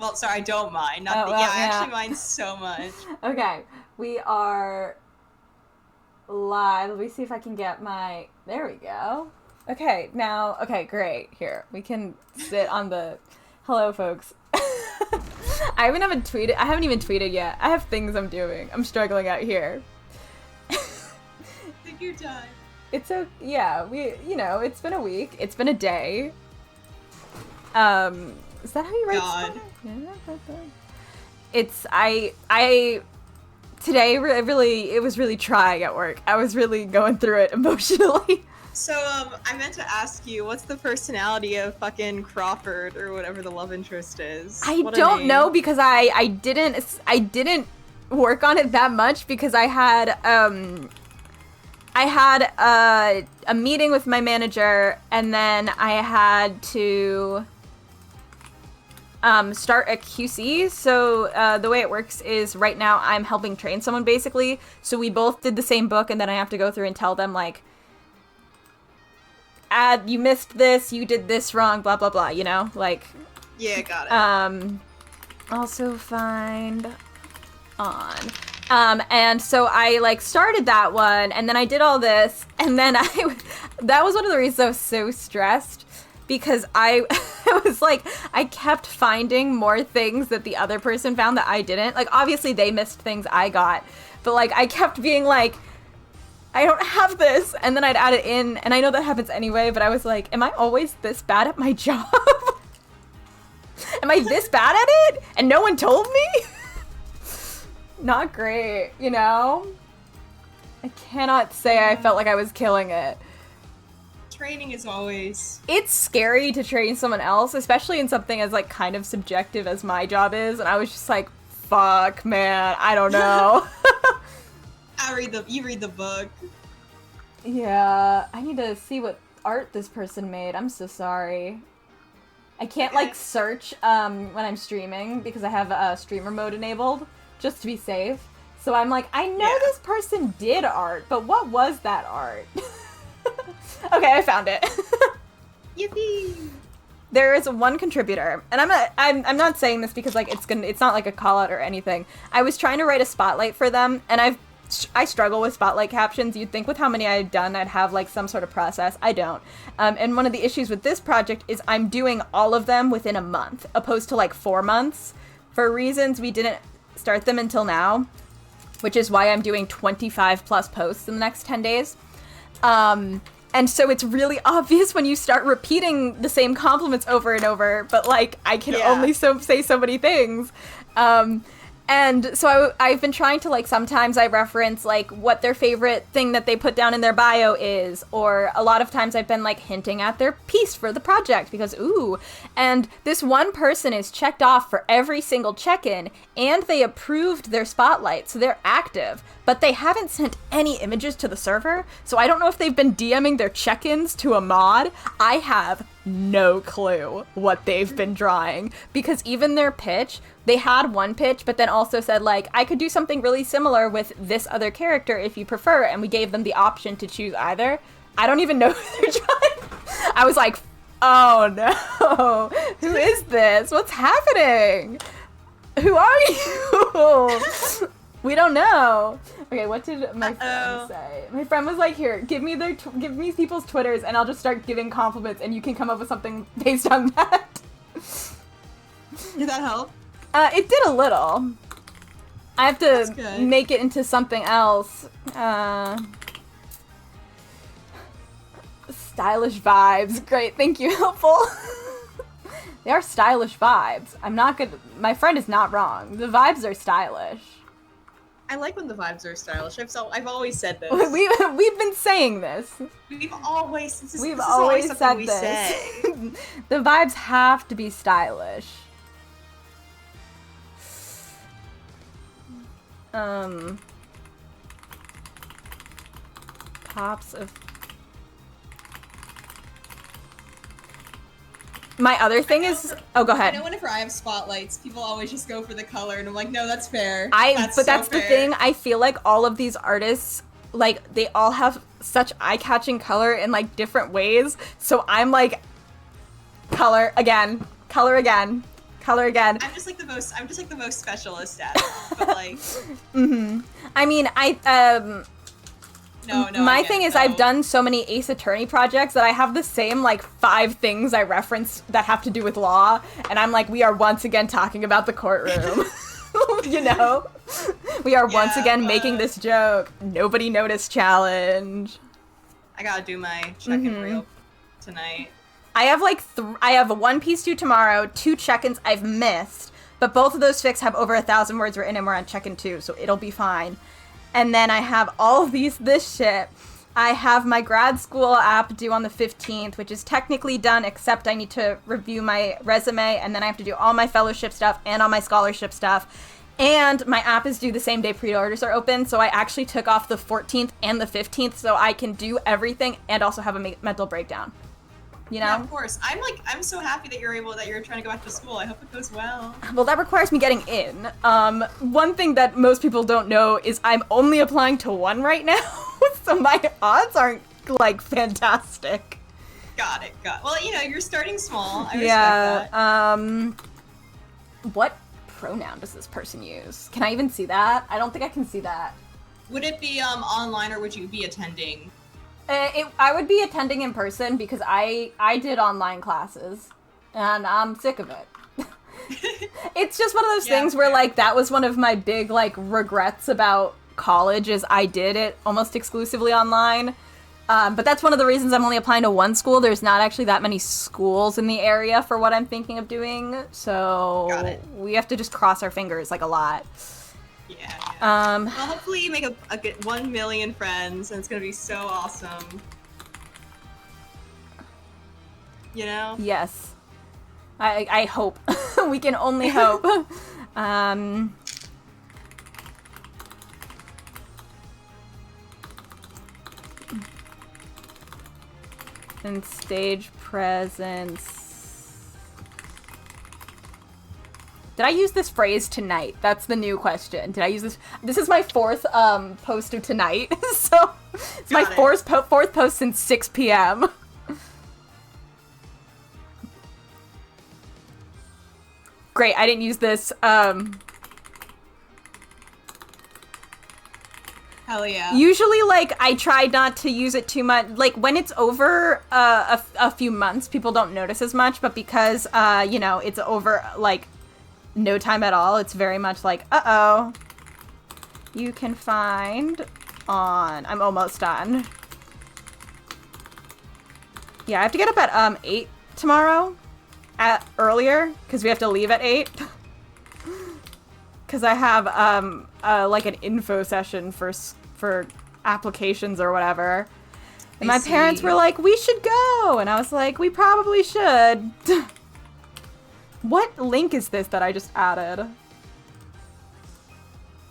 Well, sorry, I don't mind. Not Oh, yeah, well, I yeah. actually mind so much. Okay, we are live. Let me see if I can get my. There we go. Okay, now. Okay, great. Here we can sit on the. Hello, folks. I haven't even tweeted yet. I have things I'm doing. I'm struggling out here. Take your time. It's a yeah. It's been a week. It's been a day. Is that how you write God. spell? It's I today it was really trying at work. I was really going through it emotionally. So, I meant to ask you, what's the personality of fucking Crawford or whatever the love interest is? I What a don't name. know because I didn't work on it that much because I had a meeting with my manager and then I had to start a QC. So the way it works is right now I'm helping train someone basically. So we both did the same book and then I have to go through and tell them like, you missed this, you did this wrong, blah blah blah. Like Yeah, got it. also find on. And so I like started that one and then I did all this and then that was one of the reasons I was so stressed because I was like, I kept finding more things that the other person found that I didn't. Like, obviously they missed things I got, but like, I kept being like, I don't have this. And then I'd add it in, and I know that happens anyway, but I was like, am I always this bad at my job? Am I this bad at it? And no one told me? Not great, I cannot say I felt like I was killing it. Training is always... It's scary to train someone else, especially in something as like kind of subjective as my job is, and I was just like, fuck, man, I don't know. You read the book. Yeah, I need to see what art this person made. I'm so sorry. I can't like search when I'm streaming because I have streamer mode enabled just to be safe. So I'm like, I know this person did art, but what was that art? Okay, I found it. Yippee! There is one contributor, and I'm not saying this because like it's not like a call out or anything. I was trying to write a spotlight for them, and I struggle with spotlight captions. You'd think with how many I've done, I'd have like some sort of process. I don't. And one of the issues with this project is I'm doing all of them within a month, opposed to like 4 months. For reasons we didn't start them until now, which is why I'm doing 25 plus posts in the next 10 days. And so it's really obvious when you start repeating the same compliments over and over, but like I can only say so many things. And so I've been trying to, like, sometimes I reference, like, what their favorite thing that they put down in their bio is, or a lot of times I've been, like, hinting at their piece for the project, because, ooh. And this one person is checked off for every single check-in, and they approved their spotlight, so they're active, but they haven't sent any images to the server, so I don't know if they've been DMing their check-ins to a mod. I have no clue what they've been drawing, because even their pitch, they had one pitch, but then also said, like, I could do something really similar with this other character if you prefer, and we gave them the option to choose either. I don't even know who they're drawing. I was like, oh no, who is this? What's happening? Who are you? We don't know. Okay, what did my friend say? My friend was like, here, give me people's Twitters, and I'll just start giving compliments, and you can come up with something based on that. Did that help? It did a little. I have to make it into something else. Stylish vibes. Great, thank you, helpful. They are stylish vibes. I'm not good. My friend is not wrong. The vibes are stylish. I like when the vibes are stylish. I've always said this. We've been saying this. We've always said this. The vibes have to be stylish. Pops of... My other thing is... Oh, go ahead. I know whenever I have spotlights, people always just go for the color, and I'm like, no, that's fair. That's the thing. I feel like all of these artists, like, they all have such eye-catching color in, like, different ways. So I'm like, color again, Color again. I'm just like the most specialist at it. But like I mean, no, my thing is I've done so many Ace Attorney projects that I have the same like 5 things I reference that have to do with law, and I'm like, we are once again talking about the courtroom. You know? We are once again making this joke. Nobody noticed challenge. I gotta do my check-in reel tonight. I have like I have a One Piece due tomorrow, 2 check-ins I've missed, but both of those fics have over 1,000 words written and we're on check-in 2, so it'll be fine. And then I have all of this shit. I have my grad school app due on the 15th, which is technically done, except I need to review my resume, and then I have to do all my fellowship stuff and all my scholarship stuff. And my app is due the same day pre-orders are open, so I actually took off the 14th and the 15th so I can do everything and also have a mental breakdown. You know? Yeah, of course. I'm so happy that you're trying to go back to school. I hope it goes well. Well, that requires me getting in. One thing that most people don't know is I'm only applying to 1 right now, so my odds aren't, like, fantastic. Got it. Well, you know, you're starting small. I respect that. What pronoun does this person use? Can I even see that? I don't think I can see that. Would it be online or would you be attending? I would be attending in person because I did online classes, and I'm sick of it. It's just one of those things where, like, that was one of my big, like, regrets about college is I did it almost exclusively online. But that's one of the reasons I'm only applying to 1 school. There's not actually that many schools in the area for what I'm thinking of doing, so we have to just cross our fingers, like, a lot. Yeah. Well, hopefully you make a good 1 million friends, and it's gonna be so awesome. You know? Yes. I hope. We can only hope. And stage presence. Did I use this phrase tonight? That's the new question. Did I use this? This is my 4th post of tonight, so it's my 4th post since 6 p.m. Great, I didn't use this. Hell yeah. Usually, like, I try not to use it too much. Like, when it's over a few months, people don't notice as much, but because, you know, it's over, like, no time at all, it's very much like, uh-oh. You can find on... I'm almost done. Yeah, I have to get up at 8 tomorrow. Earlier, because we have to leave at 8. Because I have, like, an info session for applications or whatever. And my parents were like, we should go! And I was like, we probably should. What link is this that I just added?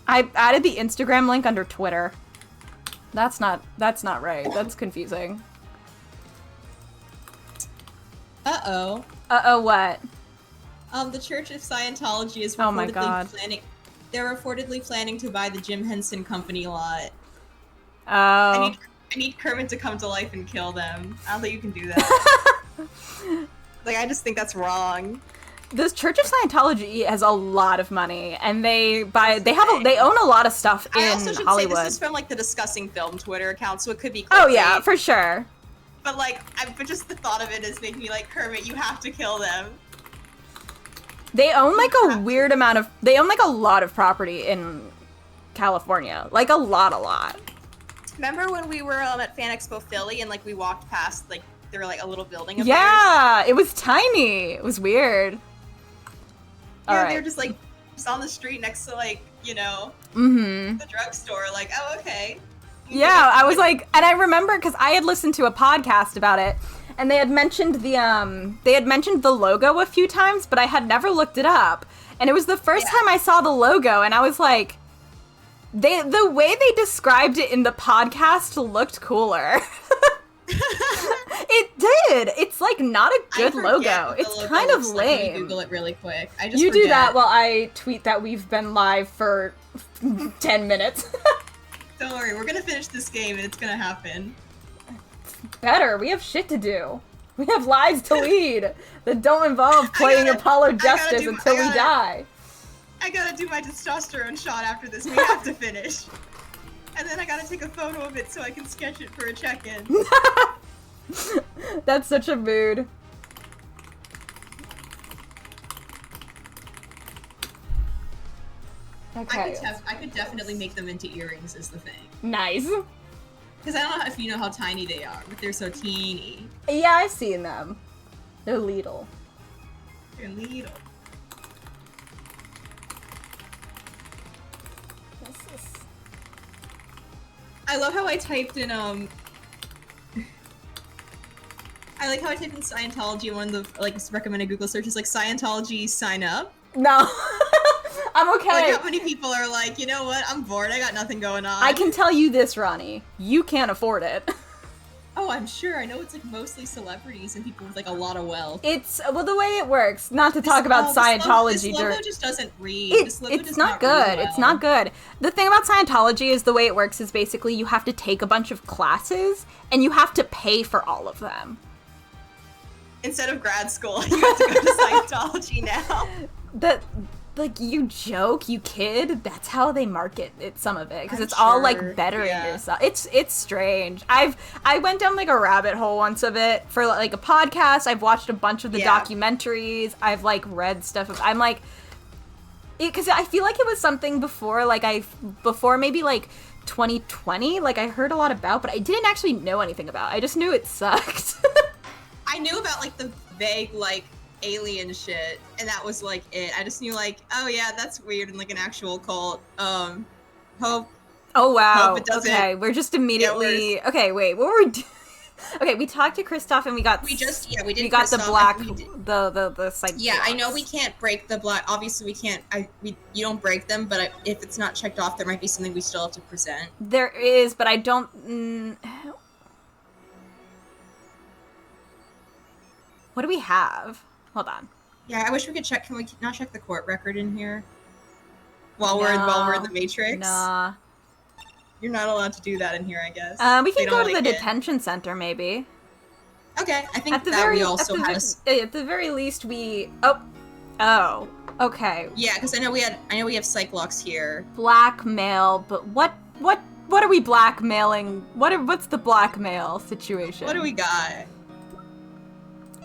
I added the Instagram link under Twitter. That's not right. That's confusing. Uh-oh. Uh-oh, what? The Church of Scientology is oh my God. They're reportedly planning to buy the Jim Henson Company lot. Oh. I need Kermit to come to life and kill them. I don't think you can do that. Like, I just think that's wrong. This Church of Scientology has a lot of money, and they own a lot of stuff in Hollywood. I also should say this is from, like, the Discussing Film Twitter account, so it could be clickbait. Oh yeah, for sure. But, like, but just the thought of it is making me like, Kermit, you have to kill them. They own, like, they own, like, a lot of property in California. Like, a lot. Remember when we were at Fan Expo Philly and, like, we walked past, like, there were, like, a little building of theirs? It was tiny. It was weird. Yeah, they were just, like, just on the street next to, like, you know, the drugstore. Like, oh, okay. Yeah, I was like, and I remember because I had listened to a podcast about it, and they had mentioned the logo a few times, but I had never looked it up. And it was the first time I saw the logo, and I was like, the way they described it in the podcast looked cooler. It did. It's like not a good logo. It's kind of lame. Like, let me Google it really quick. You do that while I tweet that we've been live for 10 minutes. Don't worry, we're gonna finish this game and it's gonna happen. Better. We have shit to do. We have lives to lead that don't involve playing Apollo Justice until we die. I gotta do my testosterone shot after this. We have to finish. And then I gotta take a photo of it so I can sketch it for a check-in. That's such a mood. Okay. I could definitely make them into earrings is the thing. Nice. Because I don't know if you know how tiny they are, but they're so teeny. Yeah, I've seen them. They're little. They're little. I love how I typed in, I like how I typed in Scientology and one of the, like, recommended Google searches, like, Scientology sign up. No. I'm okay. Like, how many people are like, you know what, I'm bored, I got nothing going on. I can tell you this, Ronnie. You can't afford it. Oh, I'm sure. I know it's, like, mostly celebrities and people with, like, a lot of wealth. It's, well, the way it works, not to talk about Scientology. This logo just doesn't read. It's not good. It's not good. The thing about Scientology is the way it works is basically you have to take a bunch of classes and you have to pay for all of them. Instead of grad school, you have to go to Scientology now. Like, you joke, you kid, that's how they market it, some of it, because it's all, like, bettering yourself. It's strange. I went down, like, a rabbit hole once of it for, like, a podcast. I've watched a bunch of the documentaries. I've, like, read stuff. I'm, like, because I feel like it was something before, like, before maybe, like, 2020, like, I heard a lot about, but I didn't actually know anything about. I just knew it sucked. I knew about, like, the vague, like, alien shit, and that was like it. I just knew like, oh yeah, that's weird and like an actual cult. Hope. Oh wow. Hope it doesn't. Okay, we're just immediately. Okay, wait. What were we doing? Okay, we talked to Christoph and we got. We did. We got the black. The like. Yeah, I know we can't break the black. Obviously, we can't. You don't break them, but if it's not checked off, there might be something we still have to present. There is, but I don't. What do we have? Hold on. Yeah, I wish we could check. Can we not check the court record in here? While we're in the Matrix? Nah. You're not allowed to do that in here, I guess. We can go to the detention center, maybe. Okay, I think we also had at the very least we. Oh. Okay. Yeah, because I know we have psych locks here. Blackmail, but what are we blackmailing? What's the blackmail situation? What do we got?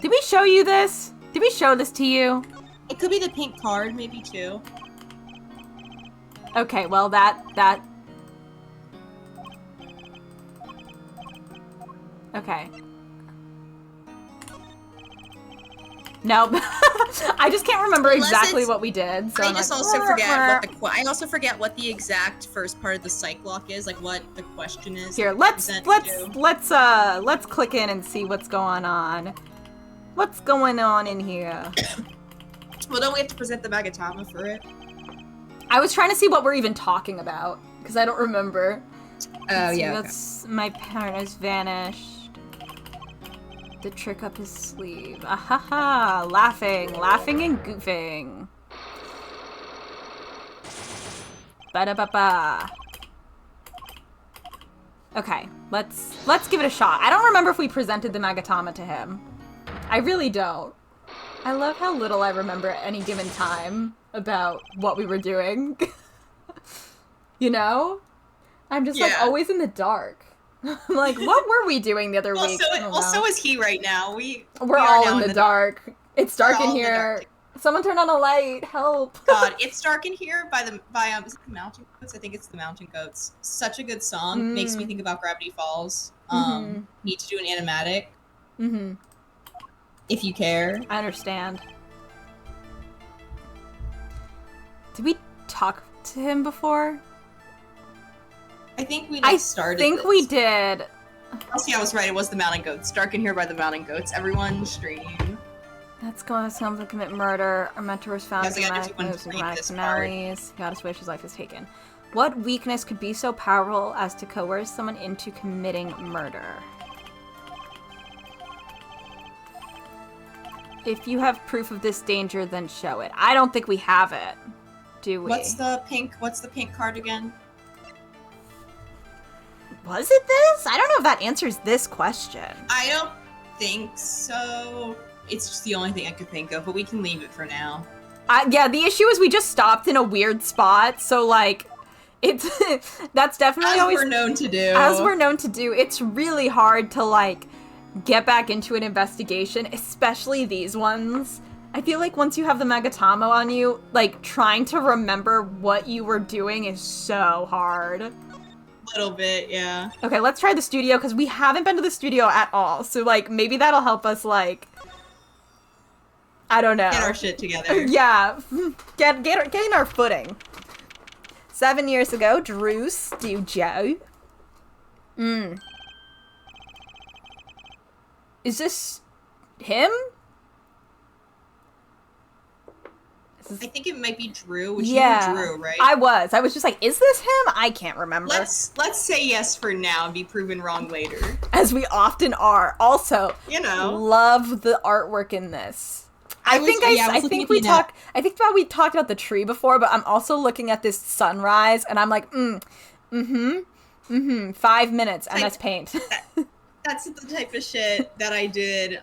Did we show you this? Did we show this to you? It could be the pink card, maybe too. Okay, well that. Okay. Nope. I just can't remember exactly what we did. So I also forget what the exact first part of the psych lock is, like what the question is. Here, let's click in and see what's going on. What's going on in here? Well, don't we have to present the Magatama for it? I was trying to see what we're even talking about, because I don't remember. Oh, yeah. That's my partner's vanished. The trick up his sleeve. Ahaha! Laughing and goofing. Ba-da-ba-ba. Okay, let's give it a shot. I don't remember if we presented the Magatama to him. I really don't. I love how little I remember at any given time about what we were doing. You know? I'm just like always in the dark. I'm like, what were we doing the other week? So is he right now. We're all in the dark. It's dark in here. Someone turn on a light. Help. God, it's dark in here by is it the Mountain Goats? I think it's the Mountain Goats. Such a good song. Makes me think about Gravity Falls. Need to do an animatic. If you care. I understand. Did we talk to him before? I think we started I think we did. Oh, see, I was right. It was the Mountain Goats. Dark in here by the Mountain Goats. Everyone stream. That's going to sound like commit murder. Our mentor was found in dramatic moves and dramatic finales. Goddess wish his life is taken. What weakness could be so powerful as to coerce someone into committing murder? If you have proof of this danger, then show it. I don't think we have it, do we? What's the pink card again? Was it this? I don't know if that answers this question. I think so. It's just the only thing I could think of, but we can leave it for now. Yeah, the issue is we just stopped in a weird spot, so like, it's that's definitely as we're known to do. As we're known to do, it's really hard to like get back into an investigation, especially these ones. I feel like once you have the Megatamo on you, like trying to remember what you were doing is so hard. A little bit, yeah. Okay, let's try the studio because we haven't been to the studio at all, so like maybe that'll help us like. I don't know. Get our shit together. Yeah. Getting our footing. 7 years ago, Drew's studio. Is this him? I think it might be Drew. Was you Drew, right? I was just like, is this him? I can't remember. Let's say yes for now and be proven wrong later. As we often are. Also, love the artwork in this. I think we talked about the tree before, but I'm also looking at this sunrise, and I'm like, 5 minutes, and that's paint. That's the type of shit that I did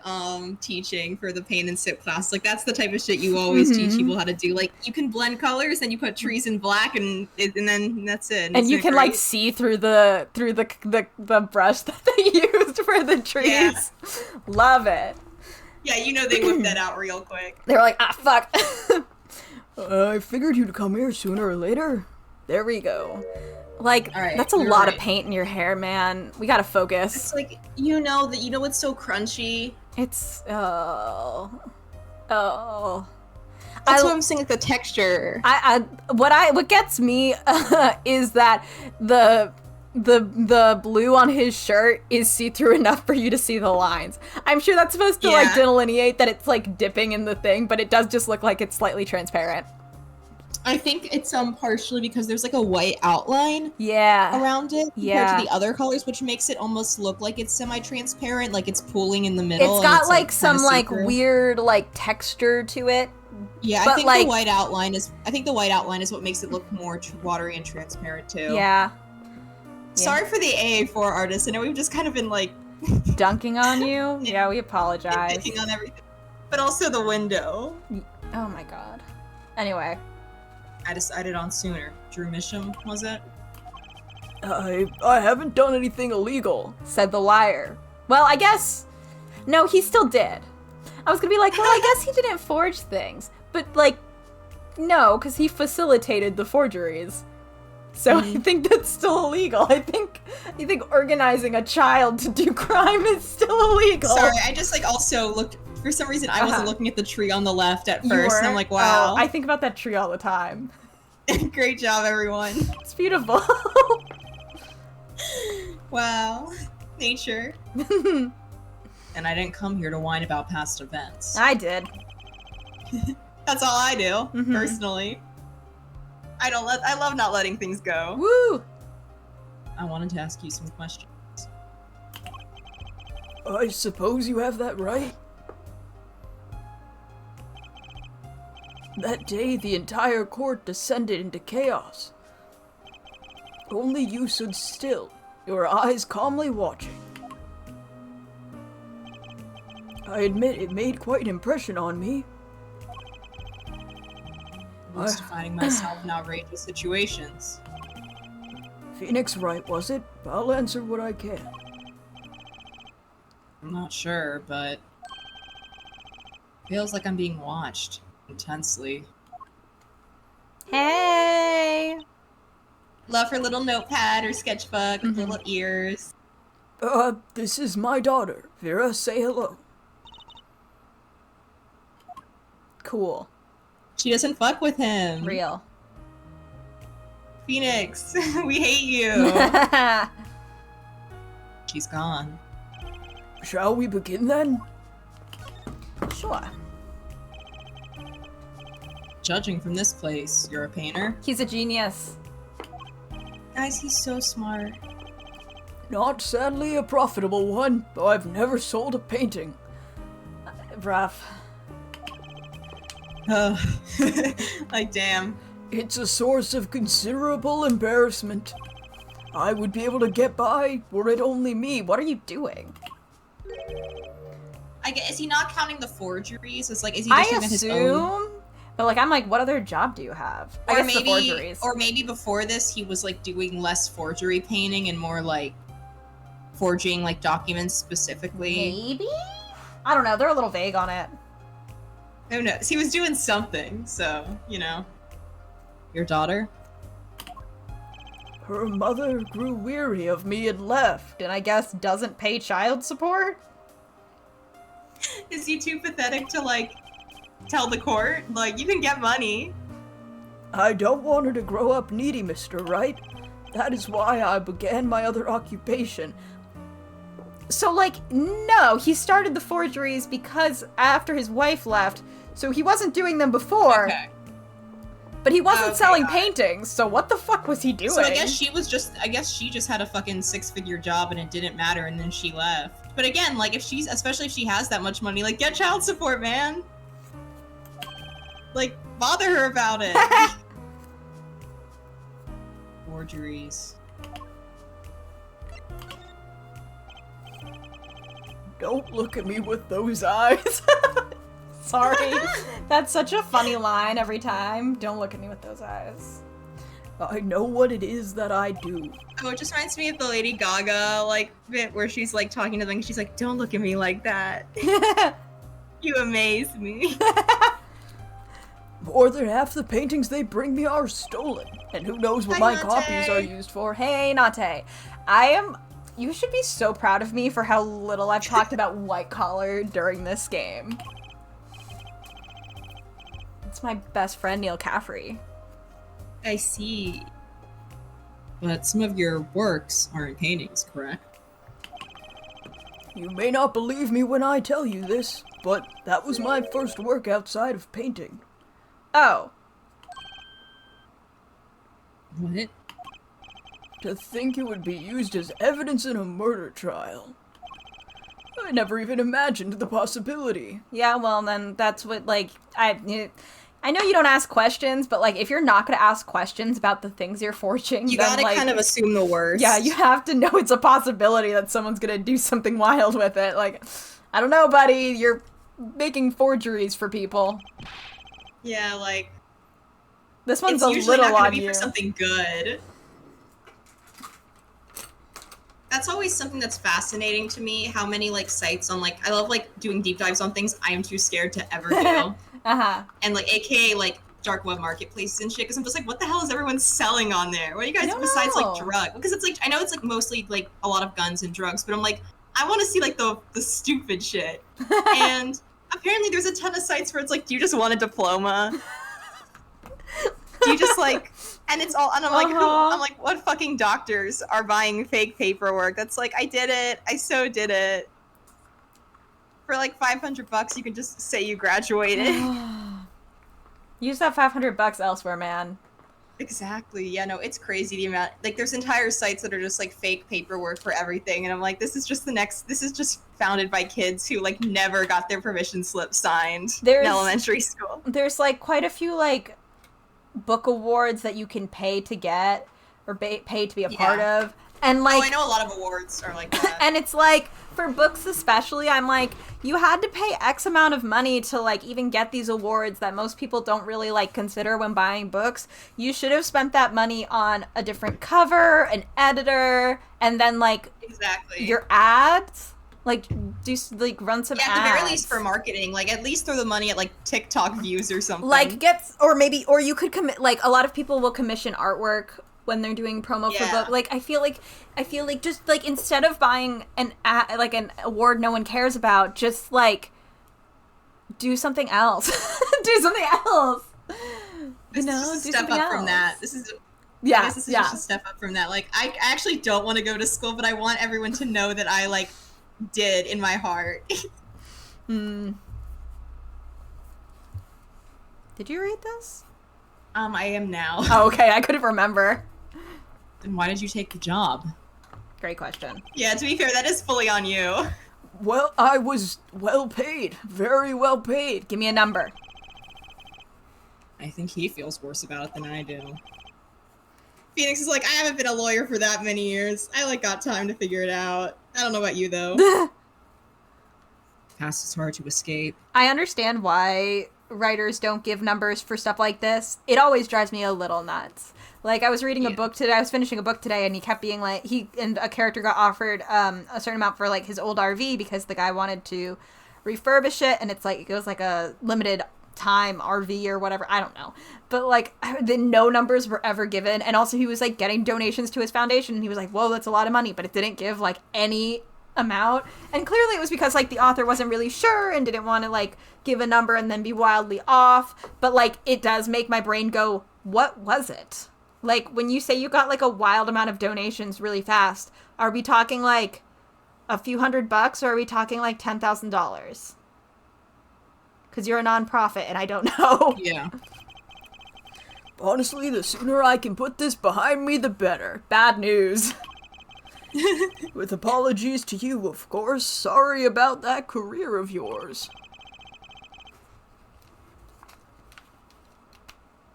teaching for the paint and sip class. Like, that's the type of shit you always teach people how to do. Like, you can blend colors, and you put trees in black, and then that's it. And you can, like, see through the brush that they used for the trees. Yeah. Love it. Yeah, they whipped that out real quick. They were like, fuck. I figured you'd come here sooner or later. There we go. Like, that's a lot of paint in your hair, man. We gotta focus. It's like, what's so crunchy? It's, That's what I'm saying, like the texture. What gets me is that the blue on his shirt is see-through enough for you to see the lines. I'm sure that's supposed to like delineate that it's like dipping in the thing, but it does just look like it's slightly transparent. I think it's partially because there's like a white outline around it compared to the other colors, which makes it almost look like it's semi-transparent, like it's pooling in the middle. It's got like some like weird like texture to it. Yeah, I think the white outline is what makes it look more watery and transparent too. Yeah. Sorry for the AA4 artists. I know we've just kind of been like dunking on you. Yeah, we apologize. Dunking on everything, but also the window. Oh my god. Anyway, I decided on sooner. Drew Misham, was it? I haven't done anything illegal, said the liar. Well, I guess no, he still did. I was gonna be like, well, I guess he didn't forge things, but like, no, because he facilitated the forgeries. So I think that's still illegal. I think organizing a child to do crime is still illegal. Sorry, I just like also looked, for some reason I wasn't looking at the tree on the left at first, and I'm like, wow. Oh, I think about that tree all the time. Great job, everyone. It's beautiful. Wow. Nature. And I didn't come here to whine about past events. I did. That's all I do, personally. I love not letting things go. Woo! I wanted to ask you some questions. I suppose you have that right. That day, the entire court descended into chaos. Only you stood still, your eyes calmly watching. I admit it made quite an impression on me. I'm used to finding myself in outrageous situations. Phoenix Wright, was it? I'll answer what I can. I'm not sure, but feels like I'm being watched intensely. Hey! Love her little notepad or sketchbook with little ears. This is my daughter. Vera, say hello. Cool. She doesn't fuck with him. Real. Phoenix, we hate you. She's gone. Shall we begin then? Sure. Judging from this place, you're a painter? He's a genius. Guys, he's so smart. Not sadly a profitable one, though I've never sold a painting. Rough. Like, damn. It's a source of considerable embarrassment. I would be able to get by were it only me. What are you doing? is he not counting the forgeries? It's like, is he just I doing his own? assume, but like I'm like, what other job do you have? I guess the forgeries. Or maybe before this, he was like doing less forgery painting and more like forging like documents specifically. Maybe? I don't know. They're a little vague on it. Who knows? He was doing something, so, you know. Your daughter? Her mother grew weary of me and left. And I guess doesn't pay child support? Is he too pathetic to, like, tell the court? Like, you can get money. I don't want her to grow up needy, Mr. Wright. That is why I began my other occupation. So, like, no, he started the forgeries because after his wife left, so he wasn't doing them before. Okay. But he wasn't selling got it. paintings, so what the fuck was he doing? So I guess she just had a fucking 6-figure job and it didn't matter and then she left. But again, like, especially if she has that much money, like, get child support, man. Like, bother her about it. Forgeries. Don't look at me with those eyes. Sorry. That's such a funny line every time. Don't look at me with those eyes. I know what it is that I do. Oh, it just reminds me of the Lady Gaga, like, bit where she's, like, talking to them and she's like, don't look at me like that. You amaze me. More than half the paintings they bring me are stolen. And who knows what Hi, my Nate. copies are used for. Hey, Nate. You should be so proud of me for how little I've talked about white collar during this game. It's my best friend, Neil Caffrey. I see. But some of your works aren't paintings, correct? You may not believe me when I tell you this, but that was my first work outside of painting. Oh. What? To think it would be used as evidence in a murder trial. I never even imagined the possibility. Yeah, well, then that's what, like, I know you don't ask questions, but, like, if you're not gonna ask questions about the things you're forging, You then, gotta like, kind of assume the worst. yeah, you have to know it's a possibility that someone's gonna do something wild with it. Like, I don't know, buddy, you're making forgeries for people. Yeah, like, This one's it's a usually little not gonna on be you. for something good. That's always something that's fascinating to me, how many, like, sites on, like, I love, like, doing deep dives on things I am too scared to ever do. Uh-huh. And, like, aka, like, dark web marketplaces and shit, because I'm just like, what the hell is everyone selling on there? What are you guys, don't besides, know. like, drug? Because it's, like, I know it's, like, mostly, like, a lot of guns and drugs, but I'm like, I want to see, like, the stupid shit. And apparently there's a ton of sites where it's like, do you just want a diploma? Do you just, like, and it's all, and I'm like, I'm like, what fucking doctors are buying fake paperwork? That's like, I did it. I so did it. For like $500, you can just say you graduated. Use that $500 elsewhere, man. Exactly. Yeah, no, it's crazy the amount. Like, there's entire sites that are just like fake paperwork for everything, and I'm like, this is just founded by kids who like never got their permission slip signed in elementary school. There's like quite a few like book awards that you can pay to get or pay to be a part of, and like, oh, I know a lot of awards are like that. and it's like, for books especially, I'm like, you had to pay X amount of money to like even get these awards that most people don't really like consider when buying books. You should have spent that money on a different cover, an editor, and then like your ads. Like, do like run some ads. At the very least for marketing, like at least throw the money at like TikTok views or something. Like or you could commit, like a lot of people will commission artwork when they're doing promo for book. Like I feel like just like instead of buying an award no one cares about, just like do something else. Do something else. This is just a step up from that. This is just a step up from that. Like I actually don't want to go to school, but I want everyone to know that I like did in my heart. Did you read this? I am now. Oh, okay, I couldn't remember. Then why did you take the job? Great question. Yeah, to be fair, that is fully on you. Well, I was well paid. Very well paid. Give me a number. I think he feels worse about it than I do. Phoenix is like, I haven't been a lawyer for that many yeyears. I like got time to figure it out. I don't know about you though. past is hard to escape. I understand why writers don't give numbers for stuff like this. It always drives me a little nuts. Like, I was reading a book today, I was finishing a book today, and he kept being like, a character got offered a certain amount for, like, his old RV because the guy wanted to refurbish it, and it's like, it was like a limited time RV or whatever, I don't know. But, like, no numbers were ever given, and also he was, like, getting donations to his foundation, and he was like, whoa, that's a lot of money, but it didn't give, like, any amount, and clearly it was because, like, the author wasn't really sure and didn't want to, like, give a number and then be wildly off, but, like, it does make my brain go, what was it? Like, when you say you got, like, a wild amount of donations really fast, are we talking, like, a few $100, or are we talking, like, $10,000? Because you're a nonprofit, and I don't know. Yeah. Honestly, the sooner I can put this behind me, the better. Bad news. With apologies to you, of course. Sorry about that career of yours.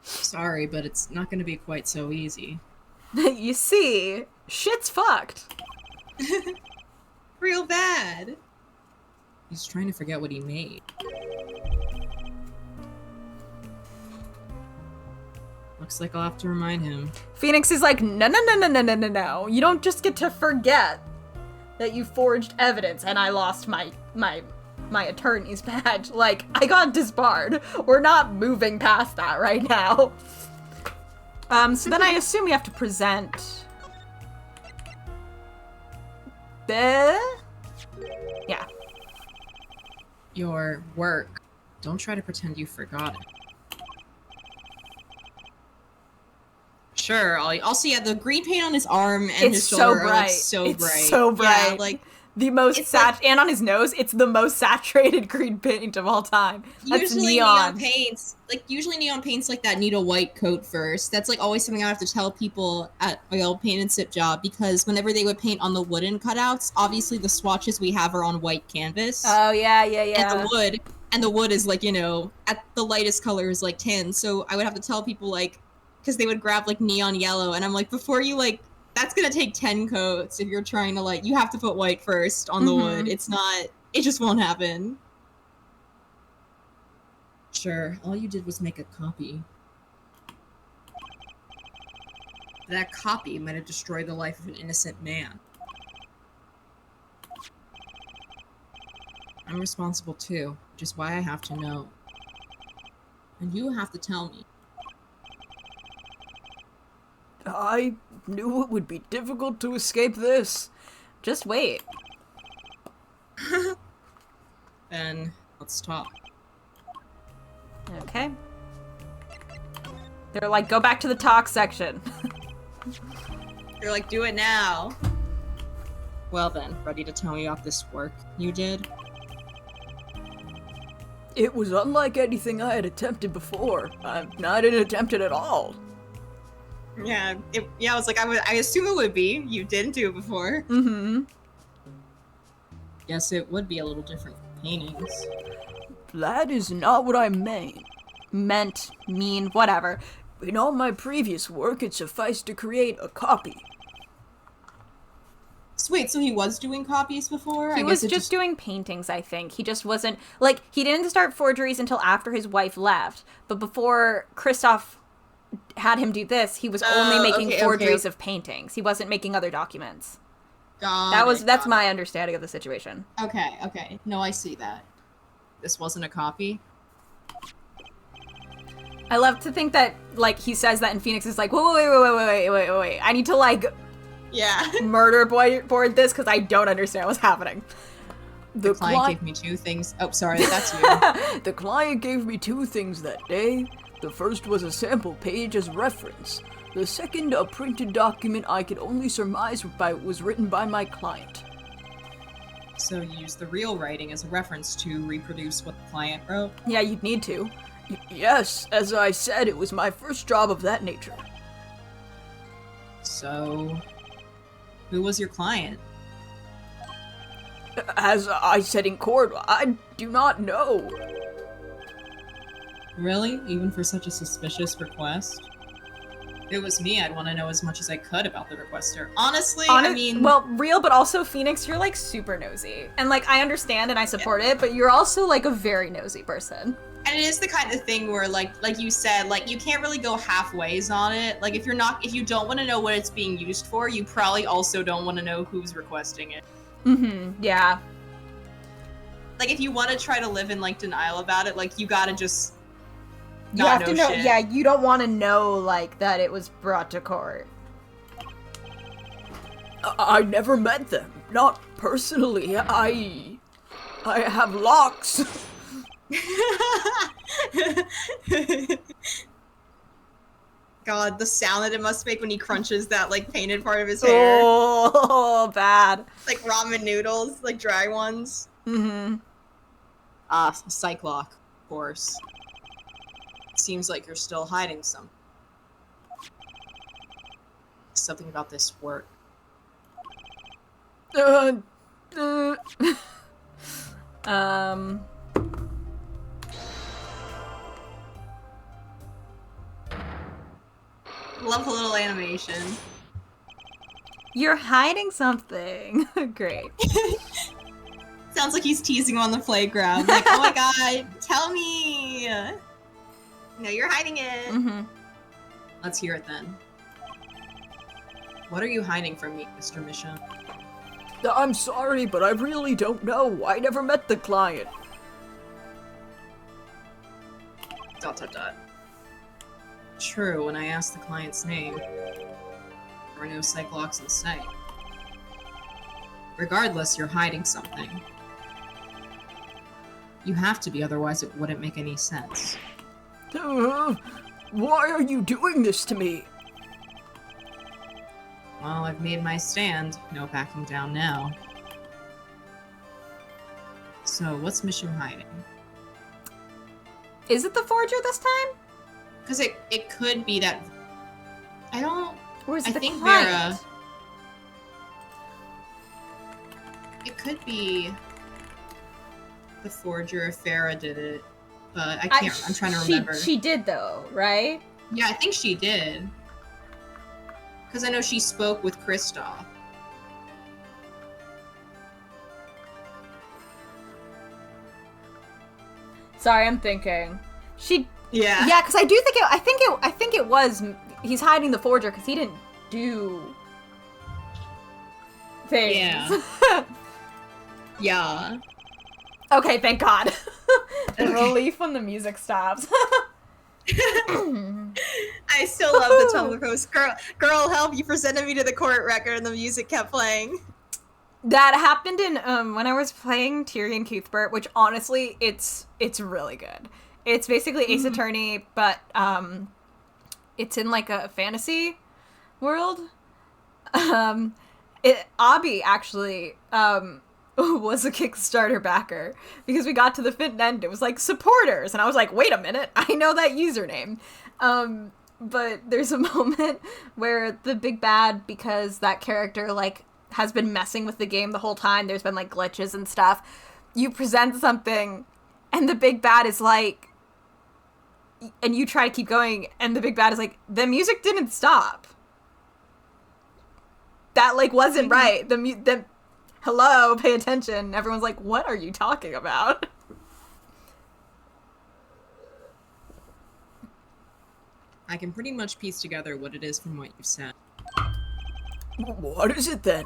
Sorry, but it's not going to be quite so easy. You see, shit's fucked. Real bad. He's trying to forget what he made. Looks like I'll have to remind him. Phoenix is like, no. You don't just get to forget that you forged evidence and I lost my attorney's badge. Like, I got disbarred. We're not moving past that right now. So then I assume we have to present the... Yeah. Your work. Don't try to pretend you forgot it. Sure, I'll see. Yeah, the green paint on his arm and his shoulder are like so bright. It's so bright. Yeah, like the most and on his nose, it's the most saturated green paint of all time. That's usually neon paints, neon paints like that need a white coat first. That's like always something I have to tell people at my old paint and sip job, because whenever they would paint on the wooden cutouts, obviously the swatches we have are on white canvas. Oh yeah. And the wood is like, at the lightest color is like tan. So I would have to tell people like, because they would grab like neon yellow, and I'm like, before you like, that's gonna take 10 coats if you're trying to like, you have to put white first on the wood. It's not, it just won't happen. Sure, all you did was make a copy. That copy might have destroyed the life of an innocent man. I'm responsible too, which is why I have to know. And you have to tell me. I knew it would be difficult to escape this. Just wait. Then let's talk. Okay. They're like, go back to the talk section. You're like, do it now. Well then, ready to tell me about this work you did? It was unlike anything I had attempted before. I didn't attempt it at all. Yeah, I was like, I assume it would be. You didn't do it before. Guess it would be a little different from paintings. That is not what I mean. Mean, whatever. In all my previous work, it sufficed to create a copy. So wait, so he was doing copies before? He was just doing paintings, I think. He just wasn't... Like, he didn't start forgeries until after his wife left. But before Christoph had him do this, he was only making forgeries of paintings. He wasn't making other documents. That's my understanding of the situation. Okay. No, I see that. This wasn't a copy? I love to think that, like, he says that and Phoenix is like, wait. I need to, like... Yeah. murder board this, because I don't understand what's happening. The client gave me 2 things. Oh, sorry, that's you. The client gave me 2 things that day. The first was a sample page as reference. The second, a printed document I could only surmise was written by my client. So you used the real writing as a reference to reproduce what the client wrote? Yeah, you'd need to. Yes, as I said, it was my first job of that nature. So, who was your client? As I said in court, I do not know. Really? Even for such a suspicious request? If it was me, I'd want to know as much as I could about the requester. Honestly, I mean... Well, real, but also, Phoenix, you're, like, super nosy. And, like, I understand and I support it, but you're also, like, a very nosy person. And it is the kind of thing where, like you said, like, you can't really go halfways on it. Like, if you don't want to know what it's being used for, you probably also don't want to know who's requesting it. Mm-hmm, yeah. Like, if you want to try to live in, like, denial about it, like, you gotta just... You have to know, yeah, you don't want to know, like, that it was brought to court. I never met them. Not personally. I have locks. God, the sound that it must make when he crunches that, like, painted part of his hair. Oh, bad. Like ramen noodles, like dry ones. Mm-hmm. Psych lock, of course. Seems like you're still hiding something. Something about this work. Love the little animation. You're hiding something. Great. Sounds like he's teasing him on the playground. Like, oh my god, tell me! No, you're hiding it! Mm-hmm. Let's hear it then. What are you hiding from me, Mr. Misha? I'm sorry, but I really don't know. I never met the client. ... True, when I asked the client's name, there were no psych locks in sight. Regardless, you're hiding something. You have to be, otherwise it wouldn't make any sense. Why are you doing this to me? Well, I've made my stand. No backing down now. So, what's Mission hiding? Is it the forger this time? Because it could be that... I don't... Or is it the think client? Vera... It could be... the forger if Farah did it. But I can't... I'm trying to remember. She did, though, right? Yeah, I think she did. Because I know she spoke with Kristoff. Sorry, I'm thinking. Yeah. Yeah, because I think it was. He's hiding the forger because he didn't do things. Yeah. Yeah. Okay, thank God. The relief when the music stops. I still love the Tumblr post. Girl, help! You presented me to the court record, and the music kept playing. That happened in when I was playing Tyrion Cuthbert, which honestly, it's really good. It's basically Ace Attorney, but it's in like a fantasy world. Abby actually was a Kickstarter backer because we got to the fit end. It was like supporters, and I was like, wait a minute, I know that username. But there's a moment where the big bad, because that character like has been messing with the game the whole time. There's been like glitches and stuff. You present something, and the big bad is like, and you try to keep going, and the big bad is like, the music didn't stop. That like wasn't right. The hello, pay attention. Everyone's like, what are you talking about? I can pretty much piece together what it is from what you've said. What is it then?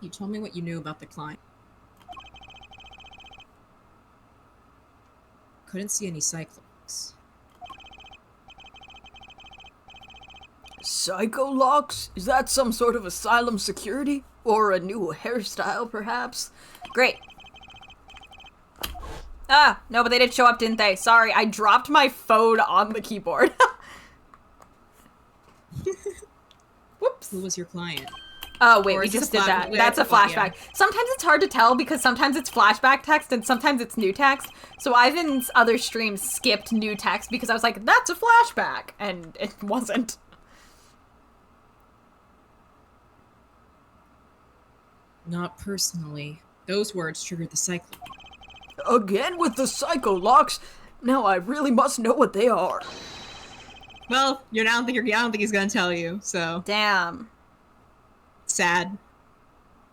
You told me what you knew about the client. Couldn't see any cyclops. Psycho-locks? Is that some sort of asylum security? Or a new hairstyle, perhaps? Great. Ah, no, but they did show up, didn't they? Sorry, I dropped my phone on the keyboard. Whoops. Who was your client? Oh, wait, Or we is just this did that. flash- That's a yeah. flashback. Sometimes it's hard to tell because sometimes it's flashback text and sometimes it's new text. So I've in other streams skipped new text because I was like, that's a flashback. And it wasn't. Not personally. Those words triggered the cyclone. Again with the psycho-locks? Now I really must know what they are. Well, I don't think he's gonna tell you, so. Damn. Sad.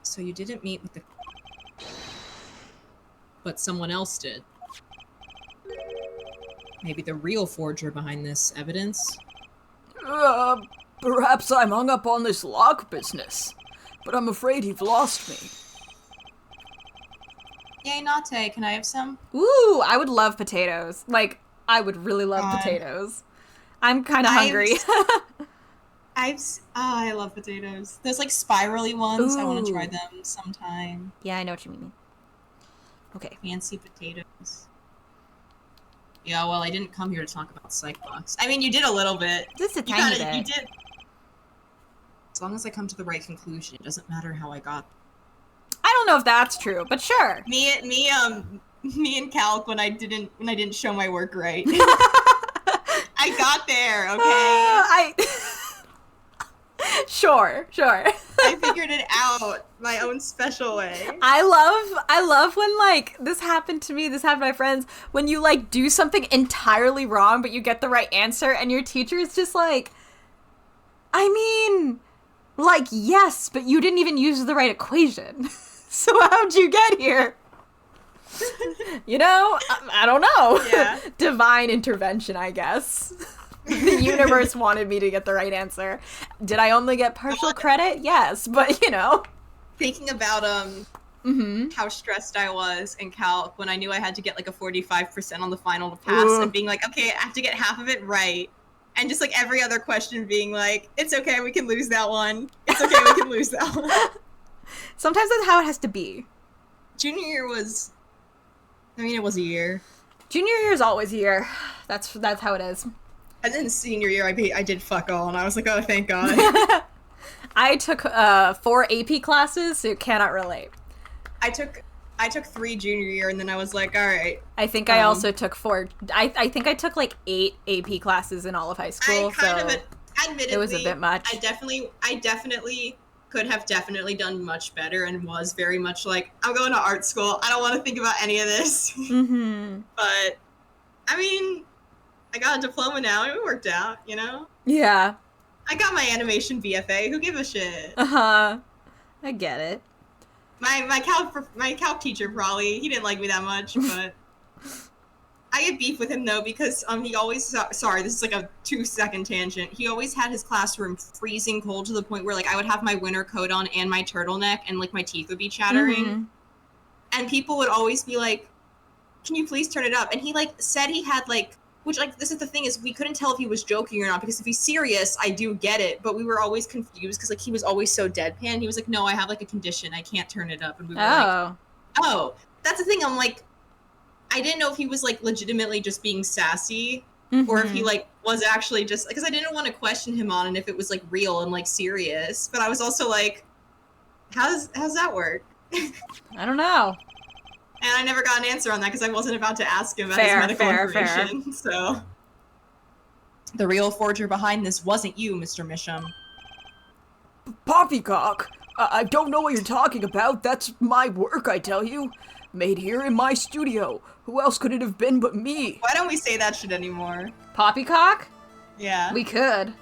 So you didn't meet with the... But someone else did. Maybe the real forger behind this evidence? Perhaps I'm hung up on this lock business. But I'm afraid you've lost me. Yay, Nate, can I have some? Ooh, I would love potatoes. Like, I would really love potatoes. I'm kind of hungry. I love potatoes. Those like spirally ones. Ooh. I want to try them sometime. Yeah, I know what you mean. Okay. Fancy potatoes. Yeah, well, I didn't come here to talk about Psychbox. I mean, you did a little bit. Just a tiny bit. You did. As long as I come to the right conclusion, it doesn't matter how I got. I don't know if that's true, but sure. Me and Calc when I didn't show my work right. I got there, okay? Sure. I figured it out my own special way. I love when, like, this happened to my friends, when you, like, do something entirely wrong, but you get the right answer, and your teacher is just like, I mean, like, yes, but you didn't even use the right equation. So how'd you get here? You know? I don't know. Yeah. Divine intervention, I guess. The universe wanted me to get the right answer. Did I only get partial credit? Yes, but you know. Thinking about how stressed I was in Calc when I knew I had to get like a 45% on the final to pass, and being like, okay, I have to get half of it right. And just like every other question being like, it's okay, we can lose that one. It's okay, we can lose that one. Sometimes that's how it has to be. Junior year was, it was a year. Junior year is always a year. That's how it is. And then senior year, I did fuck all, and I was like, oh, thank God. I took 4 AP classes, so you cannot relate. I took 3 junior year, and then I was like, all right. I think I also took 4. I think I took like 8 AP classes in all of high school. Admittedly, it was a bit much. I definitely could have done much better, and was very much like, I'm going to art school. I don't want to think about any of this. Mm-hmm. But I mean, I got a diploma now. It worked out, you know? Yeah. I got my animation BFA. Who gives a shit? Uh-huh. I get it. My calc teacher probably, he didn't like me that much, but I get beef with him though because he always, sorry, this is like a 2-second tangent. He always had his classroom freezing cold to the point where like I would have my winter coat on and my turtleneck and like my teeth would be chattering. Mm-hmm. And people would always be like, can you please turn it up? And he like said he had like, which like, this is the thing is we couldn't tell if he was joking or not, because if he's serious, I do get it. But we were always confused because like he was always so deadpan. He was like, no, I have like a condition. I can't turn it up. And we were like, oh, that's the thing. I'm like, I didn't know if he was like legitimately just being sassy or if he like was actually just, because I didn't want to question him on and if it was like real and like serious. But I was also like, how's that work? I don't know. And I never got an answer on that because I wasn't about to ask him about his medical information. Fair. So, the real forger behind this wasn't you, Mr. Misham. Poppycock! I don't know what you're talking about. That's my work, I tell you. Made here in my studio. Who else could it have been but me? Why don't we say that shit anymore? Poppycock? Yeah. We could.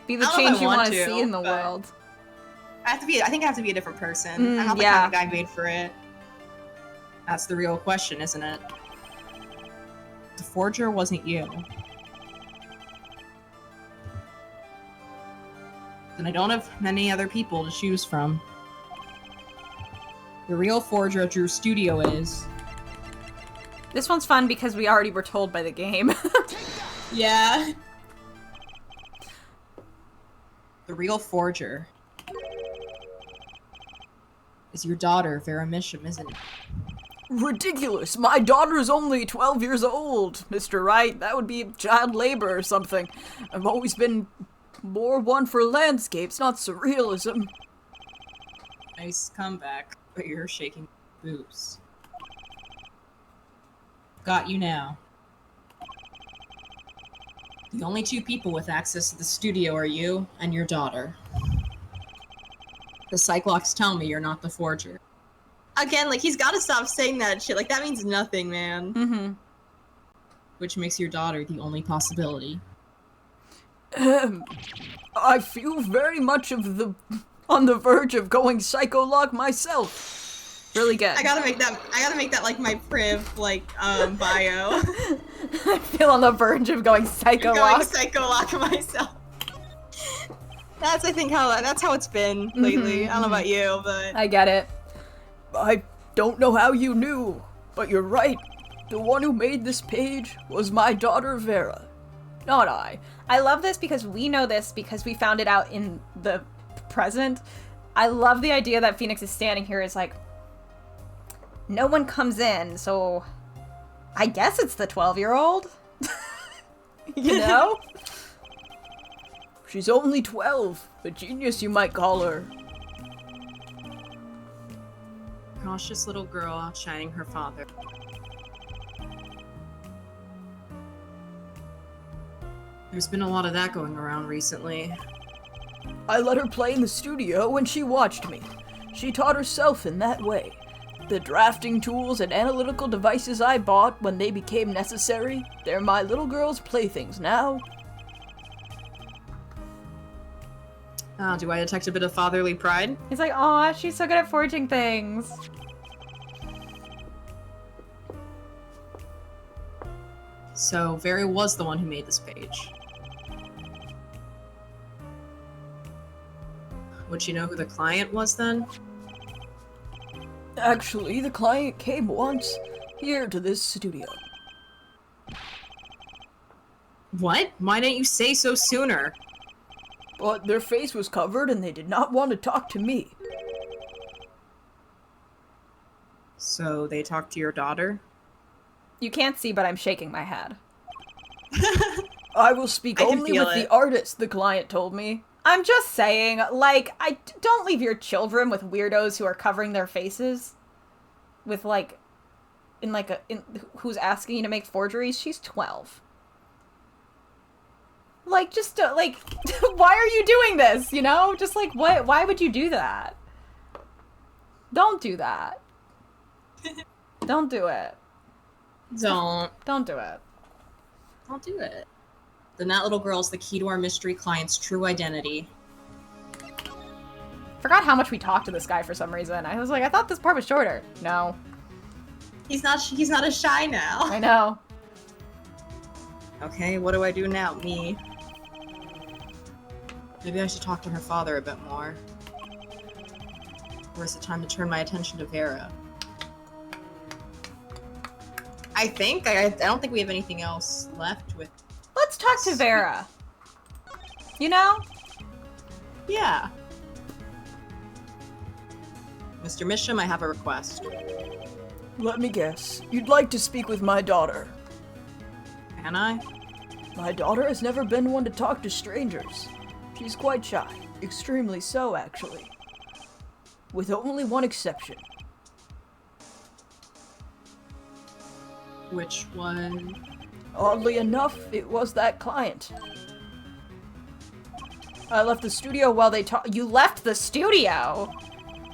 Be the change you want to see in the world. I think I have to be a different person. I'm not the kind of guy made for it. That's the real question, isn't it? The forger wasn't you. Then I don't have many other people to choose from. The real forger at Drew's studio is... This one's fun because we already were told by the game. Yeah. The real forger is your daughter, Vera Misham, isn't it? Ridiculous! My daughter's only 12 years old, Mr. Wright. That would be child labor or something. I've always been more one for landscapes, not surrealism. Nice comeback, but you're shaking boobs. Got you now. The only 2 people with access to the studio are you and your daughter. The Cyclops tell me you're not the forger. Again, like, he's gotta stop saying that shit. Like, that means nothing, man. Mm-hmm. which makes your daughter the only possibility. I feel very much on the verge of going psycho-lock myself. Really good. I gotta make that like my priv bio. I feel on the verge of going psycho-lock. Going psycho-lock myself. That's how it's been lately. I don't know about you, but I get it. I don't know how you knew, but you're right. The one who made this page was my daughter Vera, not I. I love this because we know this because we found it out in the present. I love the idea that Phoenix is standing here is like, no one comes in, so I guess it's the 12-year-old. You know? She's only 12. A genius, you might call her. cautious little girl outshining her father. There's been a lot of that going around recently. I let her play in the studio when she watched me. She taught herself in that way. The drafting tools and analytical devices I bought when they became necessary, they're my little girl's playthings now. Do I detect a bit of fatherly pride? He's like, aw, she's so good at forging things. So, Vera was the one who made this page. Would you know who the client was then? Actually, the client came once here to this studio. What? Why didn't you say so sooner? But their face was covered and they did not want to talk to me. So they talked to your daughter? You can't see, but I'm shaking my head. I will speak I can only feel with it. the artist, the client told me. I'm just saying, like, don't leave your children with weirdos who are covering their faces with, like, who's asking you to make forgeries. She's 12. Like, just, like, why are you doing this, you know? Just, like, why would you do that? Don't do that. Don't do it. Don't do it. Don't do it. Then that little girl's the key to our mystery client's true identity. Forgot how much we talked to this guy for some reason. I was like, I thought this part was shorter. No. He's not as shy now. I know. Okay, what do I do now? Me. Maybe I should talk to her father a bit more. Or is it time to turn my attention to Vera? I don't think we have anything else left with... Let's talk to Vera. You know? Yeah. Mr. Misham, I have a request. Let me guess. You'd like to speak with my daughter. Can I? My daughter has never been one to talk to strangers. She's quite shy. Extremely so, actually. With only one exception. Which one? Oddly enough, it was that client. I left the studio while they talked. You left the studio?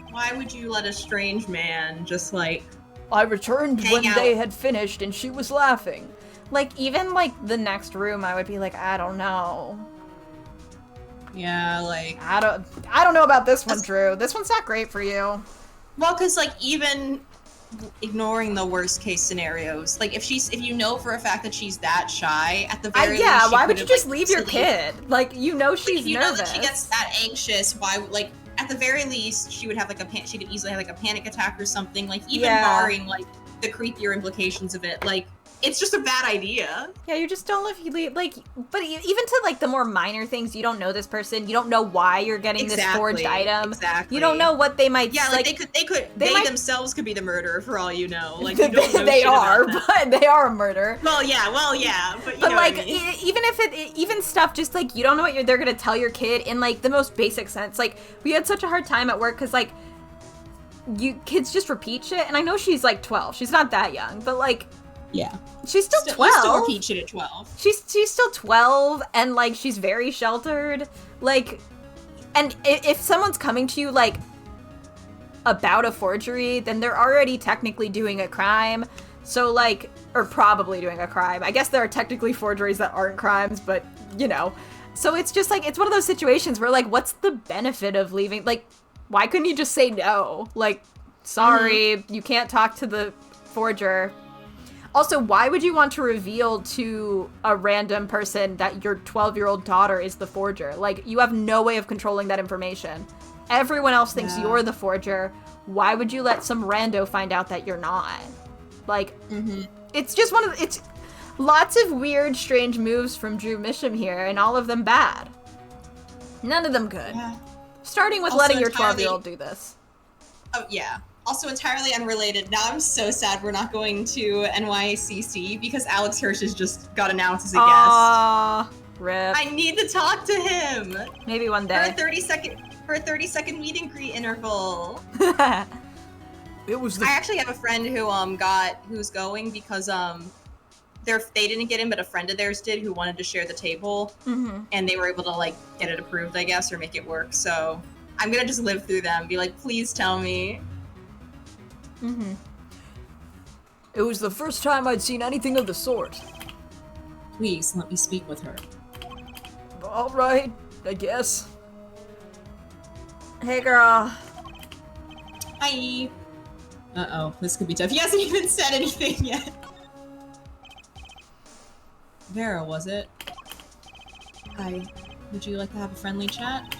Why would you let a strange man just, like... I returned hang when out? they had finished and she was laughing. Like, even, like, the next room, I would be like, I don't know. Yeah, like... I don't know about this one, Drew. This one's not great for you. Well, because, like, even ignoring the worst case scenarios, like, if you know for a fact that she's that shy, at the very least, Yeah, she why would you could've, just like, leave your easily- kid? Like, you know she's if you nervous. know that she gets that anxious, why, like, at the very least, she would have, like, she could easily have, like, a panic attack or something, like, even barring, like, the creepier implications of it, like, it's just a bad idea. Yeah, you just don't leave, like, but even to, like, the more minor things, you don't know this person, you don't know why you're getting this forged item. Exactly. You don't know what they might... Yeah, like, they themselves could be the murderer for all you know. Like, you don't know they shit are, about them. but they are a murder. Well, yeah, but you But know like, what I mean. even if even stuff just like you don't know what they're gonna tell your kid in like the most basic sense. Like, we had such a hard time at work because like kids just repeat shit, and I know she's like 12. She's not that young, but like, Yeah. she's still You 12. still repeat shit at 12. She's still 12, and like she's very sheltered. Like, and if someone's coming to you like about a forgery, then they're already technically doing a crime. So, like, or probably doing a crime. I guess there are technically forgeries that aren't crimes, but, you know. So it's just, like, it's one of those situations where, like, what's the benefit of leaving? Like, why couldn't you just say no? Like, sorry, you can't talk to the forger. Also, why would you want to reveal to a random person that your 12-year-old daughter is the forger? Like, you have no way of controlling that information. Everyone else thinks you're the forger. Why would you let some rando find out that you're not? Like, it's just it's lots of weird, strange moves from Drew Misham here, and all of them bad. None of them good. Yeah. Starting with also letting your 12-year-old do this. Oh, yeah. Also entirely unrelated, now I'm so sad we're not going to NYCC because Alex Hirsch has just got announced as a guest. Rip. I need to talk to him! Maybe one day. For a 30-second meet and greet interval. It was I actually have a friend who's going because they didn't get in, but a friend of theirs did who wanted to share the table, and they were able to like get it approved, I guess, or make it work. So I'm gonna just live through them, be like, please tell me. It was the first time I'd seen anything of the sort. Please let me speak with her. All right, I guess. Hey, girl. Hi. Uh-oh, this could be tough. He hasn't even said anything yet. Vera, was it? Hi. Would you like to have a friendly chat?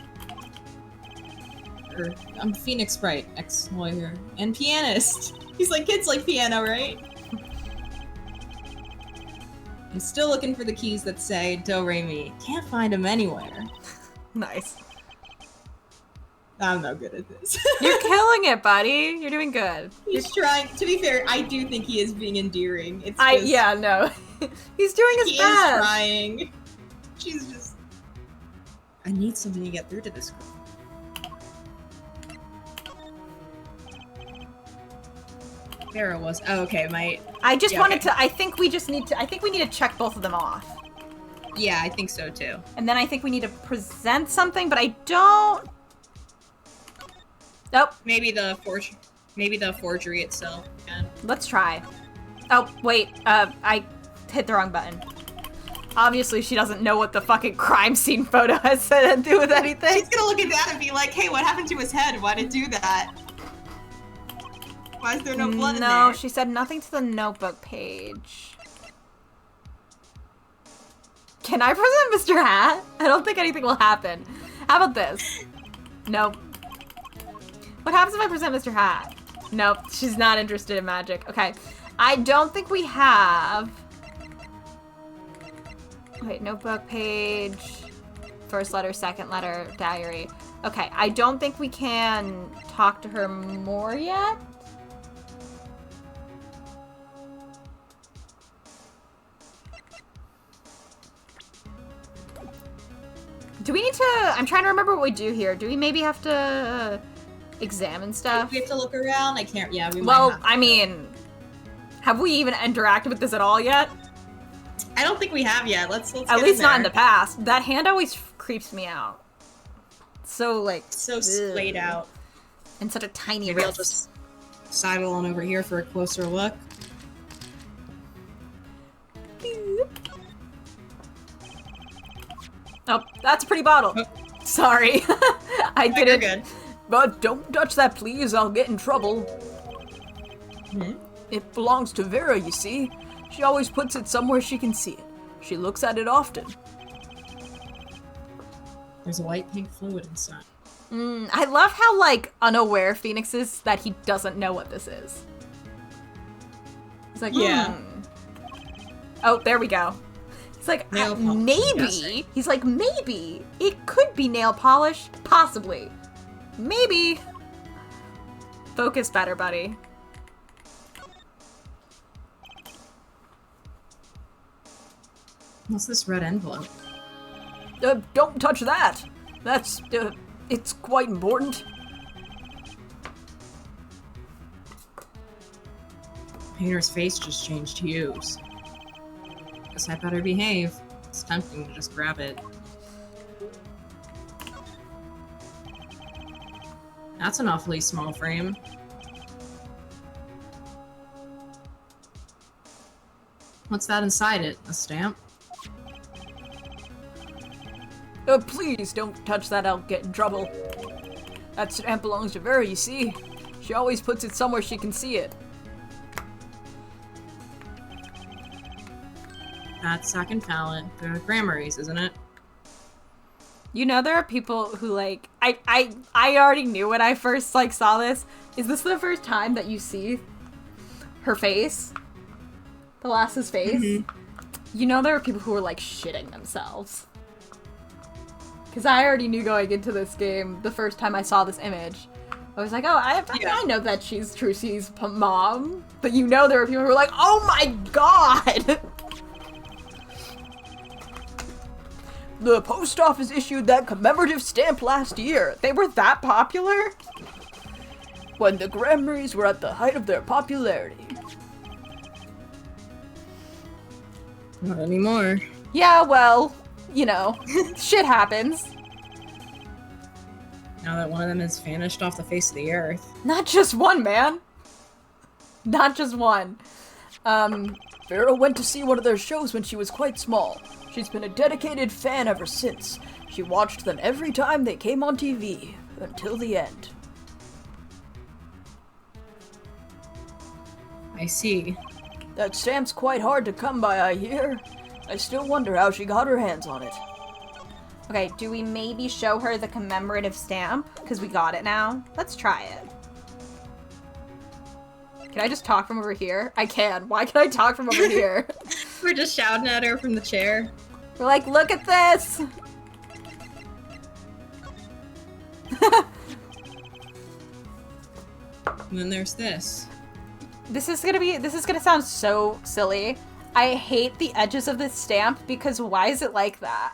I'm Phoenix Bright, ex-lawyer, and pianist. He's like, kids like piano, right? I'm still looking for the keys that say Do Re Mi. Can't find them anywhere. Nice. I'm no good at this. You're killing it, buddy. You're doing good. He's trying. To be fair, I do think he is being endearing. It's yeah, no. He's doing his best. He is trying. She's just... I need something to get through to this girl. Vera was... Oh, okay, I just wanted to... I think we need to check both of them off. Yeah, I think so, too. And then I think we need to present something, but I don't... Nope. Maybe the forgery itself. Yeah. Let's try. Oh, wait. I hit the wrong button. Obviously, she doesn't know what the fucking crime scene photo has to do with anything. She's gonna look at that and be like, hey, what happened to his head? Why did it do that? Why is there no blood in there? No, she said nothing to the notebook page. Can I present Mr. Hat? I don't think anything will happen. How about this? Nope. What happens if I present Mr. Hat? Nope, she's not interested in magic. Okay. I don't think we have... Wait, notebook page, first letter, second letter, diary. Okay, I don't think we can talk to her more yet. Do we need to... I'm trying to remember what we do here. Do we maybe have to examine stuff? We have to look around? I can't... Yeah, we might Well, have. I mean... Have we even interacted with this at all yet? I don't think we have yet. Let's at least not in the past. That hand always creeps me out. So, like... So splayed out. And such a tiny Maybe I'll just sidle on over here for a closer look. Oh, that's a pretty bottle. Oh. Sorry. I didn't. Good. But don't touch that, please. I'll get in trouble. Hmm? It belongs to Vera, you see. She always puts it somewhere she can see it. She looks at it often. There's a white pink fluid inside. I love how, like, unaware Phoenix is that he doesn't know what this is. He's like, yeah. Oh, there we go. He's like, maybe. He's like, maybe. It could be nail polish. Possibly. Maybe. Focus better, buddy. What's this red envelope? Don't touch that. That's, it's quite important. Painter's face just changed hues. Guess I better behave. It's tempting to just grab it. That's an awfully small frame. What's that inside it? A stamp? Please don't touch that, I'll get in trouble. That stamp belongs to Vera, you see? She always puts it somewhere she can see it. That's second palette. The Grammarys, isn't it? You know, there are people who, like, I already knew when I first, like, saw this. Is this the first time that you see her face? The lass's face? Mm-hmm. You know there are people who are, like, shitting themselves. Because I already knew going into this game, the first time I saw this image, I was like, oh, I know that she's Trucy's mom. But you know there are people who are like, oh my god! The post office issued that commemorative stamp last year. They were that popular? When the Grammarys were at the height of their popularity. Not anymore. Yeah, well, you know, shit happens. Now that one of them has vanished off the face of the earth. Not just one, man. Not just one. Vera went to see one of their shows when she was quite small. She's been a dedicated fan ever since. She watched them every time they came on TV, until the end. I see. That stamp's quite hard to come by, I hear. I still wonder how she got her hands on it. Okay, do we maybe show her the commemorative stamp? Because we got it now. Let's try it. Can I just talk from over here? I can. Why can I talk from over here? We're just shouting at her from the chair. We're like, look at this! And then there's this. This is gonna sound so silly. I hate the edges of this stamp because why is it like that?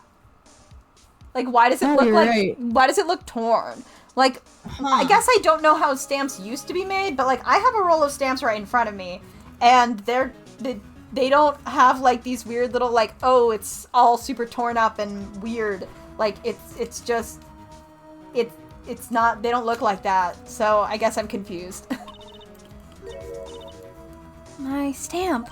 Like, why does it look like, right. Why does it look torn? Like, I guess I don't know how stamps used to be made, but like, I have a roll of stamps right in front of me, and they don't have like these weird little like, oh, it's all super torn up and weird. Like, it's just, it's not, they don't look like that. So I guess I'm confused. My stamp.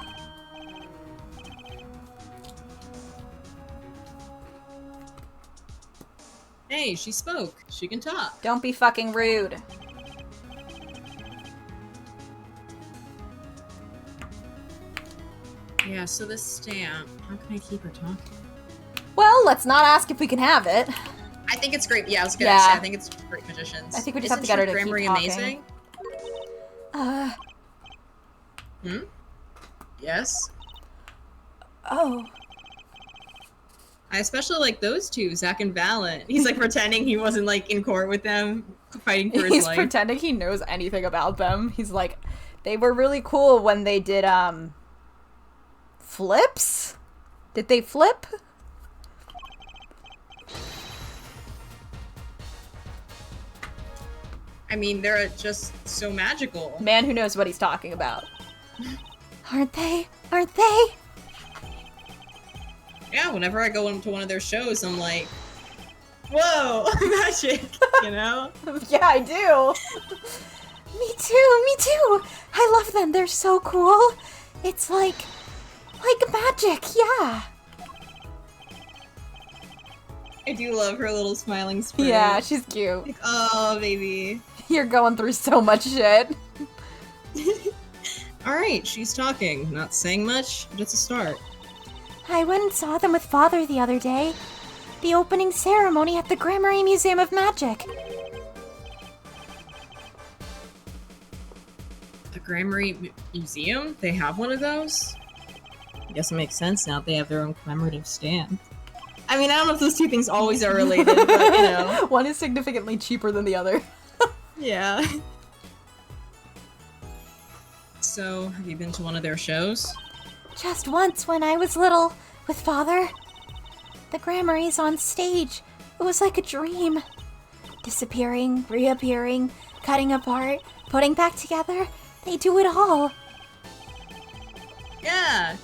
Hey, she spoke. She can talk. Don't be fucking rude. Yeah, so this stamp, how can I keep her talking? Well, let's not ask if we can have it. I think it's great. Yeah, I was gonna Yeah. say, I think it's great magicians. I think we just have to get her to keep Grammarly talking. amazing? Yes? Oh. I especially like those two, Zach and Valent. He's like pretending he wasn't like in court with them, fighting for his He's life. pretending he knows anything about them. He's like, they were really cool when they did, flips? Did they flip? I mean, they're just so magical. Man who knows what he's talking about. Aren't they? Aren't they? Yeah, whenever I go into one of their shows, I'm like, whoa, magic, you know? Yeah, I do. Me too. I love them. They're so cool. It's like magic, yeah. I do love her little smiling spirit. Yeah, she's cute. Like, oh, baby. You're going through so much shit. Alright, she's talking. Not saying much, but it's a start. I went and saw them with Father the other day. The opening ceremony at the Grammarly Museum of Magic. The Grammarly Museum? They have one of those? I guess it makes sense now they have their own commemorative stamp. I mean, I don't know if those two things always are related, but, you know. One is significantly cheaper than the other. Yeah. So, have you been to one of their shows? Just once when I was little, with Father. The Grammarly's on stage. It was like a dream. Disappearing, reappearing, cutting apart, putting back together. They do it all. Yeah.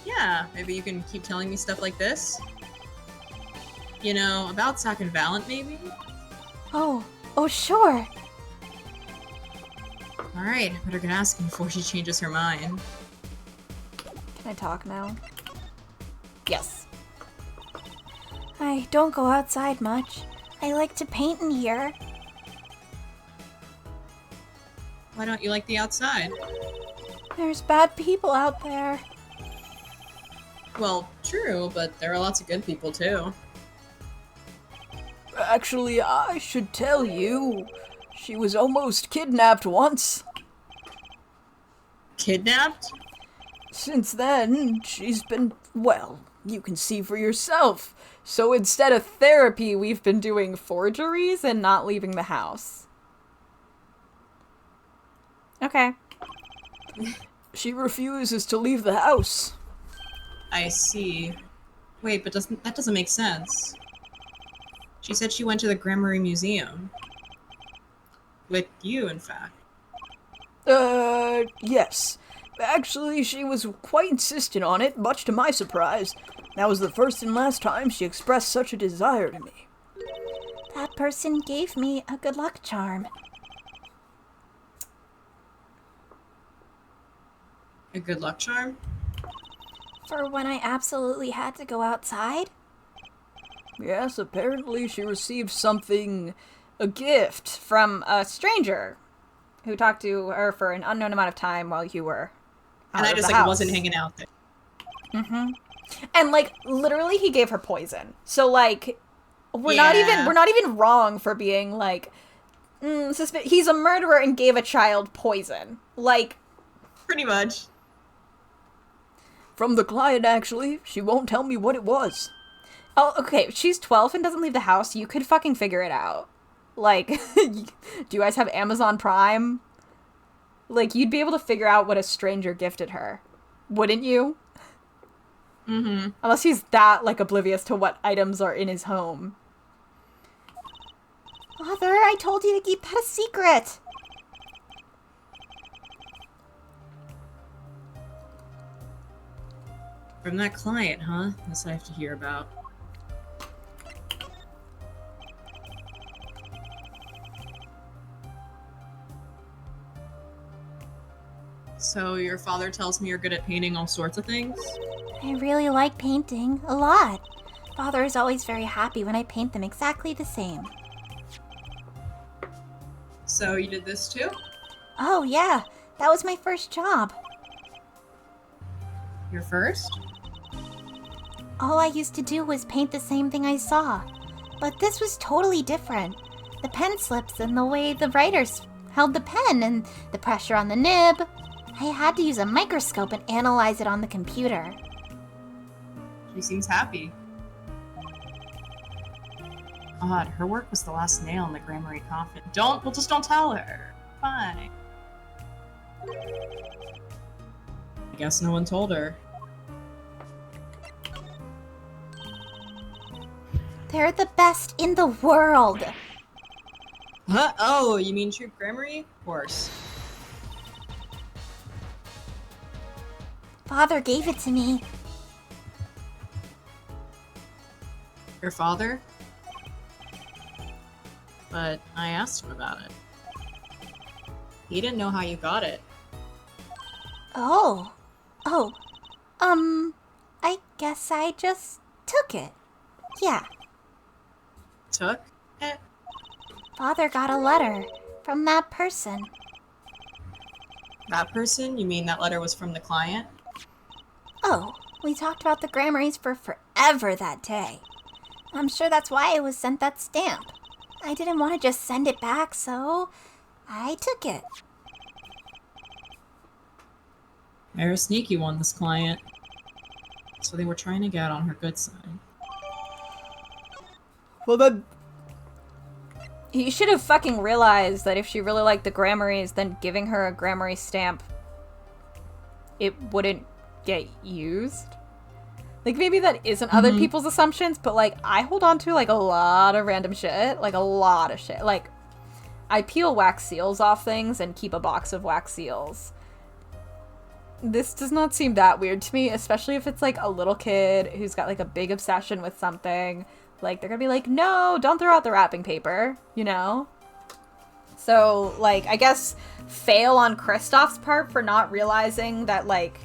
Maybe you can keep telling me stuff like this? You know, about Zach and Valent, maybe? Oh, sure. Alright, I better get asking before she changes her mind. Can I talk now? I don't go outside much. I like to paint in here. Why don't you like the outside? There's bad people out there. Well, true, but there are lots of good people too. Actually, I should tell you, she was almost kidnapped once. Kidnapped? Since then, she's been, well, you can see for yourself. So instead of therapy, we've been doing forgeries and not leaving the house. Okay. She refuses to leave the house. I see. Wait, but that doesn't make sense. She said she went to the Grammary Museum. With you, in fact. Yes. Actually, she was quite insistent on it, much to my surprise. That was the first and last time she expressed such a desire to me. That person gave me a good luck charm. A good luck charm? For when I absolutely had to go outside? Yes, apparently she received something, a gift. From a stranger who talked to her for an unknown amount of time while you were out And I of just the like house. wasn't hanging out there. Mm-hmm. And like literally he gave her poison. So like we're not even wrong for being like he's a murderer and gave a child poison. Like Pretty much. From the client, actually. She won't tell me what it was. oh okay, she's 12 and doesn't leave the house. You could fucking figure it out. Like do you guys have Amazon Prime? Like you'd be able to figure out what a stranger gifted her. Wouldn't you? Mm-hmm. Unless he's that, like, oblivious to what items are in his home. Father, I told you to keep that a secret. From that client, huh? This I have to hear about. So your father tells me you're good at painting all sorts of things? I really like painting, a lot. Father is always very happy when I paint them exactly the same. So you did this too? Oh yeah, that was my first job. Your first? All I used to do was paint the same thing I saw. But this was totally different. The pen slips and the way the writers held the pen and the pressure on the nib. I had to use a microscope and analyze it on the computer. She seems happy. God, her work was the last nail in the Grammary coffin. Just don't tell her. Fine. I guess no one told her. They're the best in the world. Huh? Oh, you mean true Grammary? Of course. Father gave it to me. Your father? But I asked him about it. He didn't know how you got it. Oh. I guess I just took it. Yeah. Took it? Father got a letter from that person. That person? You mean that letter was from the client? Oh, we talked about the Grammarys for forever that day. I'm sure that's why I was sent that stamp. I didn't want to just send it back, so I took it. They're a sneaky one, this client. So they were trying to get on her good side. Well, then, He should have fucking realized that if she really liked the Grammarys, then giving her a Grammary stamp, it wouldn't get used. Like, maybe that isn't other people's assumptions, but, like, I hold on to, like, a lot of random shit. Like, a lot of shit. Like, I peel wax seals off things and keep a box of wax seals. This does not seem that weird to me, especially if it's, like, a little kid who's got, like, a big obsession with something. Like, they're gonna be like, no, don't throw out the wrapping paper, you know? So, like, I guess fail on Kristoff's part for not realizing that, like,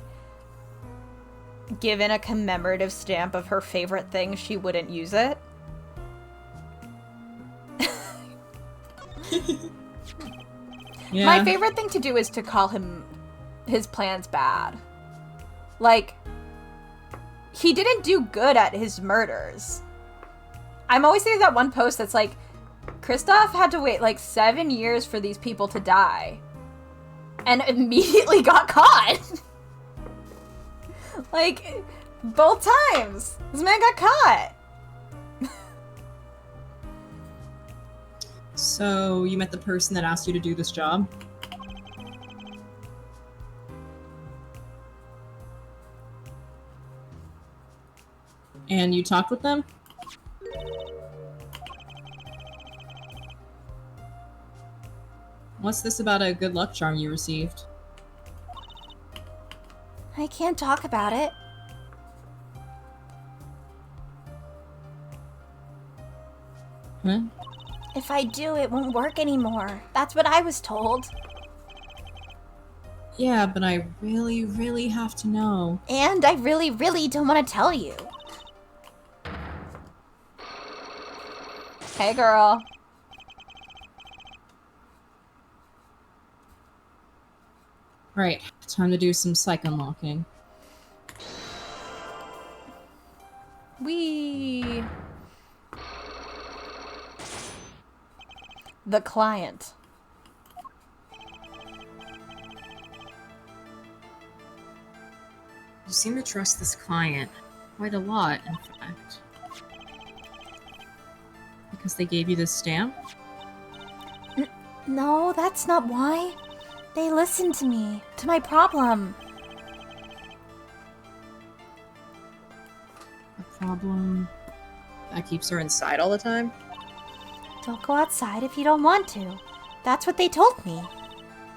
given a commemorative stamp of her favorite thing, she wouldn't use it. Yeah. My favorite thing to do is to call his plans bad. Like, he didn't do good at his murders. I'm always thinking that one post that's like, Kristoff had to wait like 7 years for these people to die. And immediately got caught. Like, both times. This man got caught. So, you met the person that asked you to do this job? And you talked with them? What's this about a good luck charm you received? I can't talk about it. Huh? If I do, it won't work anymore. That's what I was told. Yeah, but I really, really have to know. And I really, really don't want to tell you. Hey, girl. Right, time to do some psych unlocking. The client. You seem to trust this client quite a lot, in fact. Because they gave you this stamp? No, that's not why. They listened to me, to my problem. A problem that keeps her inside all the time? Don't go outside if you don't want to. That's what they told me.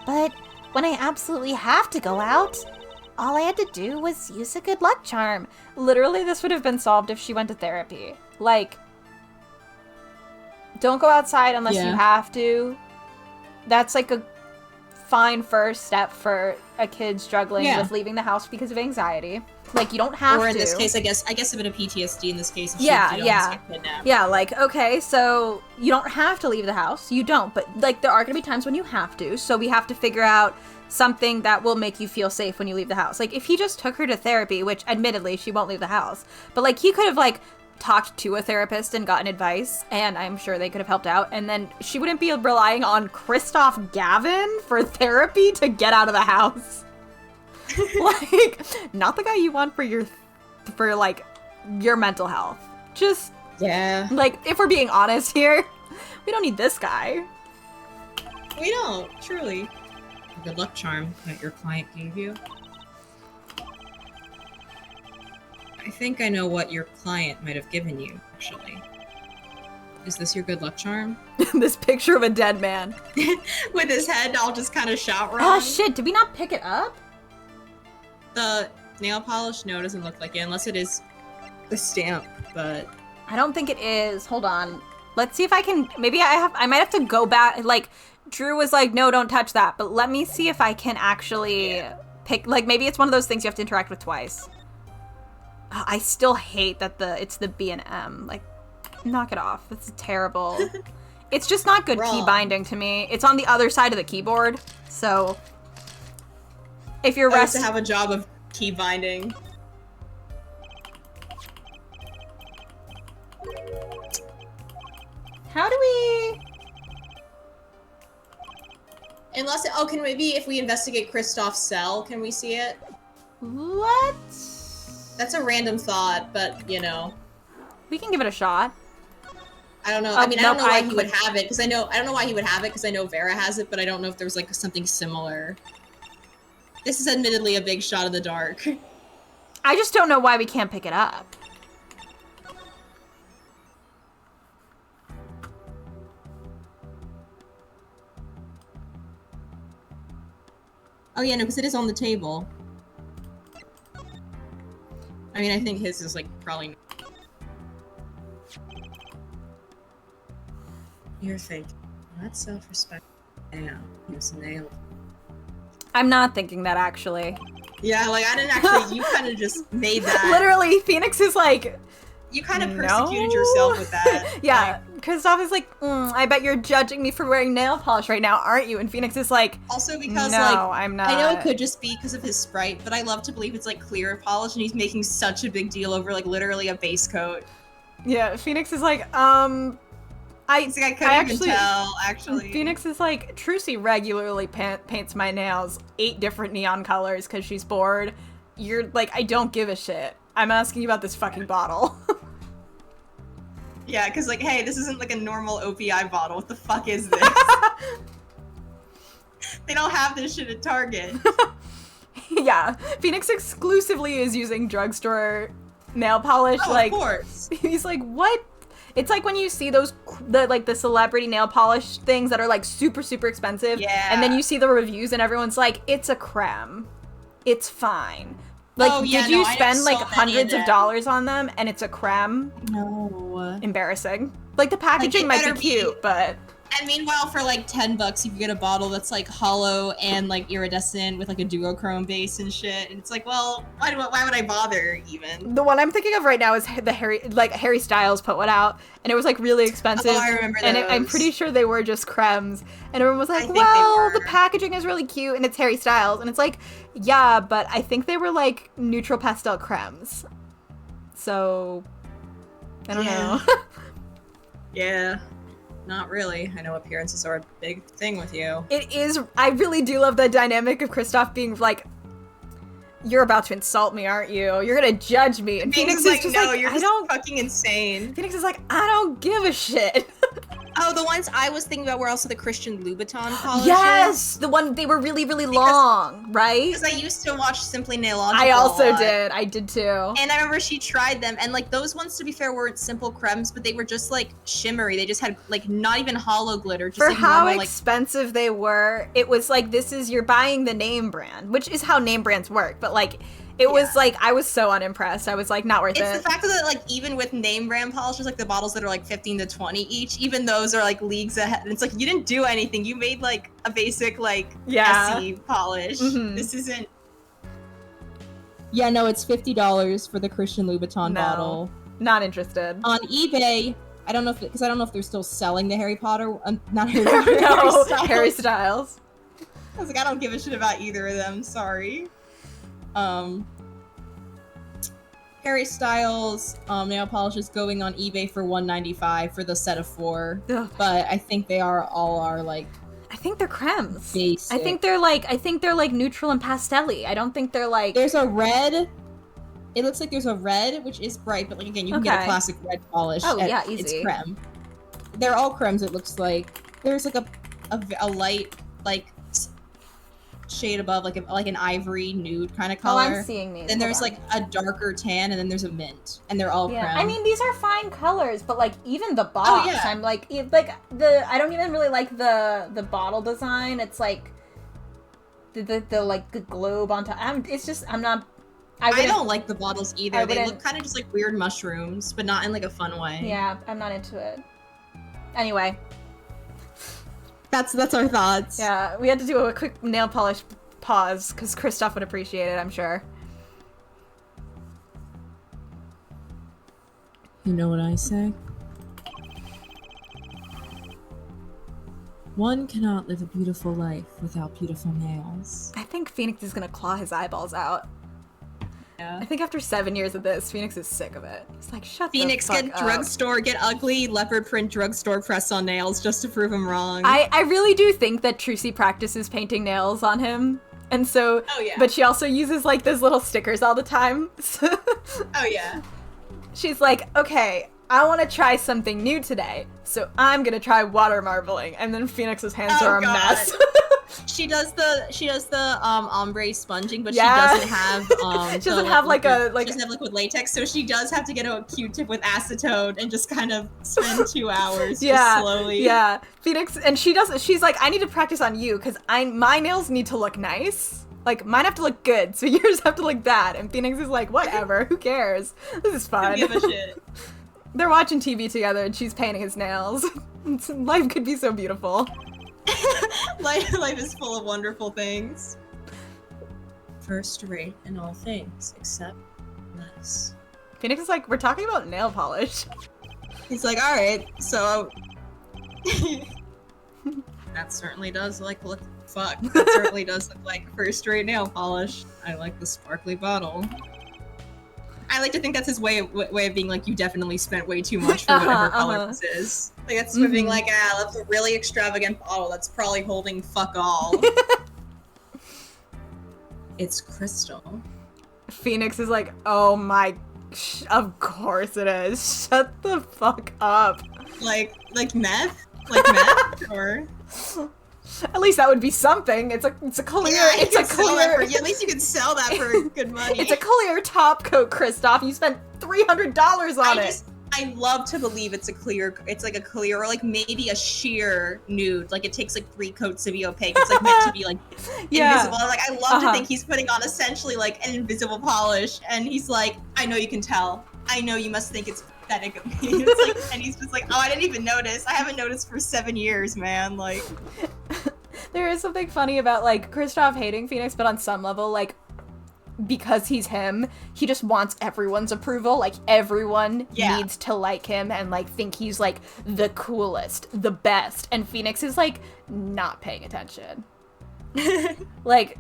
But when I absolutely have to go out, all I had to do was use a good luck charm. Literally, this would have been solved if she went to therapy. Like, don't go outside unless you have to. That's like a fine first step for a kid struggling with leaving the house because of anxiety. Like, you don't have to. Or in this case, I guess a bit of PTSD in this case. If Yeah. get kidnapped. Yeah, like, okay, so you don't have to leave the house. You don't. But, like, there are going to be times when you have to. So we have to figure out something that will make you feel safe when you leave the house. Like, if he just took her to therapy, which admittedly she won't leave the house, but, like, he could have, like, talked to a therapist and gotten advice, and I'm sure they could have helped out, and then she wouldn't be relying on Kristoff Gavin for therapy to get out of the house. Like, not the guy you want for your mental health. Just, like, if we're being honest here, we don't need this guy. We don't, truly. A good luck charm that your client gave you. I think I know what your client might have given you, actually. Is this your good luck charm? This picture of a dead man. With his head all just kind of shot wrong. Oh shit, did we not pick it up? The nail polish? No, it doesn't look like it, unless it is the stamp, but... I don't think it is. Hold on. Let's see if I can... Maybe I might have to go back. Like, Drew was like, no, don't touch that. But let me see if I can actually pick... Like, maybe it's one of those things you have to interact with twice. I still hate that it's the B and M. Like, knock it off. That's terrible. It's just not good key binding to me. It's on the other side of the keyboard, so if you're I used to have a job of key binding. How do we? Unless can maybe if we investigate Kristoff's cell, can we see it? What? That's a random thought, but you know. We can give it a shot. I don't know. I mean, I don't know why he would have it because I don't know why he would have it because I know Vera has it, but I don't know if there was like something similar. This is admittedly a big shot in the dark. I just don't know why we can't pick it up. Oh yeah, no, because it is on the table. I mean, I think his is like probably. You're thinking, that's self-respect. Damn, he was nailed. I'm not thinking that actually. Yeah, like I didn't actually. You kind of just made that. Literally, Phoenix is like. You kind of persecuted yourself with that. Yeah, like, Kristoff is like, I bet you're judging me for wearing nail polish right now, aren't you? And Phoenix is like, also because no, like I'm not. I know it could just be because of his Sprite, but I love to believe it's like clear polish, and he's making such a big deal over like literally a base coat. Yeah, Phoenix is like, He's like, I couldn't even tell, actually. Phoenix is like, Trucy regularly paints my nails 8 different neon colors because she's bored. You're like, I don't give a shit. I'm asking you about this fucking bottle. Yeah, because like, hey, this isn't like a normal OPI bottle. What the fuck is this? They don't have this shit at Target. Yeah, Phoenix exclusively is using drugstore nail polish. Oh, like, of course. He's like, what? It's like when you see those, the celebrity nail polish things that are like super, super expensive. Yeah. And then you see the reviews and everyone's like, it's a creme. It's fine. Like, Oh, yeah, did you no, I know spend like so many hundreds of of them. dollars on them and it's a creme? No. Embarrassing. Like, the packaging might better be be- cute, but... And meanwhile, for like $10, you can get a bottle that's like hollow and like iridescent with like a duochrome base and shit. And it's like, well, why would I bother even? The one I'm thinking of right now is the Harry Styles put one out, and it was like really expensive. Oh, I remember And I'm those. pretty sure they were just cremes. And everyone was like, I think they well, the were. packaging is really cute and it's Harry Styles. And it's like, yeah, but I think they were like neutral pastel cremes. So, I don't know. Yeah. Not really. I know appearances are a big thing with you. It is, I really do love the dynamic of Kristoff being like, you're about to insult me, aren't you? You're gonna judge me. And Phoenix is like, just no, like, you're I just don't. fucking insane. Phoenix is like, I don't give a shit. Oh, the ones I was thinking about were also the Christian Louboutin polishes. Yes, the one they were really, really long, right? Because I used to watch Simply Nailogical. I also a lot. did. I did too. And I remember she tried them, and like those ones, to be fair, weren't simple cremes, but they were just like shimmery. They just had like not even hollow glitter. Just For like how normal, like, expensive they were, it was like, you're buying the name brand, which is how name brands work. But like, it was like, I was so unimpressed. I was like, not worth it's it. the fact that like even with name brand polishes, like the bottles that are like 15 to 20 each, even those are like leagues ahead. And it's like you didn't do anything. You made like a basic like SE polish. Mhm. This isn't. Yeah, no, it's $50 for the Christian Louboutin No. bottle. Not interested. On eBay, I don't know if they're still selling the Harry Potter, not Harry Potter, No, Styles. Harry Styles. I was like, I don't give a shit about either of them. Sorry. Harry Styles nail polish is going on eBay for $195 for the set of 4, Ugh. but I think they all are like I think they're cremes. basic. I think they're like neutral and pastel-y. I don't think they're like. There's a red. It looks like there's a red, which is bright, but like again, you can get a Okay. classic red polish. Oh, at- yeah, It's easy. creme. They're all cremes. It looks like there's like a light like shade above, like an ivory nude kind of Oh, color. I'm seeing these. Then there's Hold on. like a darker tan, and then there's a mint, and they're all Yeah, creme. I mean these are fine colors, but like even the box, yeah. I'm like I don't even really like the bottle design. It's like the like the globe on top. I I don't like the bottles either. I They wouldn't- look kind of just like weird mushrooms, but not in like a fun way. Yeah, I'm not into it. Anyway, that's our thoughts. yeah, we had to do a quick nail polish pause because Kristoff would appreciate it, I'm sure. You know what I say? One cannot live a beautiful life without beautiful nails. I think Phoenix is gonna claw his eyeballs out. Yeah. I think after 7 years of this, Phoenix is sick of it. He's like, shut Phoenix, the fuck get up. drugstore, get ugly leopard print drugstore press on nails just to prove him wrong. I really do think that Trucy practices painting nails on him. And so, Oh, yeah. but she also uses like those little stickers all the time. Oh yeah. She's like, okay, I want to try something new today, so I'm gonna try water marbling. And then Phoenix's hands Oh, are a God. mess. She does the ombre sponging, but Yeah. she doesn't have She doesn't have, like, a- like- she doesn't have liquid latex, so she does have to get a Q-tip with acetone and just kind of spend 2 hours Yeah, just slowly. yeah. Phoenix, and she's like, I need to practice on you because my nails need to look nice. Like mine have to look good, so yours have to look bad. And Phoenix is like, whatever, who cares? This is Don't fun. give a shit. They're watching TV together, and she's painting his nails. Life could be so beautiful. Life is full of wonderful things. First rate in all things, except this. Phoenix is like, we're talking about nail polish. He's like, all right, so that certainly does look fuck. That certainly does look like first-rate nail polish. I like the sparkly bottle. I like to think that's his way of being like, you definitely spent way too much for whatever color this is. Like that's being like, that's a really extravagant bottle. That's probably holding fuck all. It's crystal. Phoenix is like, oh my, of course it is. Shut the fuck up. Like meth? Like meth? Or... At least that would be something. It's a clear. Yeah, it's a clear. at least you can sell that for good money. It's a clear top coat, Kristoff. You spent $300 on it. I love to believe it's a clear. It's like a clear, or like maybe a sheer nude. Like it takes like 3 coats to be opaque. It's like meant to be like invisible. Like I love to think he's putting on essentially like an invisible polish, and he's like, I know you can tell. I know you must think it's pathetic of me. It's like, and he's just like, oh, I didn't even notice. I haven't noticed for 7 years, man. Like, there is something funny about like Kristoff hating Phoenix, but on some level, like, because he's him, he just wants everyone's approval. Like everyone needs to like him and like think he's like the coolest, the best. And Phoenix is like not paying attention. Like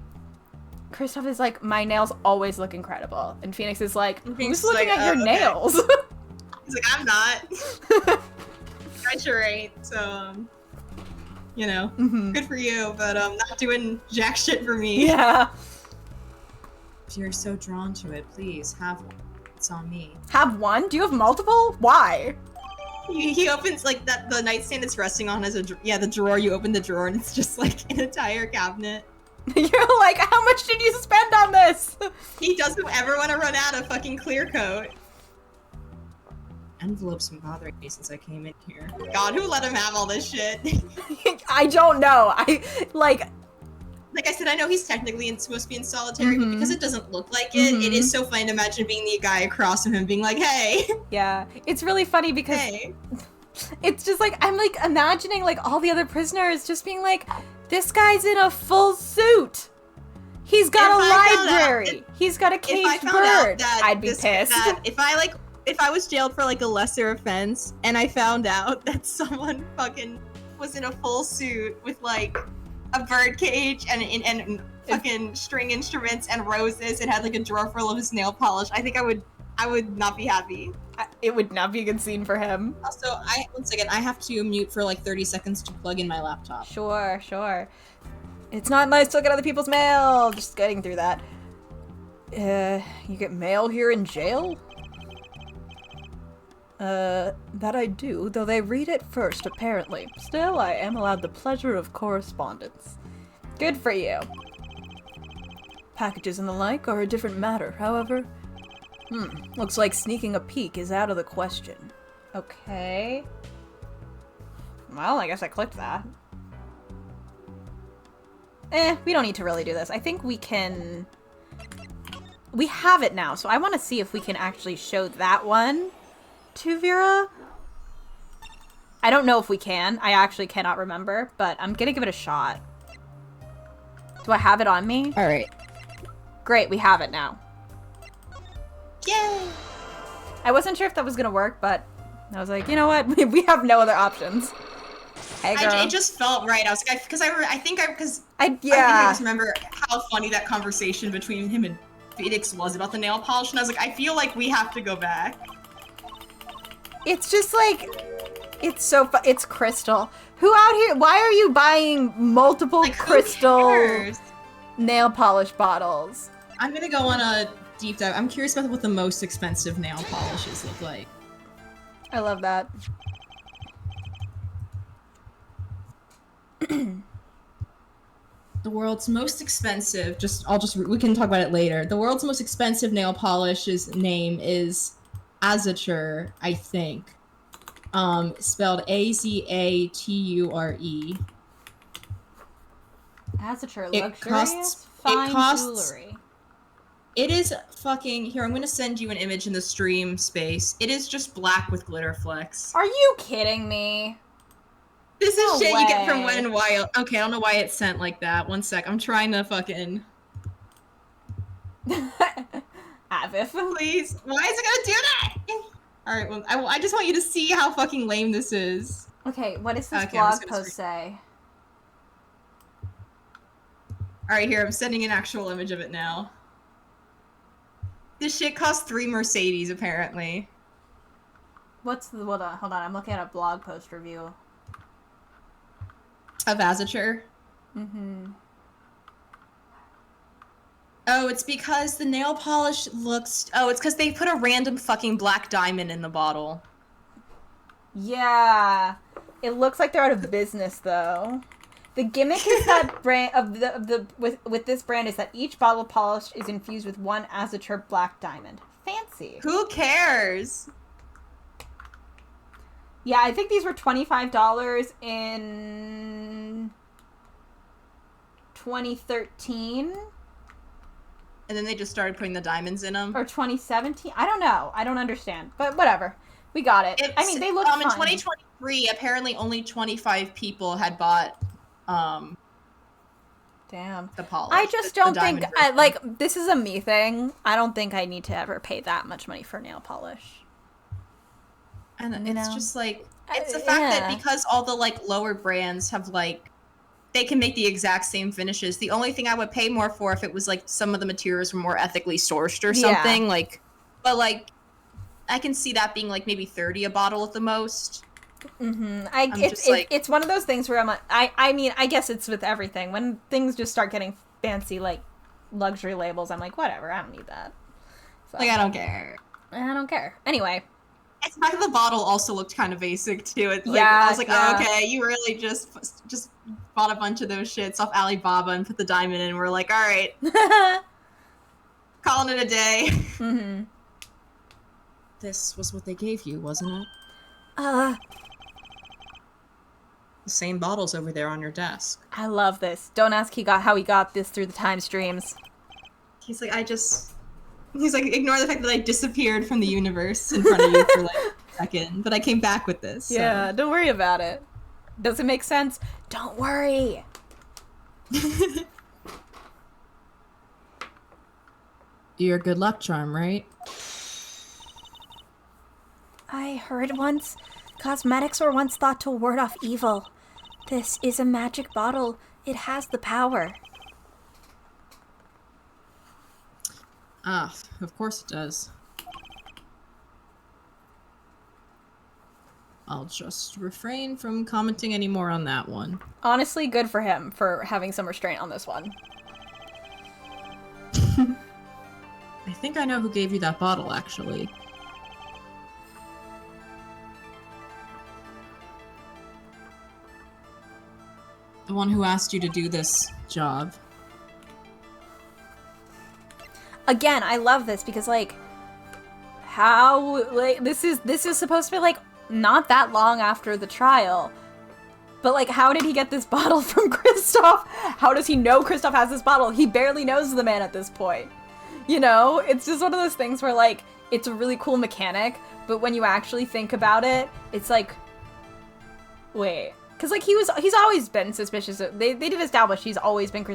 Kristoff is like, my nails always look incredible, and Phoenix is like, who's looking at your nails? He's like, I'm not. I sure ain't. So, you know, good for you, but not doing jack shit for me. Yeah. If you're so drawn to it, please have one. It's on me. Have one? Do you have multiple? Why? He opens like that. The nightstand it's resting on is the drawer. You open the drawer and it's just like an entire cabinet. You're like, how much did you spend on this? He doesn't ever want to run out of fucking clear coat. Envelopes been bothering me since I came in here. God, who let him have all this shit? I don't know. Like I said, I know he's technically supposed to be in solitary, but because it doesn't look like it, it is so funny to imagine being the guy across from him being like, hey. Yeah, it's really funny because it's just like, I'm like imagining like all the other prisoners just being like, this guy's in a full suit. He's got a library. He's got a caged bird. I'd be pissed. If I was jailed for like a lesser offense and I found out that someone fucking was in a full suit with like a bird cage and fucking string instruments and roses and had like a drawer full of his nail polish, I think I would not be happy. It would not be a good scene for him. Also, once again, I have to mute for like 30 seconds to plug in my laptop. Sure. It's not nice to look at other people's mail. Just getting through that. You get mail here in jail? That I do, though they read it first, apparently. Still, I am allowed the pleasure of correspondence. Good for you. Packages and the like are a different matter, however. Looks like sneaking a peek is out of the question. Okay. Well, I guess I clicked that. We don't need to really do this. I think we can... We have it now, so I want to see if we can actually show that one to Vera. I don't know if we can. I actually cannot remember, but I'm gonna give it a shot. Do I have it on me? All right. Great, we have it now. Yay! I wasn't sure if that was gonna work, but I was like, you know what? We have no other options. Hey, girl. It just felt right. I was like, I think I just remember how funny that conversation between him and Phoenix was about the nail polish, and I was like, I feel like we have to go back. It's just like, it's crystal. Who out here, why are you buying multiple like, crystal nail polish bottles? I'm gonna go on a deep dive. I'm curious about what the most expensive nail polishes look like. I love that. The world's most expensive, we can talk about it later. The world's most expensive nail polish's name is Azature, I think. Spelled Azature. Azature, It luxurious, costs- fine jewelry. It is fucking, here, I'm gonna send you an image in the stream space. It is just black with glitter flecks. Are you kidding me? This is No shit you get from way. Wet n Wild. Okay, I don't know why it's sent like that. One sec, I'm trying to fucking... Avif. Please, why is it gonna do that? All right, well, I just want you to see how fucking lame this is. Okay, what does this Okay, I'm just blog gonna post say? All right, here, I'm sending an actual image of it now. This shit cost 3 Mercedes, apparently. What's the, hold on, I'm looking at a blog post review. Of Azature? Mm-hmm. Oh, it's because the nail polish looks... Oh, it's because they put a random fucking black diamond in the bottle. Yeah. It looks like they're out of business, though. The gimmick is that brand with this brand is that each bottle polish is infused with 1 Azature black diamond. Fancy. Who cares? Yeah, I think these were $25 in 2013 And then they just started putting the diamonds in them. or 2017. I don't know. I don't understand. But whatever. We got it. I mean, they look fine. In 2023, apparently only 25 people had bought Damn. the polish. I just don't think version. this is a me thing. I don't think I need to ever pay that much money for nail polish. And You it's know? just like, it's the fact that because all the like lower brands have like, they can make the exact same finishes. The only thing I would pay more for if it was like some of the materials were more ethically sourced or something, Yeah. like, but like, I can see that being like maybe 30 a bottle at the most. Mm-hmm. It's one of those things where I'm like, I mean, I guess it's with everything. When things just start getting fancy, like luxury labels, I'm like, whatever, I don't need that. So, Like, I don't care. I don't care. Anyway. It's the fact that the bottle also looked kind of basic too. It, like, Yeah, I was like, yeah. oh, okay, you really just bought a bunch of those shits off Alibaba and put the diamond in. And we're like, all right, calling it a day. Mm-hmm. This was what they gave you, wasn't it? Uh, The same bottles over there on your desk. I love this. Don't ask how he got this through the time streams. He's like, he's like, ignore the fact that I disappeared from the universe in front of you for like a second, but I came back with this. So. Yeah, don't worry about it. Does it make sense? Don't worry. You're a good luck charm, right? I heard once cosmetics were once thought to ward off evil. This is a magic bottle. It has the power. Ah, of course it does. I'll just refrain from commenting any more on that one. Honestly, good for him for having some restraint on this one. I think I know who gave you that bottle, actually. The one who asked you to do this job. Again, I love this because like how like this is supposed to be like not that long after the trial. But like how did he get this bottle from Kristoff? How does he know Kristoff has this bottle? He barely knows the man at this point. You know, it's just one of those things where like it's a really cool mechanic, but when you actually think about it, it's like wait, because like he's always been suspicious. They did establish he's always been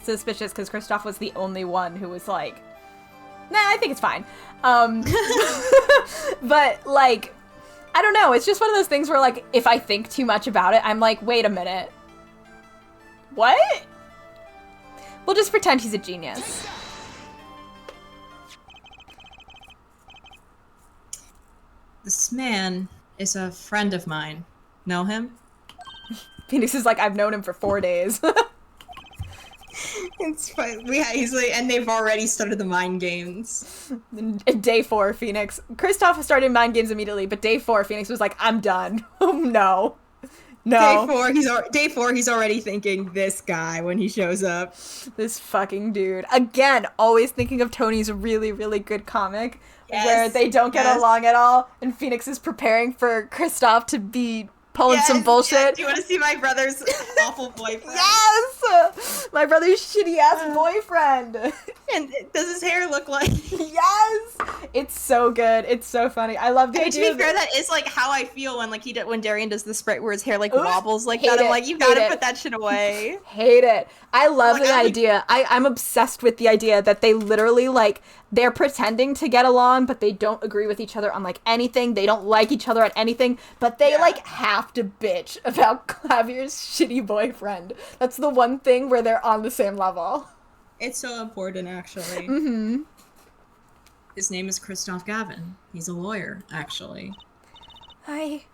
suspicious because Kristoff was the only one who was like, nah, I think it's fine. But like, I don't know. It's just one of those things where like if I think too much about it, I'm like, wait a minute, what? We'll just pretend he's a genius. This man is a friend of mine. Know him? Phoenix is like, I've known him for 4 days. It's fine. He's like, and they've already started the mind games. Day 4, Phoenix. Kristoff started mind games immediately, but day 4, Phoenix was like, I'm done. No. Day 4, he's already thinking this guy when he shows up. This fucking dude. Again, always thinking of Tony's really, really good comic where they don't get along at all, and Phoenix is preparing for Kristoff to be pulling some bullshit. Yes. Do you want to see my brother's awful boyfriend? Yes! My brother's shitty-ass boyfriend. And does his hair look like... Yes! It's so good. It's so funny. I love the idea. To be fair, that is like how I feel when like when Darian does the sprite where his hair like wobbles like that. I'm like, you gotta put that shit away. Hate it. I love the idea. I'm obsessed with the idea that they literally like they're pretending to get along, but they don't agree with each other on, like, anything. They don't like each other at anything, but they, like, have to bitch about Clavier's shitty boyfriend. That's the one thing where they're on the same level. It's so important, actually. Mm-hmm. His name is Christoph Gavin. He's a lawyer, actually. I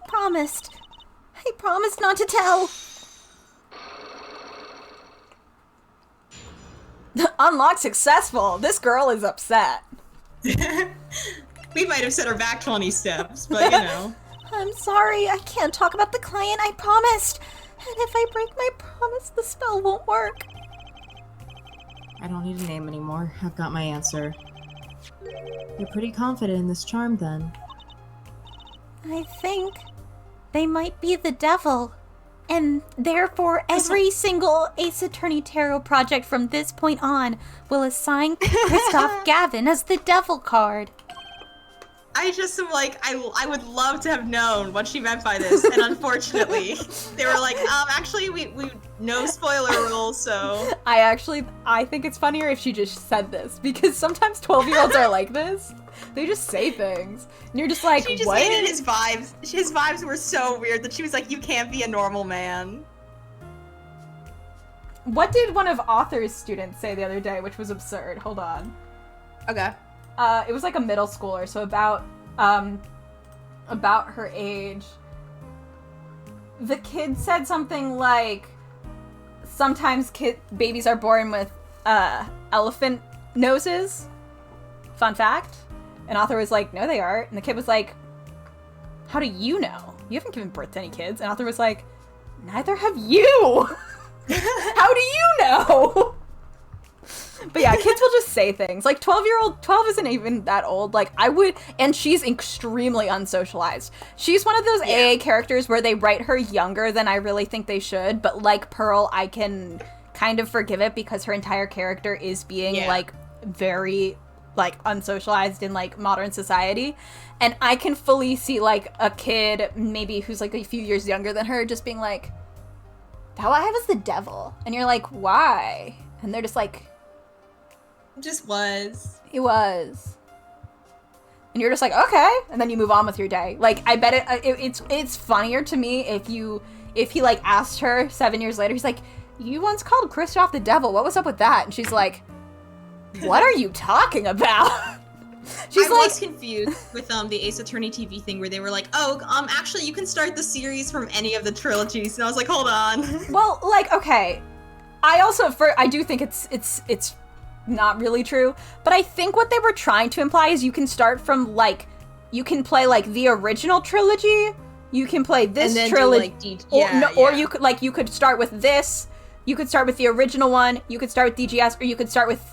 promised. I promised not to tell. Unlock successful. This girl is upset. We might have set her back 20 steps, but you know. I'm sorry, I can't talk about the client, I promised. And if I break my promise, the spell won't work. I don't need a name anymore. I've got my answer. You're pretty confident in this charm, then. I think they might be the devil. And therefore, every single Ace Attorney Tarot project from this point on will assign Christoph Gavin as the devil card. I just am like, I would love to have known what she meant by this, and unfortunately, they were like, actually, we no spoiler rules, so. I think it's funnier if she just said this, because sometimes 12-year-olds are like this. They just say things, and you're just like, She just what? hated his vibes. His vibes were so weird that she was like, you can't be a normal man. What did one of Author's students say the other day, which was absurd? Hold on. Okay. It was like a middle schooler, so about her age. The kid said something like, sometimes babies are born with elephant noses. Fun fact. And Author was like, no, they aren't. And the kid was like, how do you know? You haven't given birth to any kids. And Author was like, neither have you. How do you know? But yeah, kids will just say things. Like, 12 isn't even that old. Like, and she's extremely unsocialized. She's one of those AA characters where they write her younger than I really think they should. But like Pearl, I can kind of forgive it because her entire character is being, like, very, like, unsocialized in, like, modern society. And I can fully see, like, a kid maybe who's, like, a few years younger than her just being like, all I have is the devil. And you're like, why? And they're just like, Just was. it was. And you're just like, okay. And then you move on with your day. Like, I bet it's funnier to me if he, like, asked her 7 years later, he's like, you once called Christoph the devil. What was up with that? And she's like, what are you talking about? I was confused with the Ace Attorney TV thing where they were like, actually you can start the series from any of the trilogies, and I was like, hold on. Well, like, okay, I do think it's not really true, but I think what they were trying to imply is you can start from, like, you can play, like, the original trilogy, you can play this trilogy, or you could start with this, you could start with the original one, you could start with DGS, or you could start with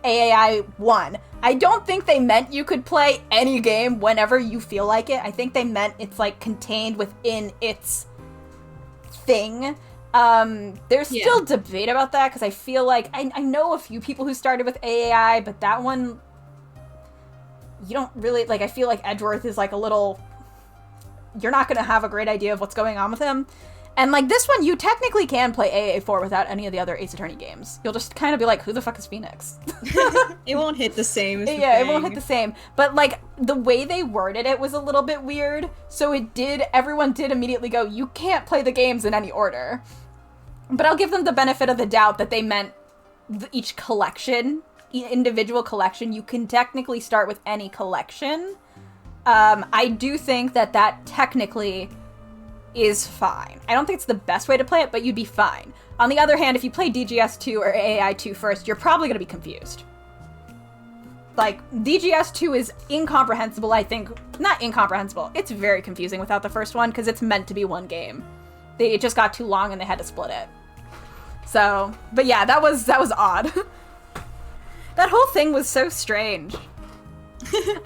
AAI 1. I don't think they meant you could play any game whenever you feel like it. I think they meant it's, like, contained within its thing. There's still debate about that, because I feel like, I know a few people who started with AAI, but that one, you don't really, like, I feel like Edgeworth is, like, a little, you're not gonna have a great idea of what's going on with him. And, like, this one, you technically can play AA4 without any of the other Ace Attorney games. You'll just kind of be like, who the fuck is Phoenix? It won't hit the same as it won't hit the same. But, like, the way they worded it was a little bit weird. So everyone did immediately go, you can't play the games in any order. But I'll give them the benefit of the doubt that they meant each collection, individual collection. You can technically start with any collection. I do think that technically is fine. I don't think it's the best way to play it, but you'd be fine. On the other hand, if you play DGS2 or AI2 first, you're probably going to be confused. Like, DGS2 is incomprehensible, I think. Not incomprehensible. It's very confusing without the first one, because it's meant to be one game. It just got too long and they had to split it. So, but yeah, that was odd. That whole thing was so strange.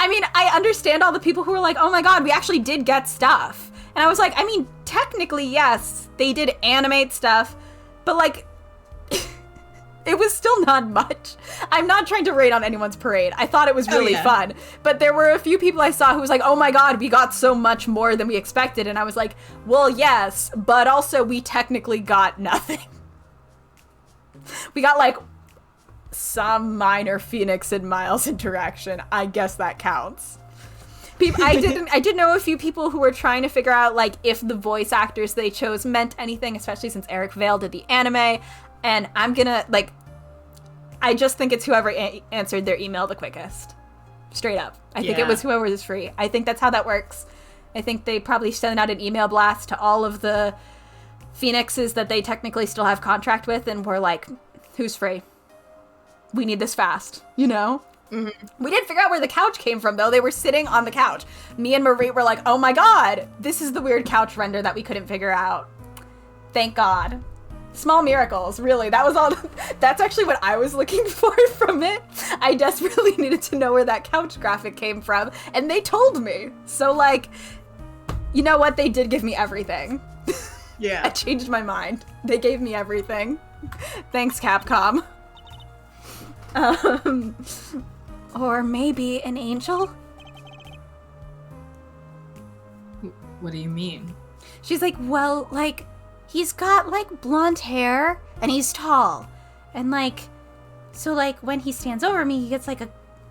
I mean, I understand all the people who were like, oh my god, we actually did get stuff. And I was like, I mean, technically, yes, they did animate stuff, but, like, it was still not much. I'm not trying to raid on anyone's parade. I thought it was really fun. But there were a few people I saw who was like, oh my god, we got so much more than we expected. And I was like, well, yes, but also we technically got nothing. We got, like, some minor Phoenix and Miles interaction. I guess that counts. I did know a few people who were trying to figure out, like, if the voice actors they chose meant anything, especially since Eric Vale did the anime. And I'm gonna, like, I just think it's whoever answered their email the quickest. Straight up. I think it was whoever is free. I think that's how that works. I think they probably sent out an email blast to all of the Phoenixes that they technically still have contract with, and were like, who's free? We need this fast, you know? Mm-hmm. We didn't figure out where the couch came from, though. They were sitting on the couch. Me and Marie were like, oh my god, this is the weird couch render that we couldn't figure out. Thank God. Small miracles, really. That was all. That's actually what I was looking for from it. I desperately needed to know where that couch graphic came from, and they told me. So, like, you know what? They did give me everything. Yeah. I changed my mind. They gave me everything. Thanks, Capcom. Or maybe an angel? What do you mean? She's like, well, like, he's got, like, blonde hair, and he's tall. And, like, so, like, when he stands over me, he gets, like, a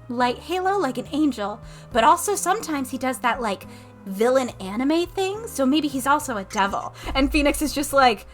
light halo, like an angel. But also sometimes he does that, like, villain anime thing, so maybe he's also a devil. And Phoenix is just like,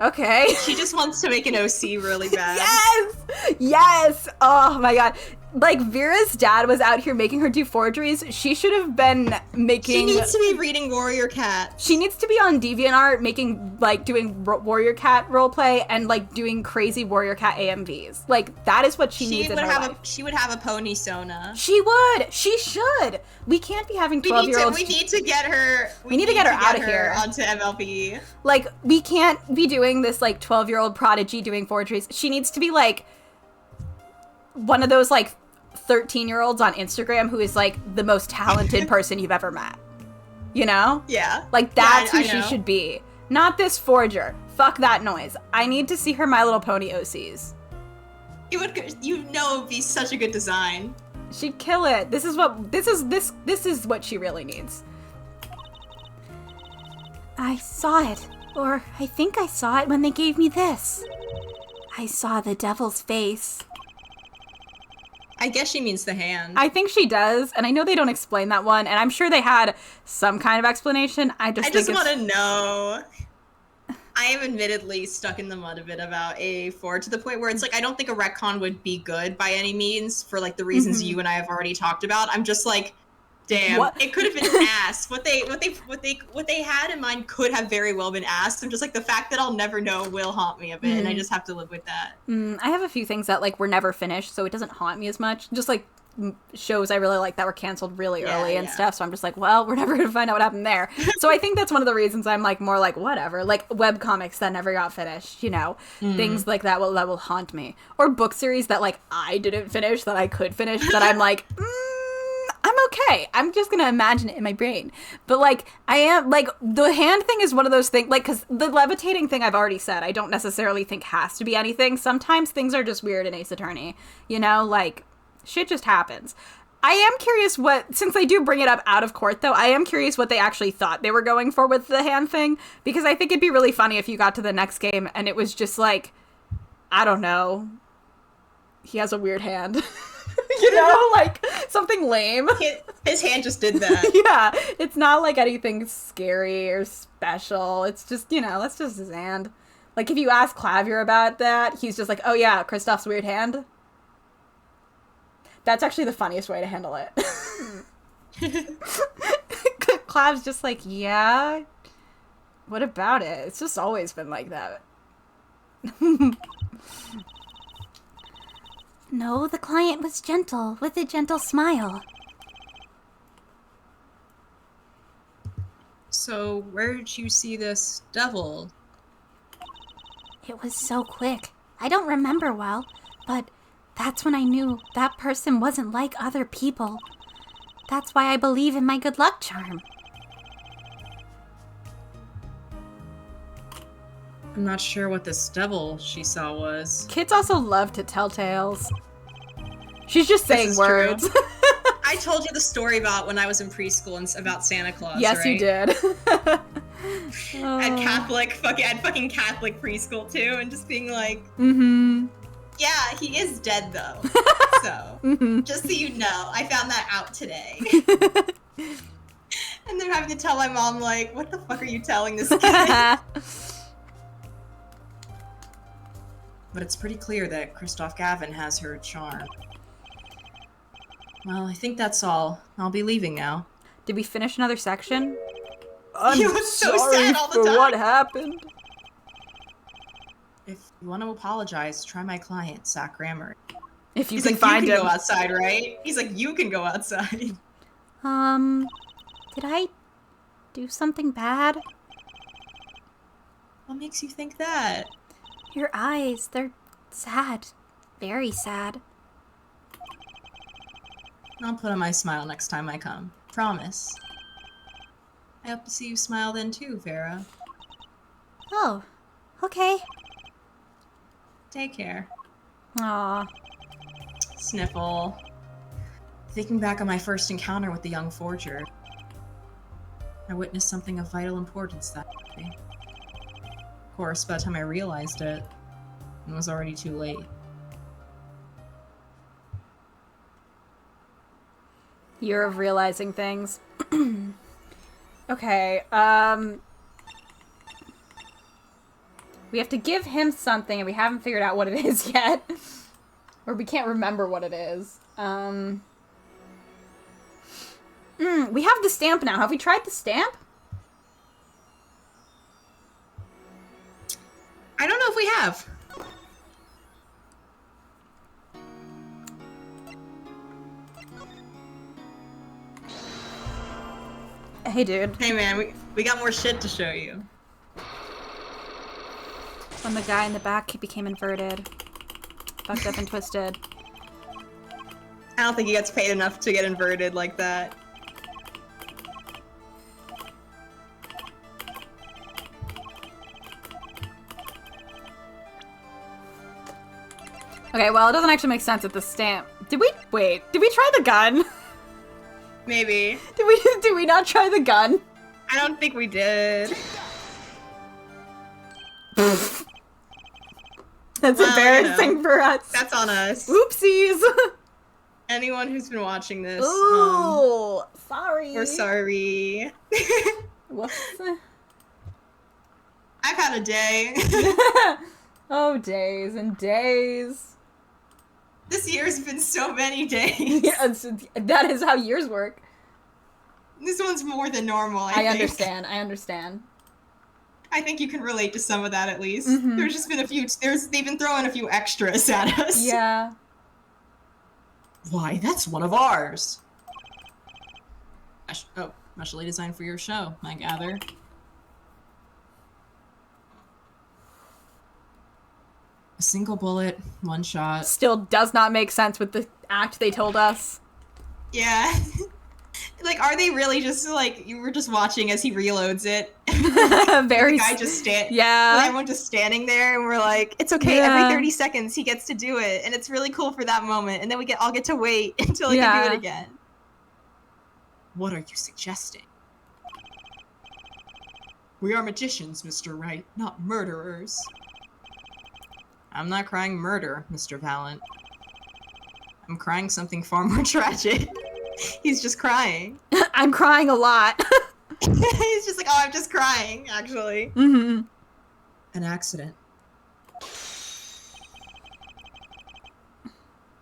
okay. She just wants to make an OC really bad. Yes! Yes! Oh my god. Like, Vera's dad was out here making her do forgeries. She should have been making... She needs to be reading Warrior Cat. She needs to be on DeviantArt making, like, doing Warrior Cat roleplay and, like, doing crazy Warrior Cat AMVs. Like, that is what she needs in her life. She would have a pony Sona. She would! She should! We can't be having 12-year-olds... We need to get her... We need to get her out of here. Onto MLP. Like, we can't be doing this, like, 12-year-old prodigy doing forgeries. She needs to be, like, one of those, like, 13-year-olds on Instagram who is, like, the most talented person you've ever met. You know? Yeah. Like, that's who she should be. Not this forger. Fuck that noise. I need to see her My Little Pony OCs. It would be such a good design. She'd kill it. This is what she really needs. I saw it. Or I think I saw it when they gave me this. I saw the devil's face. I guess she means the hand. I think she does, and I know they don't explain that one, and I'm sure they had some kind of explanation. I just want to know. I am admittedly stuck in the mud a bit about AA4 to the point where it's like I don't think a retcon would be good by any means for like the reasons you and I have already talked about. I'm just like, damn, it could have been asked. What they had in mind could have very well been asked. I'm just like, the fact that I'll never know will haunt me a bit, and I just have to live with that. I have a few things that like were never finished, so it doesn't haunt me as much. Just like shows I really like that were canceled really early and stuff. So I'm just like, well, we're never gonna find out what happened there. So I think that's one of the reasons I'm like more like whatever, like webcomics that never got finished, you know, things like that will haunt me, or book series that like I didn't finish that I could finish that I'm like. I'm okay. I'm just gonna imagine it in my brain. But, like, I am, like, the hand thing is one of those things, like, because the levitating thing I've already said, I don't necessarily think has to be anything. Sometimes things are just weird in Ace Attorney. You know, like, shit just happens. I am curious since they do bring it up out of court, though, I am curious what they actually thought they were going for with the hand thing. Because I think it'd be really funny if you got to the next game and it was just, like, I don't know. He has a weird hand. You know, like, something lame. His hand just did that. Yeah, it's not, like, anything scary or special. It's just, you know, that's just his hand. Like, if you ask Clavier about that, he's just like, oh, yeah, Kristoff's weird hand. That's actually the funniest way to handle it. Clav's just like, yeah, what about it? It's just always been like that. No, the client was gentle, with a gentle smile. So, where did you see this devil? It was so quick. I don't remember well, but that's when I knew that person wasn't like other people. That's why I believe in my good luck charm. I'm not sure what this devil she saw was. Kids also love to tell tales. She's just saying words. I told you the story about when I was in preschool and about Santa Claus. Yes, right? you did. At fucking Catholic preschool too, and just being like, Yeah, he is dead though. So, just so you know, I found that out today. And then having to tell my mom, like, what the fuck are you telling this kid? But it's pretty clear that Christoph Gavin has her charm. Well, I think that's all. I'll be leaving now. Did we finish another section? I'm He was so sorry sad all the for time. what happened. If you want to apologize, try my client, Zach Rammer. If you He's can like, find you can him. go outside, right? He's like, you can go outside. Did I do something bad? What makes you think that? Your eyes, they're sad. Very sad. I'll put on my smile next time I come. Promise. I hope to see you smile then too, Vera. Oh, okay. Take care. Aw. Sniffle. Thinking back on my first encounter with the young forger, I witnessed something of vital importance that day. Of course, by the time I realized it, it was already too late. Year of realizing things. Okay, we have to give him something and we haven't figured out what it is yet. Or we can't remember what it is. We have the stamp now. Have we tried the stamp? I don't know if we have. Hey, dude. Hey man, we got more shit to show you. When the guy in the back became inverted. Fucked up and twisted. I don't think he gets paid enough to get inverted like that. Okay, well, it doesn't actually make sense with the stamp. Did we try the gun? Maybe. Did we not try the gun? I don't think we did. That's Well, embarrassing you know, for us. That's on us. Oopsies. Anyone who's been watching this, Ooh, sorry. we're sorry. Whoops. I've had a day. Oh, days and days. This year's been so many days. Yeah, that is how years work. This one's more than normal, I think. I understand. I think you can relate to some of that at least. Mhm. There's just been a few, they've been throwing a few extras at us. Yeah. Why, that's one of ours. Specially designed for your show, I gather. A single bullet, one shot. Still does not make sense with the act they told us. Yeah. Like, are they really just like, you were just watching as he reloads it? Very. The guy just Yeah. everyone just standing there, and we're like, it's okay. Yeah. Every 30 seconds he gets to do it, and it's really cool for that moment. And then all get to wait until he can do it again. What are you suggesting? We are magicians, Mr. Wright, not murderers. I'm not crying murder, Mr. Valent. I'm crying something far more tragic. He's just crying. I'm crying a lot. He's just like, oh, I'm just crying, actually. Mm-hmm. An accident.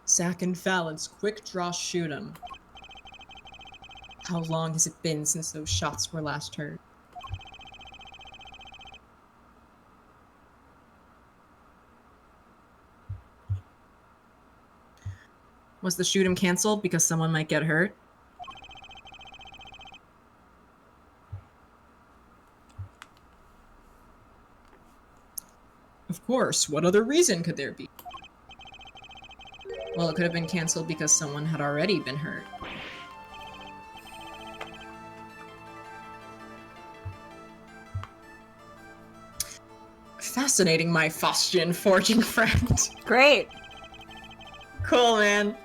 Zack and Fallon's quick draw shoot 'em. How long has it been since those shots were last heard? Was the shoot 'em canceled because someone might get hurt? Of course, what other reason could there be? Well, it could have been canceled because someone had already been hurt. Fascinating, my Faustian forging friend. Great. Cool, man.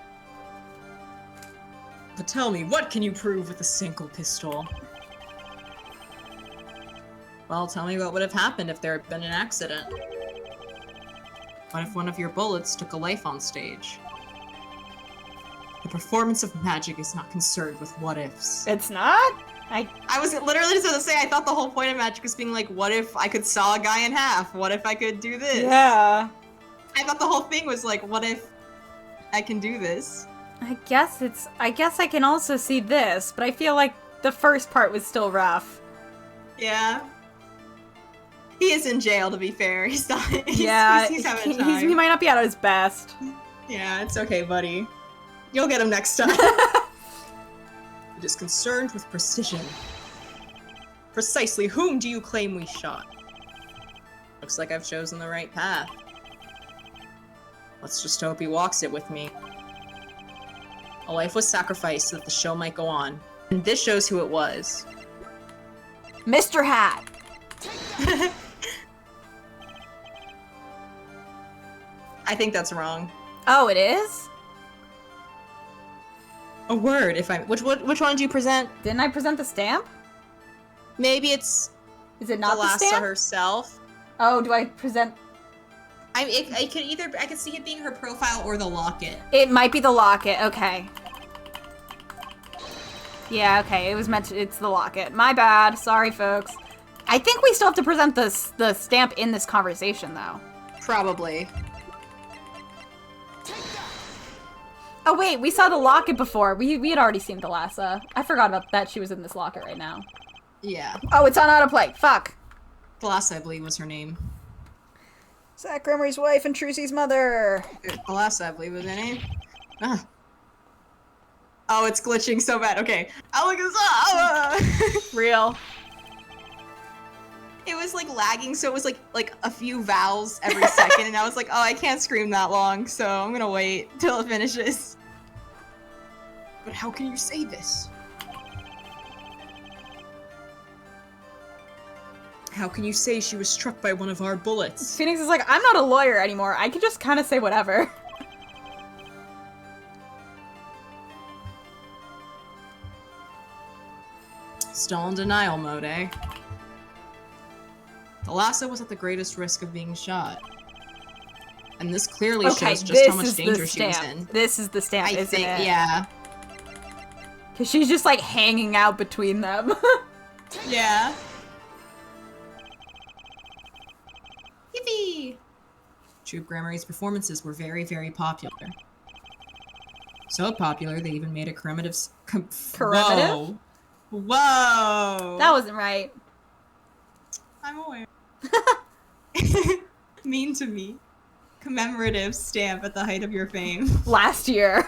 But tell me, what can you prove with a single pistol? Well, tell me what would have happened if there had been an accident. What if one of your bullets took a life on stage? The performance of magic is not concerned with what ifs. It's not? I was literally just going to say, I thought the whole point of magic was being like, what if I could saw a guy in half? What if I could do this? Yeah. I thought the whole thing was like, what if I can do this? I guess I can also see this, but I feel like the first part was still rough. Yeah. He is in jail, to be fair. He's not. He's having a time. He might not be at his best. Yeah, it's okay, buddy. You'll get him next time. It is concerned with precision. Precisely whom do you claim we shot? Looks like I've chosen the right path. Let's just hope he walks it with me. A life was sacrificed so that the show might go on. And this shows who it was. Mr. Hat! I think that's wrong. Oh, it is? A word, if I... Which one did you present? Didn't I present the stamp? Maybe it's... Is it not the Thalassa stamp? herself. Oh, do I present... I could see it being her profile or the locket. It might be the locket, okay. Yeah, okay, it's the locket. My bad, sorry folks. I think we still have to present the stamp in this conversation, though. Probably. Oh wait, we saw the locket before. We had already seen Thalassa. I forgot about that she was in this locket right now. Yeah. Oh, it's on autoplay. Fuck. Thalassa, I believe, was her name. Zach Gremory's wife and Trucy's mother. Thalassa, I believe, was her name. Ah. Oh, it's glitching so bad. Okay. I'll look this up! Real. It was like lagging, so it was like a few vowels every second, and I was like, oh, I can't scream that long, so I'm gonna wait till it finishes. But how can you say this? How can you say she was struck by one of our bullets? Phoenix is like, I'm not a lawyer anymore. I could just kind of say whatever. Still in denial mode, eh? Thalassa was at the greatest risk of being shot. And this clearly shows just how much danger she was in. This is the stamp, I isn't think, it? yeah. Because she's just like hanging out between them. Yeah. Yippee! Troop Gramarye's performances were very, very popular. So popular, they even made a commemorative... Commemorative? Whoa! That wasn't right. I'm aware. Mean to me. Commemorative stamp at the height of your fame. Last year.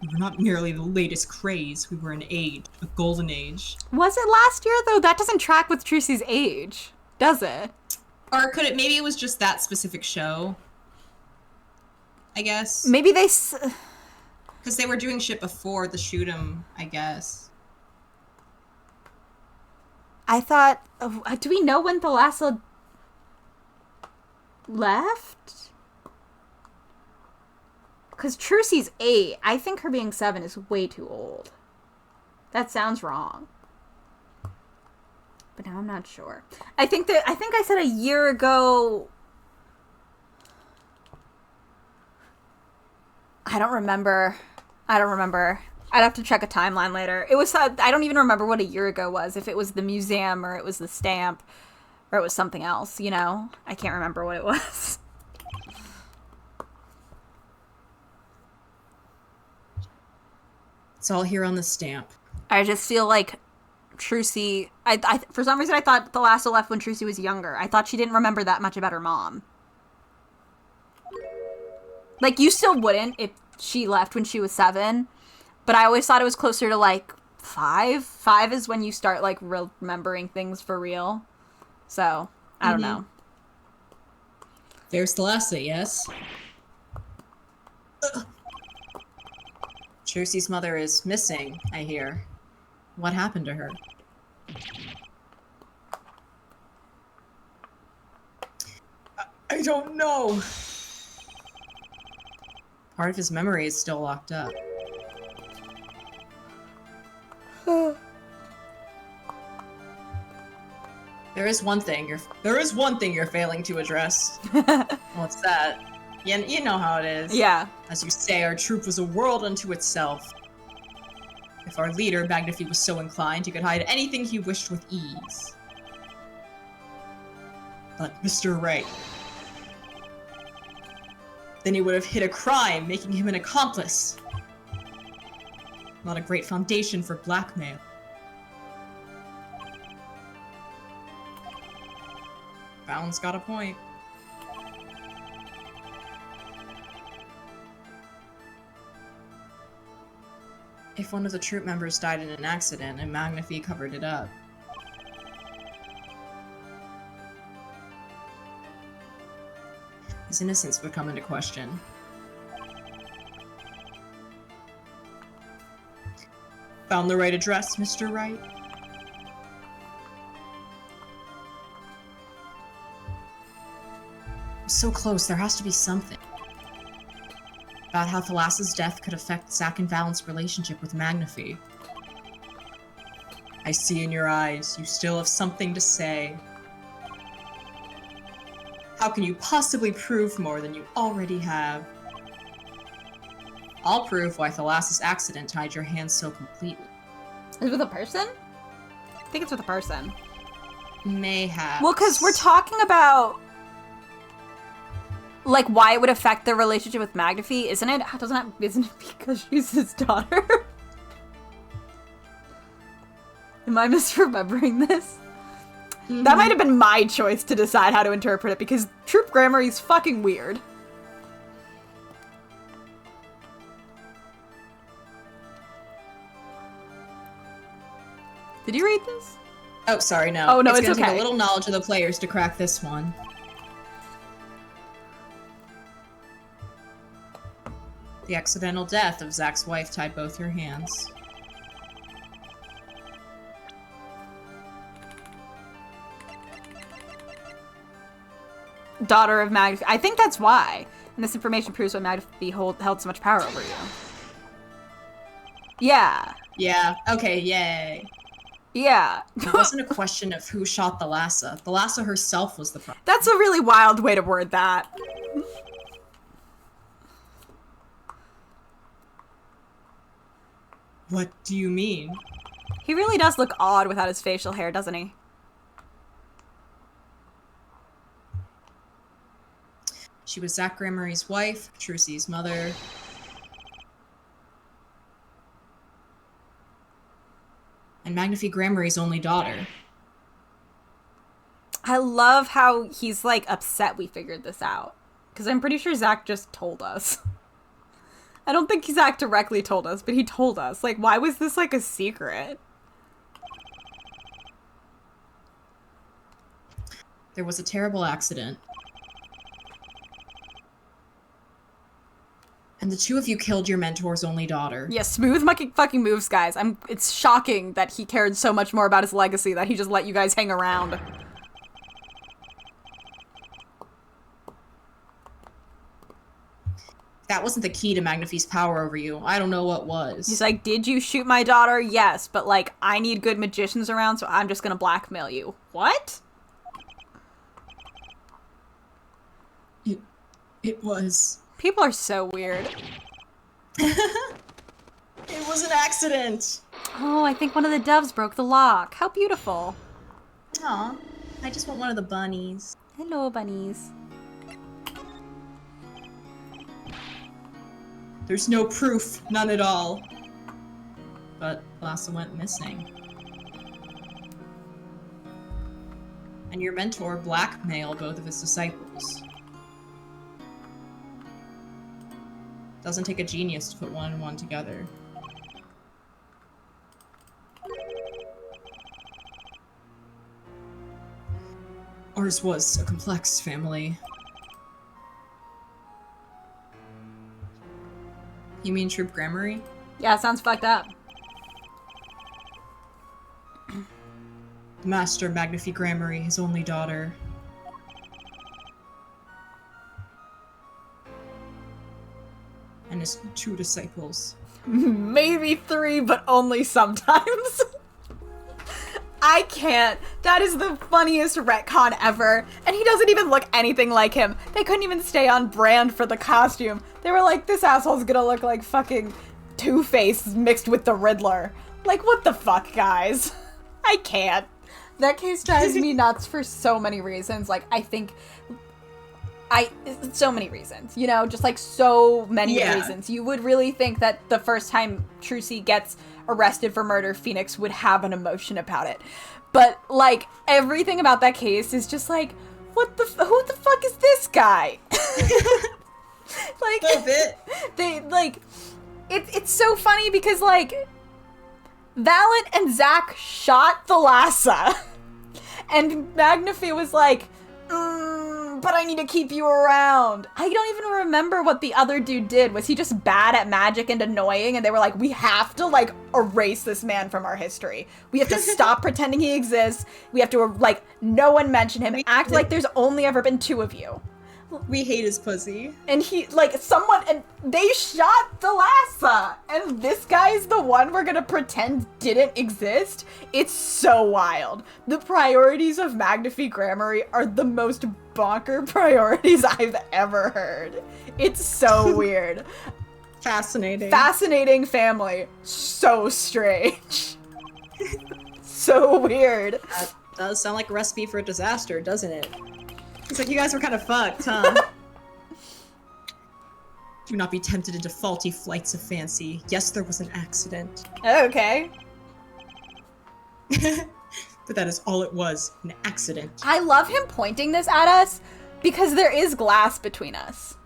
We were not merely the latest craze, we were an age, a golden age. Was it last year, though? That doesn't track with Trucy's age, does it? Or could it, maybe it was just that specific show? I guess. Maybe they... Because they were doing shit before the shoot 'em, I guess. I thought... do we know when Thalassa left? Because Trucy's 8. I think her being 7 is way too old. That sounds wrong. But now I'm not sure. I think I said a year ago... I don't remember. I'd have to check a timeline later. It was, I don't even remember what a year ago was. If it was the museum or it was the stamp or it was something else, you know? I can't remember what it was. It's all here on the stamp. I just feel like Trucy, I for some reason I thought Thalassa left when Trucy was younger. I thought she didn't remember that much about her mom. Like, you still wouldn't if she left when she was 7, but I always thought it was closer to, like, 5. 5 is when you start, like, remembering things for real. So, I don't know. There's Thalassa, yes? Trucy's mother is missing, I hear. What happened to her? I don't know. Part of his memory is still locked up. There is one thing you're failing to address. What's that? You know how it is. Yeah. As you say, our troop was a world unto itself. If our leader, Magnifi, was so inclined, he could hide anything he wished with ease. But Mr. Wright... then he would have hid a crime, making him an accomplice. Not a great foundation for blackmail. Fallon's got a point. If one of the troop members died in an accident and Magnifi covered it up, his innocence would come into question. Found the right address, Mr. Wright? So close, there has to be something. About how Thalassa's death could affect Zack and Valent's relationship with Magnifi. I see in your eyes, you still have something to say. How can you possibly prove more than you already have? I'll prove why Thalassa's accident tied your hands so completely. Is it with a person? I think it's with a person. Mayhaps. Well, because we're talking about, like, why it would affect their relationship with Magnifi, isn't it? Isn't it because she's his daughter? Am I misremembering this? Mm-hmm. That might have been my choice to decide how to interpret it, because troop grammar is fucking weird. Did you read this? Oh, sorry, no. Oh, no, it's gonna okay. Take a little knowledge of the players to crack this one. The accidental death of Zack's wife tied both your hands. Daughter of Magnifi. I think that's why. And this information proves why Magnifi held so much power over you. Yeah. Yeah, okay, yay. Yeah. It wasn't a question of who shot Thalassa. Thalassa herself was the problem. That's a really wild way to word that. What do you mean? He really does look odd without his facial hair, doesn't he? She was Zack Gramarie's wife, Trucy's mother. And Magnifi Gramarie's only daughter. I love how he's, like, upset we figured this out. Because I'm pretty sure Zack just told us. I don't think Zack directly told us, but he told us. Like, why was this, like, a secret? There was a terrible accident. And the two of you killed your mentor's only daughter. Yeah, smooth fucking moves, guys. It's shocking that he cared so much more about his legacy that he just let you guys hang around. That wasn't the key to Magnifi's power over you. I don't know what was. He's like, did you shoot my daughter? Yes, but, like, I need good magicians around, so I'm just gonna blackmail you. What? It was... People are so weird. It was an accident! Oh, I think one of the doves broke the lock. How beautiful. Aw, I just want one of the bunnies. Hello, bunnies. There's no proof, none at all. But Thalassa went missing. And your mentor blackmailed both of his disciples. Doesn't take a genius to put one and one together. Ours was a complex family. You mean Troop Gramarye? Yeah, sounds fucked up. The Master Magnifi Gramarye, his only daughter. And his two disciples. Maybe 3, but only sometimes. I can't. That is the funniest retcon ever. And he doesn't even look anything like him. They couldn't even stay on brand for the costume. They were like, this asshole's gonna look like fucking Two-Face mixed with the Riddler. Like, what the fuck, guys? I can't. That case drives me nuts for so many reasons. Like, I think... so many reasons, you know, just like so many reasons. You would really think that the first time Trucy gets arrested for murder, Phoenix would have an emotion about it. But like everything about that case is just like, who the fuck is this guy? Like, A little bit. they like, it's so funny because like, Valent and Zach shot Thalassa, and Magnifi was like, but I need to keep you around. I don't even remember what the other dude did. Was he just bad at magic and annoying? And they were like, we have to, like, erase this man from our history. We have to stop pretending he exists. We have to, like, no one mention him. Act like there's only ever been 2 of you. We hate his pussy. And he, like, and they shot Thalassa. And this guy's the one we're gonna pretend didn't exist? It's so wild. The priorities of Magnifi Grammary are the most bonker priorities I've ever heard. It's so weird. Fascinating. Fascinating family. So strange. So weird. That does sound like a recipe for a disaster, doesn't it? It's like, you guys were kind of fucked, huh? Do not be tempted into faulty flights of fancy. Yes, there was an accident. Okay. But that is all it was, an accident. I love him pointing this at us because there is glass between us.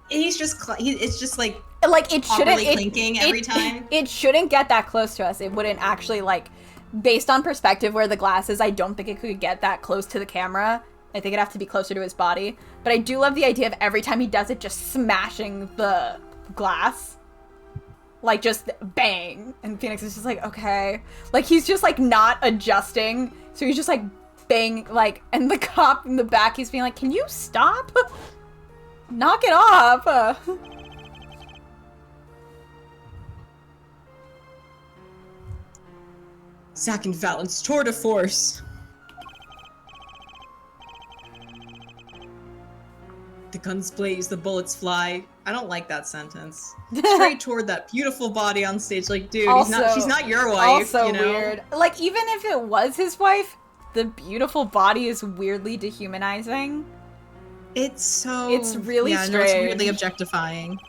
He's just, it's just like it shouldn't clinking every time. It shouldn't get that close to us. It wouldn't actually, like, based on perspective where the glass is, I don't think it could get that close to the camera. I think it'd have to be closer to his body. But I do love the idea of every time he does it, just smashing the glass. Like, just bang. And Phoenix is just like, okay. Like, he's just, like, not adjusting. So he's just, like, bang, like, and the cop in the back, he's being like, can you stop? Knock it off. Zack and Valent's tour de force. The guns blaze, the bullets fly. I don't like that sentence. Straight toward that beautiful body on stage. Like, dude, she's not your wife. Also you know? weird. Like, even if it was his wife, the beautiful body is weirdly dehumanizing. It's really strange. No, it's weirdly objectifying.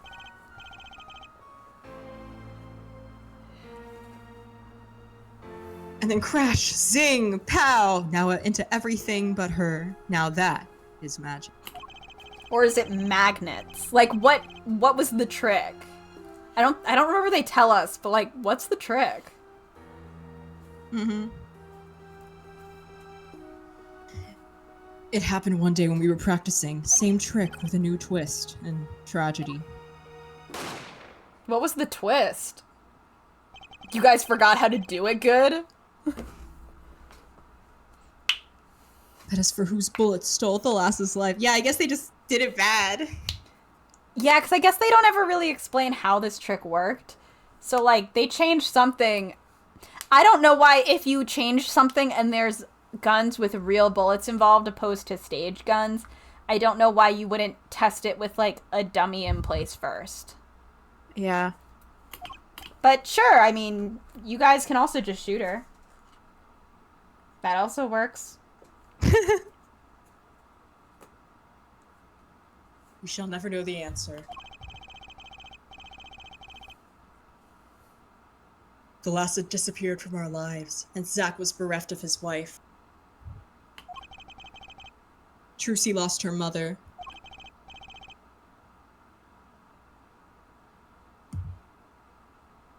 And then crash, zing, pow. Now into everything but her. Now that is magic. Or is it magnets? Like, what was the trick? I don't remember they tell us, but like, what's the trick? Mm-hmm. It happened one day when we were practicing. Same trick with a new twist and tragedy. What was the twist? You guys forgot how to do it good? That is for whose bullets stole Thalassa's life. Yeah, I guess they just did it bad. Yeah, because I guess they don't ever really explain how this trick worked. So, like, they changed something. I don't know why if you change something and there's guns with real bullets involved opposed to stage guns, I don't know why you wouldn't test it with, like, a dummy in place first. Yeah. But sure, I mean, you guys can also just shoot her. That also works. We shall never know the answer. Thalassa disappeared from our lives, and Zack was bereft of his wife. Trucy lost her mother.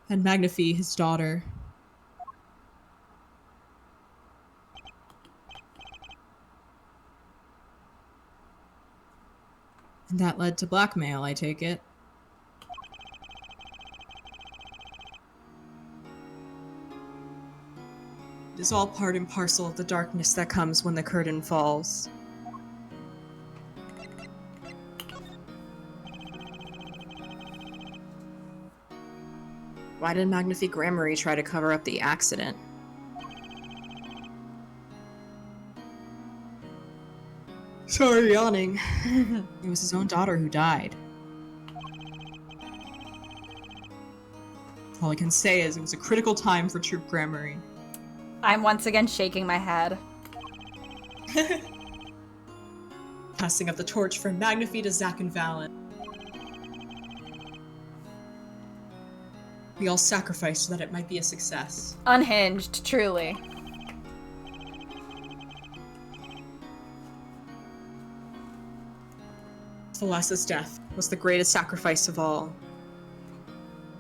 And Magnifi, his daughter. And that led to blackmail, I take it. It is all part and parcel of the darkness that comes when the curtain falls. Why did Magnifi Grammary try to cover up the accident? Sorry, yawning. It was his own daughter who died. All I can say is it was a critical time for Troop Grammary. I'm once again shaking my head. Passing up the torch from Magnifi to Zack and Valen. We all sacrificed so that it might be a success. Unhinged, truly. Thalassa's death was the greatest sacrifice of all.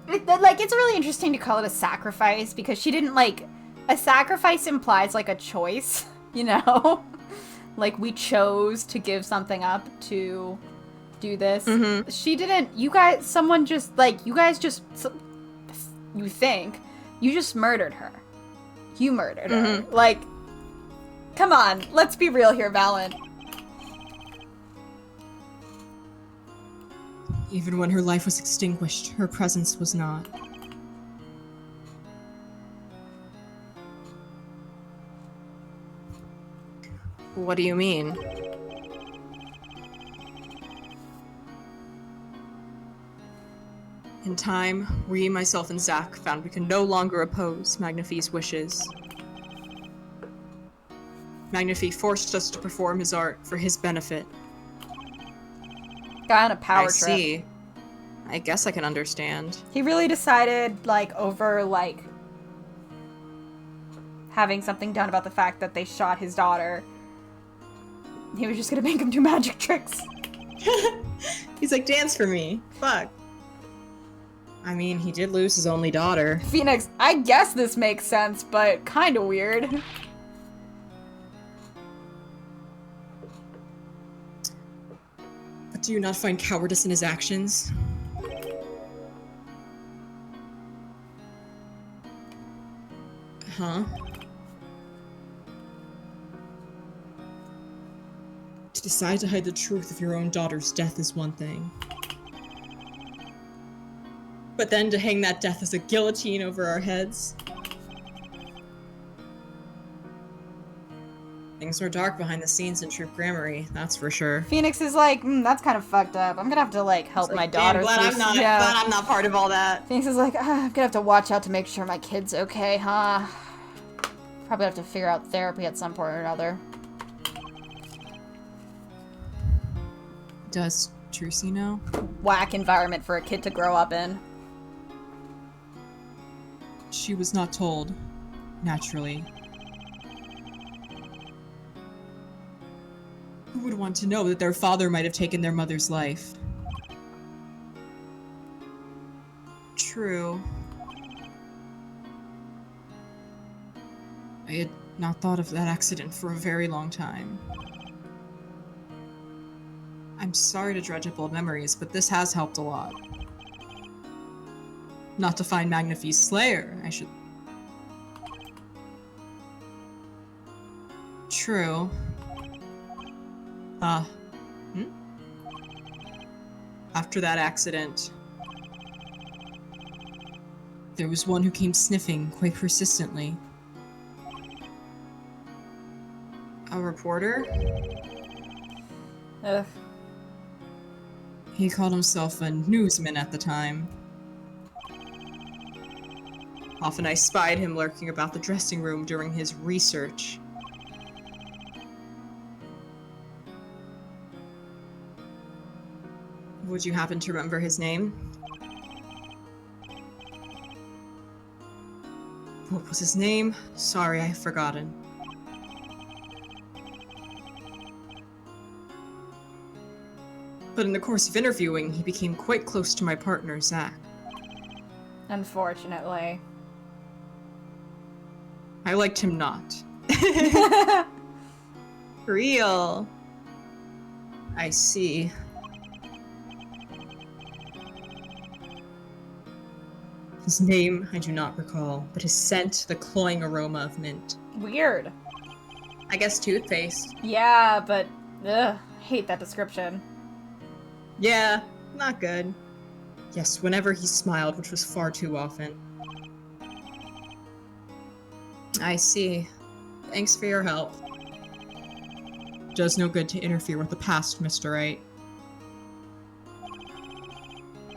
It's really interesting to call it a sacrifice because she didn't, a sacrifice implies, a choice, you know? We chose to give something up to do this. Mm-hmm. She didn't, you think, you just murdered her. You murdered her. Come on, let's be real here, Valen. Even when her life was extinguished, her presence was not. What do you mean? In time, we, myself, and Zack found we could no longer oppose Magnifi's wishes. Magnifi forced us to perform his art for his benefit. Got on a power I trip. see. I guess I can understand. He really decided, over, having something done about the fact that they shot his daughter. He was just gonna make him do magic tricks. He's like, dance for me. Fuck. I mean, he did lose his only daughter. Phoenix, I guess this makes sense, but kinda weird. But do you not find cowardice in his actions? Huh? To decide to hide the truth of your own daughter's death is one thing. But then to hang that death as a guillotine over our heads? Things were dark behind the scenes in Troop Grammary, that's for sure. Phoenix is that's kind of fucked up. I'm gonna have to, help my daughter. Glad I'm not part of all that. Phoenix is like, I'm gonna have to watch out to make sure my kid's okay, huh? Probably have to figure out therapy at some point or another. Does Trucy know? Whack environment for a kid to grow up in. She was not told, naturally. Who would want to know that their father might have taken their mother's life? True. I had not thought of that accident for a very long time. I'm sorry to dredge up old memories, but this has helped a lot. Not to find Magnifi's slayer, I should... True. After that accident, there was one who came sniffing quite persistently. A reporter? Ugh. He called himself a newsman at the time. Often I spied him lurking about the dressing room during his research. Would you happen to remember his name? What was his name? Sorry, I've forgotten. But in the course of interviewing, he became quite close to my partner, Zack. Unfortunately. I liked him not. Real. I see. His name, I do not recall, but his scent, the cloying aroma of mint. Weird. I guess toothpaste. Yeah, but ugh, hate that description. Yeah, not good. Yes, whenever he smiled, which was far too often. I see. Thanks for your help. Does no good to interfere with the past, Mr. Wright.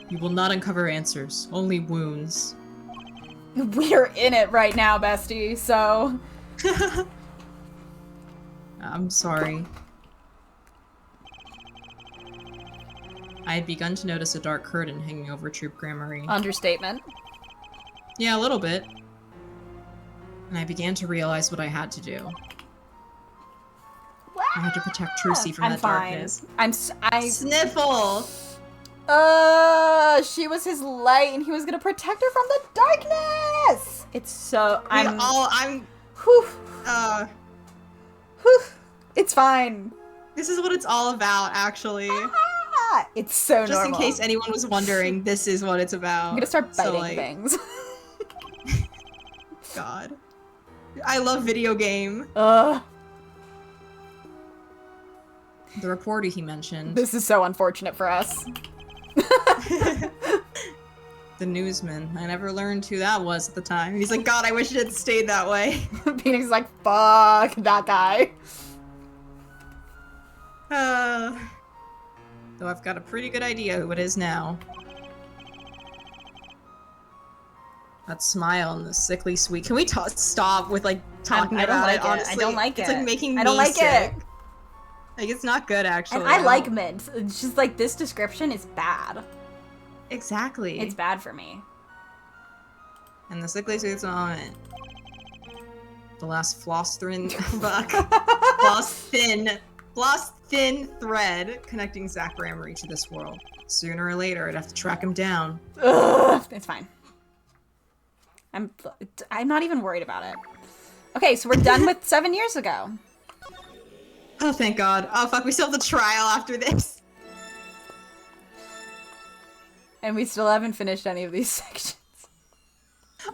You will not uncover answers, only wounds. We're in it right now, bestie, so... I'm sorry. I had begun to notice a dark curtain hanging over Troop Gramarye. Understatement. Yeah, a little bit. And I began to realize what I had to do. I had to protect Trucy from that darkness. I Sniffle! she was his light and he was gonna protect her from the darkness! It's so, whew, whew, it's fine. This is what it's all about, actually. It's so Just normal. in case anyone was wondering, this is what it's about. I'm gonna start biting So, like, things. God. I love video game. Ugh. The reporter he mentioned. This is so unfortunate for us. The newsman. I never learned who that was at the time. He's like, God, I wish it had stayed that way. Phoenix is like, fuck that guy. Though I've got a pretty good idea who it is now. That smile and the sickly sweet. Can we stop with like talking I don't about like it? it. Honestly, I don't like it's it. like making I don't me like sick. it. Like it's not good actually. And I like mint. It's just like this description is bad. Exactly. It's bad for me. And the sickly sweet's moment. The last floss thin thread connecting Zach Gramarye to this world. Sooner or later, I'd have to track him down. Ugh, it's fine. I'm not even worried about it. Okay, so we're done with 7 years ago. Oh, thank God. Oh, fuck, we still have the trial after this. And we still haven't finished any of these sections.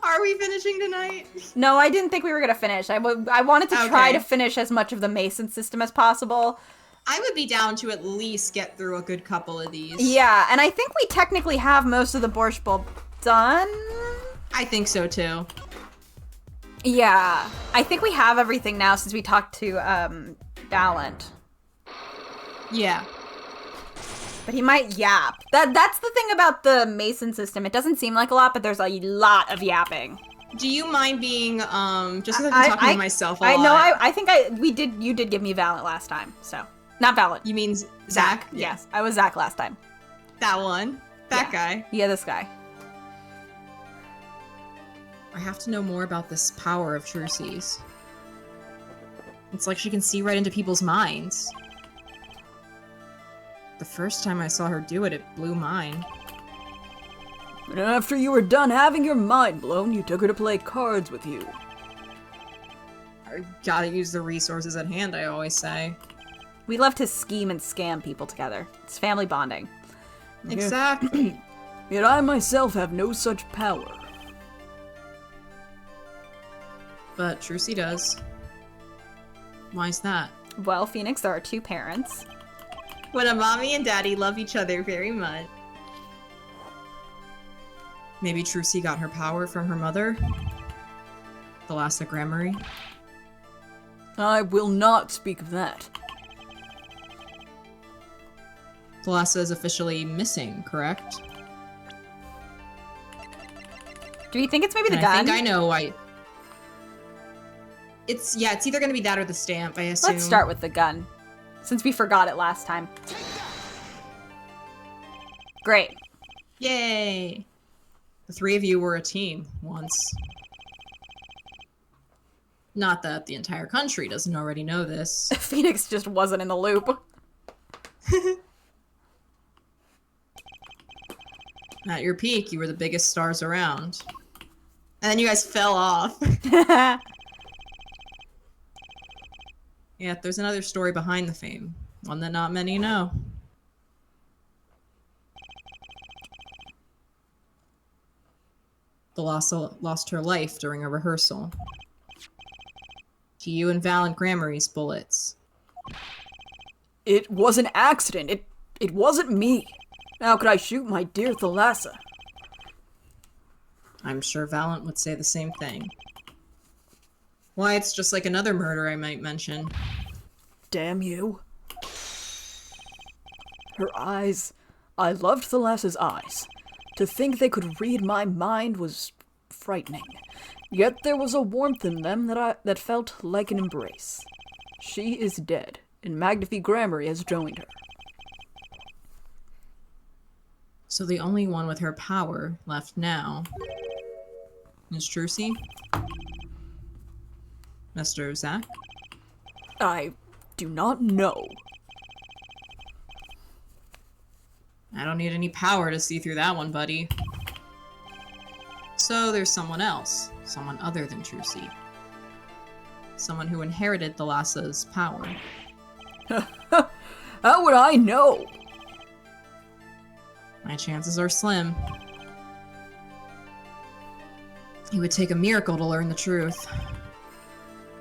Are we finishing tonight? No, I didn't think we were going to finish. I wanted to try to finish as much of the Mason system as possible. I would be down to at least get through a good couple of these. Yeah, and I think we technically have most of the Borscht Bowl done. I think so, too. Yeah, I think we have everything now since we talked to, Ballant. Yeah. But he might yap. That's the thing about the Mason system. It doesn't seem like a lot, but there's a lot of yapping. Do you mind being, just because I've been talking to myself a lot. I know, I think you did give me Valent last time, so. Not Valent. You mean Zach? Yes, I was Zach last time. That one. That guy. Yeah, this guy. I have to know more about this power of Trucy's. It's like she can see right into people's minds. The first time I saw her do it, it blew mine. And after you were done having your mind blown, you took her to play cards with you. I gotta use the resources at hand, I always say. We love to scheme and scam people together. It's family bonding. Exactly. Yet I myself have no such power. But Trucy does. Why's that? Well, Phoenix, there are two parents. When a mommy and daddy love each other very much. Maybe Trucy got her power from her mother? Thalassa Gramarye? I will not speak of that. Thalassa is officially missing, correct? Do you think it's maybe the And gun? I think I know why. It's either gonna be that or the stamp, I assume. Let's start with the gun, since we forgot it last time. Great. Yay! The three of you were a team once. Not that the entire country doesn't already know this. Phoenix just wasn't in the loop. At your peak, you were the biggest stars around. And then you guys fell off. Yeah, there's another story behind the fame. One that not many know. Thalassa lost her life during a rehearsal. To you and Valent Gramarye's bullets. It was an accident. It wasn't me. How could I shoot my dear Thalassa? I'm sure Valent would say the same thing. Why, it's just like another murder I might mention. Damn you. Her eyes. I loved the lass's eyes. To think they could read my mind was frightening. Yet there was a warmth in them that felt like an embrace. She is dead, and Magnifi Grammary has joined her. So the only one with her power left now is Trucy? Mr. Zach? I do not know. I don't need any power to see through that one, buddy. So there's someone else. Someone other than Trucy. Someone who inherited the Lassa's power. How would I know? My chances are slim. It would take a miracle to learn the truth.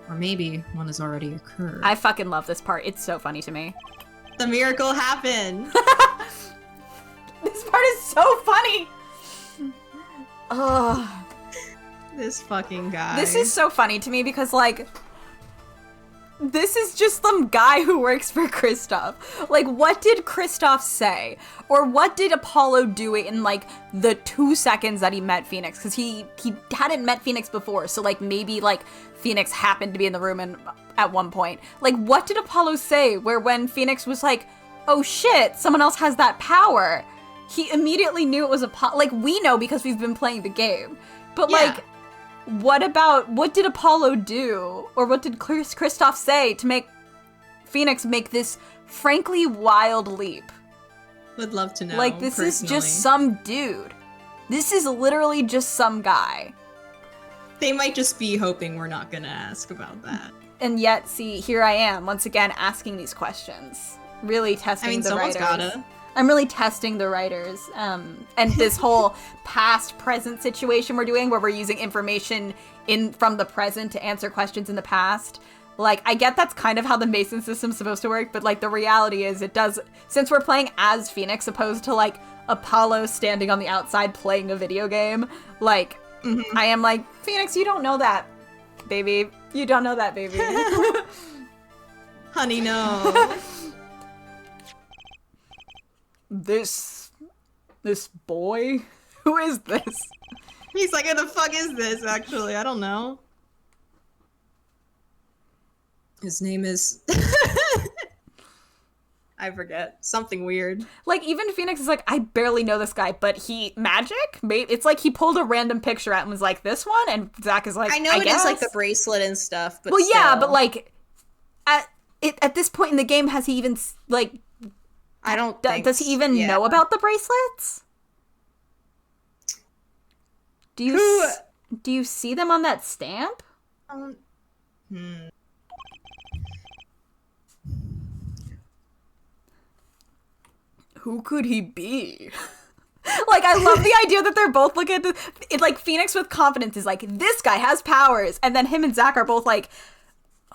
Or maybe one has already occurred. I fucking love this part. It's so funny to me. The miracle happened! This part is so funny! Ugh. This fucking guy. This is so funny to me because, like, this is just some guy who works for Kristoff. Like, what did Kristoff say? Or what did Apollo do in, like, the 2 seconds that he met Phoenix? Because he hadn't met Phoenix before, so, like, maybe, like, Phoenix happened to be in the room at one point. Like, what did Apollo say where when Phoenix was like, oh shit, someone else has that power? He immediately knew it was Apollo. Like, we know because we've been playing the game. But, like, what did Apollo do? Or what did Kristoff say to make Phoenix make this frankly wild leap? Would love to know. Like, this personally. is just some dude. This is literally just some guy. They might just be hoping we're not gonna ask about that. And yet, see, here I am, once again, asking these questions. Really testing the writers. Gotta. I'm really testing the writers. And this whole past-present situation we're doing, where we're using information from the present to answer questions in the past. Like, I get that's kind of how the Mason system's supposed to work, but, like, the reality is it does... Since we're playing as Phoenix, opposed to, like, Apollo standing on the outside playing a video game, like, I am like, Phoenix, you don't know that, baby. You don't know that, baby. Honey, no. This boy? Who is this? He's like, who the fuck is this, actually? I don't know. His name is... I forget. Something weird. Like, even Phoenix is like, I barely know this guy, but he... Magic? Maybe it's like he pulled a random picture out and was like, this one? And Zach is like, I know I it guess. is like the bracelet and stuff, but well, yeah, still. but like, at this point in the game, has he even, like... I don't think does he even know about the bracelets? Do you see them on that stamp? Who could he be? Like, I love the idea that they're both looking at like, Phoenix with confidence is like, this guy has powers. And then him and Zach are both like,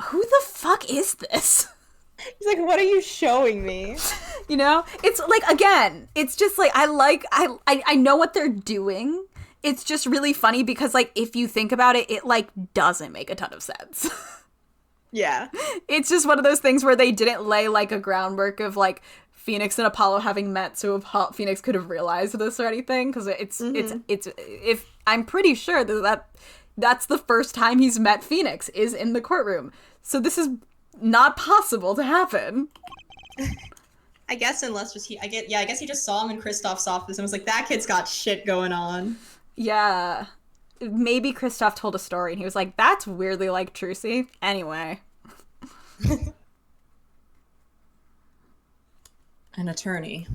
who the fuck is this? He's like, what are you showing me? You know? It's like, again, it's just like, I know what they're doing. It's just really funny because, like, if you think about it, it, like, doesn't make a ton of sense. Yeah. It's just one of those things where they didn't lay, like, a groundwork of, like, Phoenix and Apollo having met so Phoenix could have realized this or anything, because it's if I'm pretty sure that's the first time he's met Phoenix is in the courtroom. So this is not possible to happen. I guess unless just I guess he just saw him in Kristoff's office and was like, that kid's got shit going on. Yeah. Maybe Kristoff told a story and he was like, that's weirdly like Trucy. Anyway. An attorney.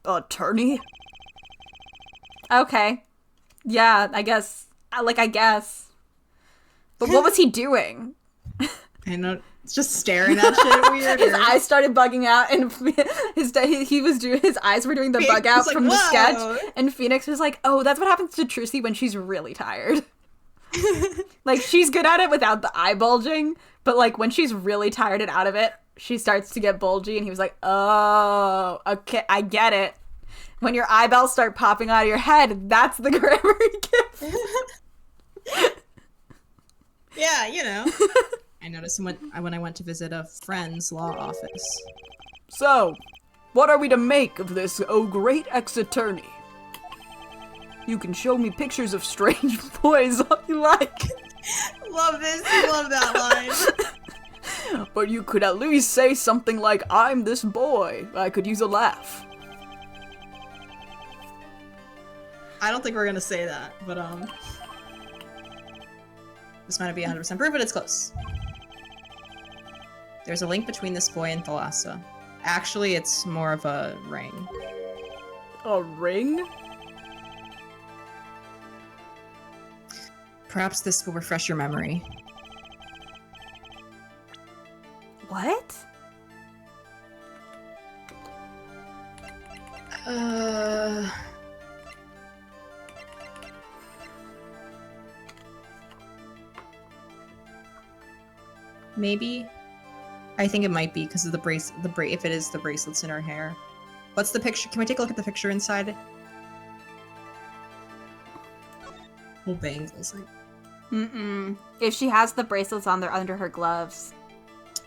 Attorney? Okay. Yeah, I guess. I guess. But what was he doing? I know. It's just staring at shit weird. His eyes started bugging out, and his eyes were doing the bug out like, from the whoa. sketch. And Phoenix was like, "Oh, that's what happens to Trucy when she's really tired. Like, she's good at it without the eye bulging, but like when she's really tired and out of it, she starts to get bulgy." And he was like, "Oh, okay, I get it. When your eyeballs start popping out of your head, that's the grammar gift." Yeah, you know. I noticed when I went to visit a friend's law office. So, what are we to make of this, oh great ex-attorney? You can show me pictures of strange boys all you like. Love this. Love that line. But you could at least say something like, I'm this boy. I could use a laugh. I don't think we're gonna say that, but this might not be 100% proof, but it's close. There's a link between this boy and Thalassa. Actually, it's more of a ring. A ring? Perhaps this will refresh your memory. What? Maybe. I think it might be because of if it is the bracelets in her hair. What's the picture? Can we take a look at the picture inside? Whole bangles. Mm-mm. If she has the bracelets on, they're under her gloves.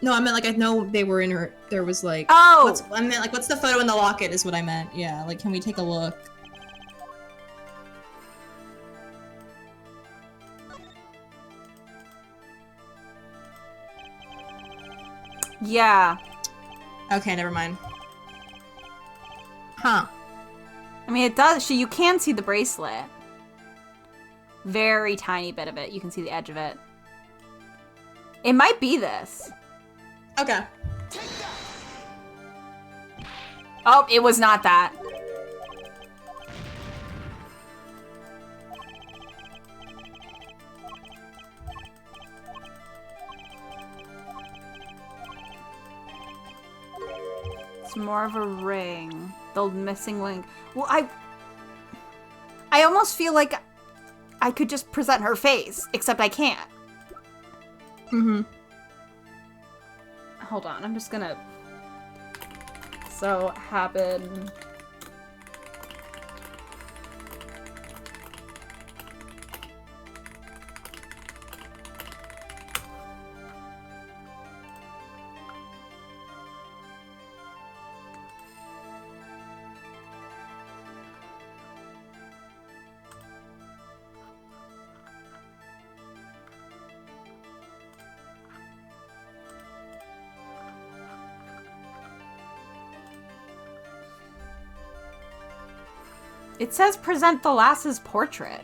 No, I meant like I know they were in her. There was like. Oh. I meant like what's the photo in the locket is what I meant. Yeah, like can we take a look? Yeah. Okay, never mind. Huh. I mean, it does. You can see the bracelet. Very tiny bit of it. You can see the edge of it. It might be this. Okay. Oh, it was not that. It's more of a ring. The missing link. Well, I almost feel like I could just present her face, except I can't. Mm-hmm. Hold on, I'm just gonna... So, happen... It says present the lass's portrait.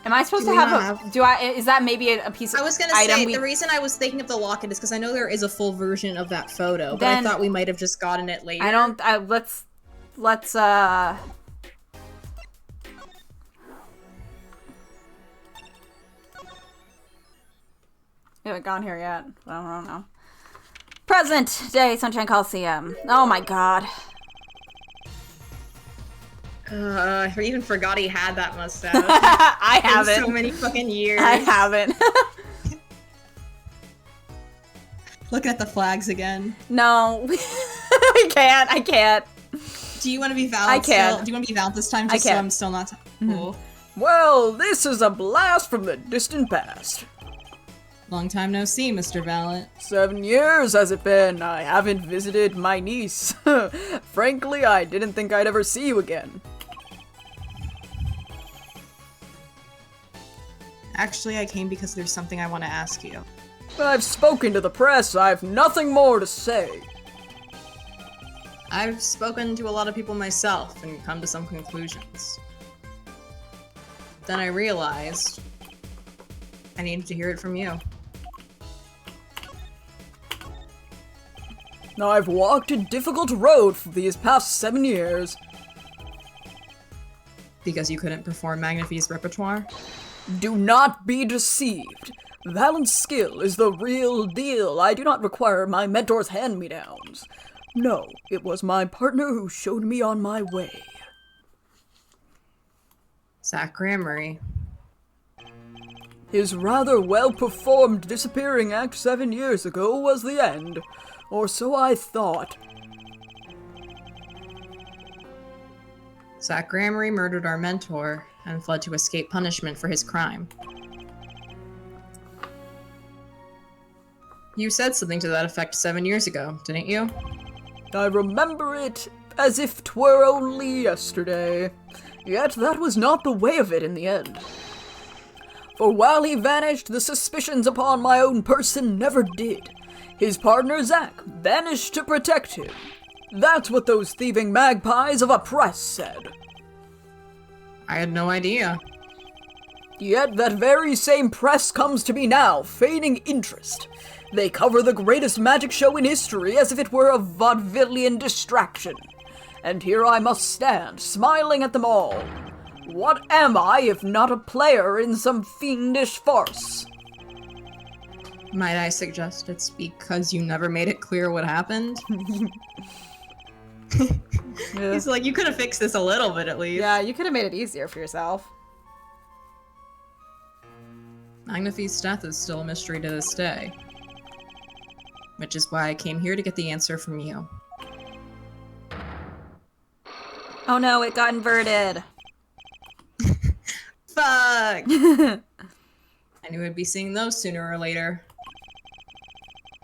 Am I supposed to have a... Do I... Is that maybe a piece of I was gonna say, the reason I was thinking of the locket is because I know there is a full version of that photo, but I thought we might have just gotten it later. I don't... let's... We haven't gone here yet. I don't know. Present day, Sunshine Coliseum. Oh my god. I even forgot he had that mustache. I haven't. In so many fucking years. I haven't. Looking at the flags again. No. I can't. Do you want to be Val? I can't. Still? Do you want to be Val this time? Just I can't. so I'm still not... Cool. Well, this is a blast from the distant past. Long time no see, Mr. Valet. 7 years has it been? I haven't visited my niece. Frankly, I didn't think I'd ever see you again. Actually, I came because there's something I want to ask you. I've spoken to the press. I've nothing more to say. I've spoken to a lot of people myself and come to some conclusions. Then I realized I needed to hear it from you. Now, I've walked a difficult road for these past 7 years. Because you couldn't perform Magnifie's repertoire? Do not be deceived. Valent's skill is the real deal. I do not require my mentor's hand-me-downs. No, it was my partner who showed me on my way. Zach Gramery. His rather well-performed disappearing act 7 years ago was the end. Or so I thought. Zach Gramery murdered our mentor and fled to escape punishment for his crime. You said something to that effect 7 years ago, didn't you? I remember it as if 'twere only yesterday. Yet that was not the way of it in the end. For while he vanished, the suspicions upon my own person never did. His partner Zach vanished to protect him. That's what those thieving magpies of a press said. I had no idea. Yet that very same press comes to me now, feigning interest. They cover the greatest magic show in history as if it were a vaudevillian distraction. And here I must stand, smiling at them all. What am I if not a player in some fiendish farce? Might I suggest it's because you never made it clear what happened? Yeah. He's like, you could have fixed this a little bit at least. Yeah, you could have made it easier for yourself. Magnafie's death is still a mystery to this day. Which is why I came here to get the answer from you. Oh no, it got inverted. Fuck! I knew I'd be seeing those sooner or later.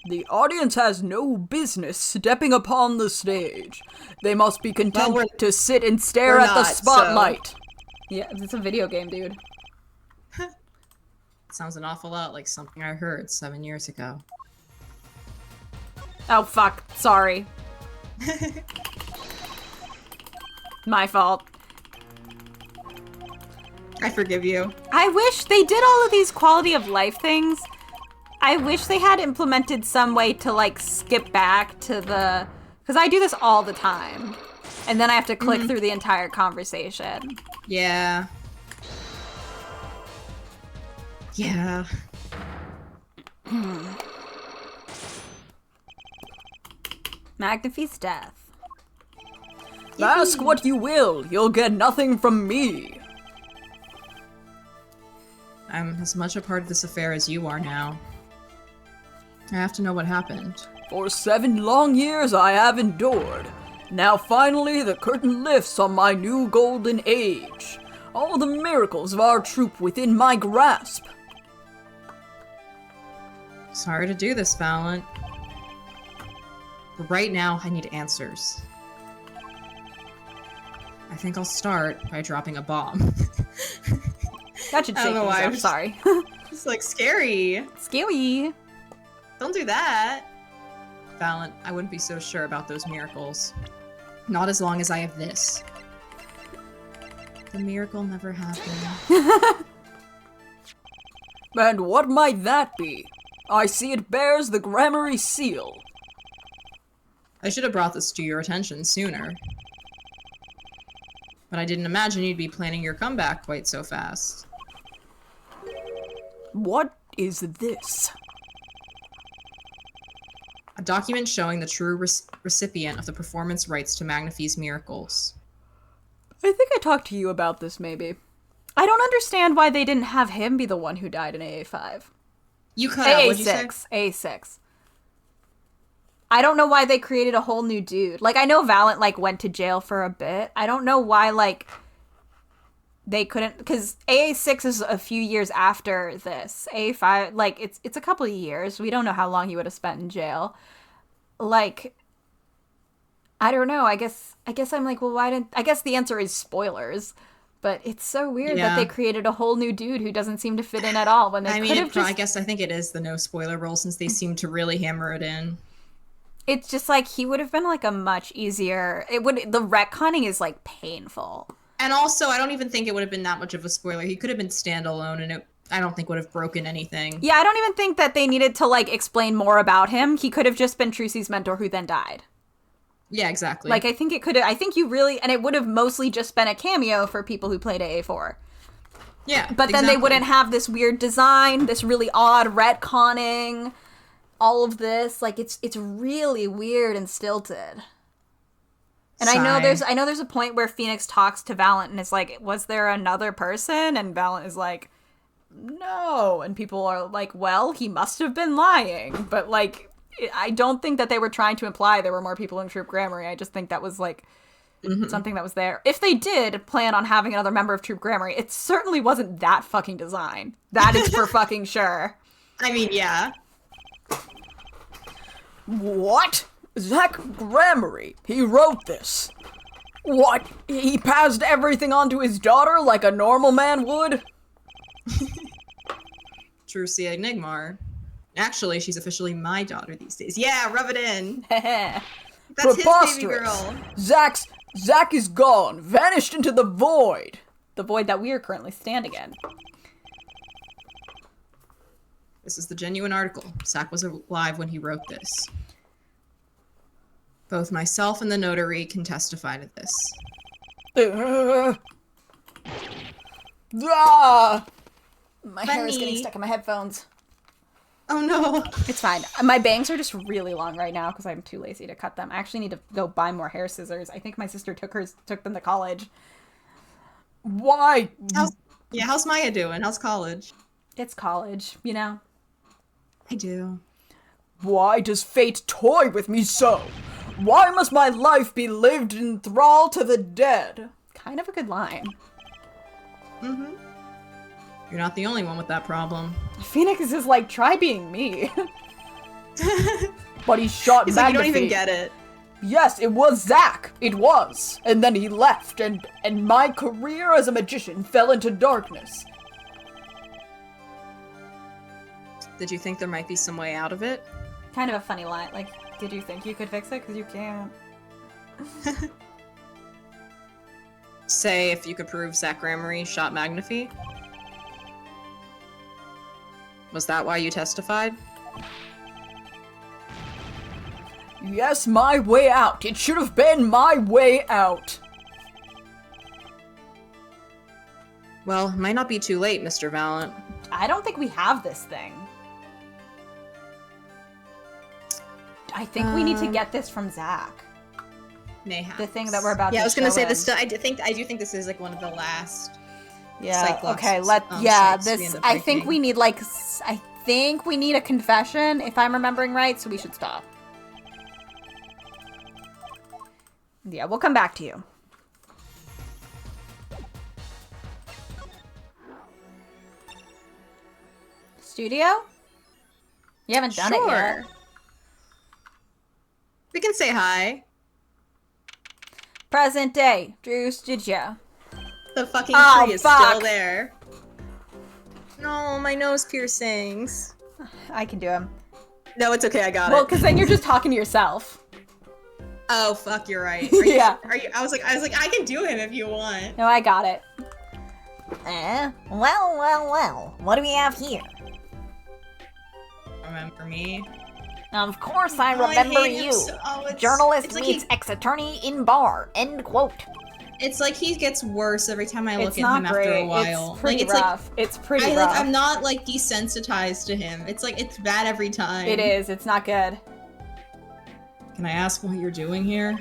The audience has no business stepping upon the stage. They must be content to sit and stare we're at the not, spotlight. Yeah, it's a video game, dude. Sounds an awful lot like something I heard 7 years ago. Oh fuck, sorry. My fault. I forgive you. I wish they did all of these quality of life things. I wish they had implemented some way to like skip back to the... Because I do this all the time. And then I have to click through the entire conversation. Yeah. Yeah. Magnafie's death. Ask what you will, you'll get nothing from me. I'm as much a part of this affair as you are now. I have to know what happened. For 7 long years I have endured. Now finally the curtain lifts on my new golden age. All the miracles of our troop within my grasp. Sorry to do this, Valiant. But right now, I need answers. I think I'll start by dropping a bomb. That should I shake don't know things why, up, I'm just- sorry. It's like scary. Scary. Don't do that. Valiant, I wouldn't be so sure about those miracles. Not as long as I have this. The miracle never happened. And what might that be? I see it bears the Grammary seal. I should have brought this to your attention sooner. But I didn't imagine you'd be planning your comeback quite so fast. What is this? A document showing the true recipient of the performance rights to Magnafie's miracles. I think I talked to you about this, maybe. I don't understand why they didn't have him be the one who died in AA5. You cut out, what'd you say? AA6. I don't know why they created a whole new dude. Like, I know Valiant, like, went to jail for a bit. I don't know why, like, they couldn't... Because AA6 is a few years after this. AA5, like, it's a couple of years. We don't know how long he would have spent in jail. Like, I don't know. I guess I'm like, well, why didn't... I guess the answer is spoilers. But it's so weird that they created a whole new dude who doesn't seem to fit in at all when they could have just... I think it is the no spoiler rule since they seem to really hammer it in. It's just like he would have been like a much easier... The retconning is like painful. And also, I don't even think it would have been that much of a spoiler. He could have been standalone and I don't think would have broken anything. Yeah, I don't even think that they needed to like explain more about him. He could have just been Trucy's mentor who then died. Yeah, exactly. Like, I think it could have... I think you really... And it would have mostly just been a cameo for people who played AA4. Yeah, But then they wouldn't have this weird design, this really odd retconning, all of this. Like, it's really weird and stilted. And I know there's a point where Phoenix talks to Valiant and is like, was there another person? And Valiant is like, no. And people are like, well, he must have been lying. But, like... I don't think that they were trying to imply there were more people in Troop Grammary. I just think that was, like, something that was there. If they did plan on having another member of Troop Grammar, it certainly wasn't that fucking design. That is for fucking sure. I mean, yeah. What? Zach Grammary, he wrote this. What? He passed everything on to his daughter like a normal man would? Trucia Enigmar. Actually, she's officially my daughter these days. Yeah, rub it in. That's his baby girl. Zach is gone, vanished into the void. The void that we are currently standing in. This is the genuine article. Zach was alive when he wrote this. Both myself and the notary can testify to this. My hair is getting stuck in my headphones. Oh no. It's fine. My bangs are just really long right now because I'm too lazy to cut them. I actually need to go buy more hair scissors. I think my sister took them to college. Why? How's Maya doing? How's college? It's college, you know? I do. Why does fate toy with me so? Why must my life be lived in thrall to the dead? Kind of a good line. Mm-hmm. You're not the only one with that problem. Phoenix is like, try being me. But he shot He's Magnifi. like, you don't even get it. Yes, it was Zach. It was. And then he left, and my career as a magician fell into darkness. Did you think there might be some way out of it? Kind of a funny line. Like, did you think you could fix it? Because you can't. Say if you could prove Zach Grammary shot Magnifi? Was that why you testified? Yes, my way out. It should have been my way out. Well, it might not be too late, Mr. Valent. I don't think we have this thing. I think we need to get this from Zach. Mayhaps. The thing that we're about to Yeah, I was gonna show say him. this. I do think this is like one of the last. Yeah. Cyclops, Okay. sites I think we need I think we need a confession, if I'm remembering right. So we should stop. Yeah, we'll come back to you. Studio? You haven't done it yet. We can say hi. Present day, Drew Studio. The fucking Oh, tree is fuck. still there. No, my nose piercings. I can do him. No, it's okay. I got Well, it. because then you're just talking to yourself. Oh fuck, you're right. Are you, Yeah. Are you? I was like, I can do him if you want. No, I got it. Well. What do we have here? Remember me? Of course I Oh, I remember hate him you. so- oh, it's- Journalist it's like meets ex-attorney in bar. End quote. It's like he gets worse every time I look It's at not him after great. a while. It's pretty it's rough. It's pretty like rough. I'm not like desensitized to him. It's like it's bad every time. It is. It's not good. Can I ask what you're doing here?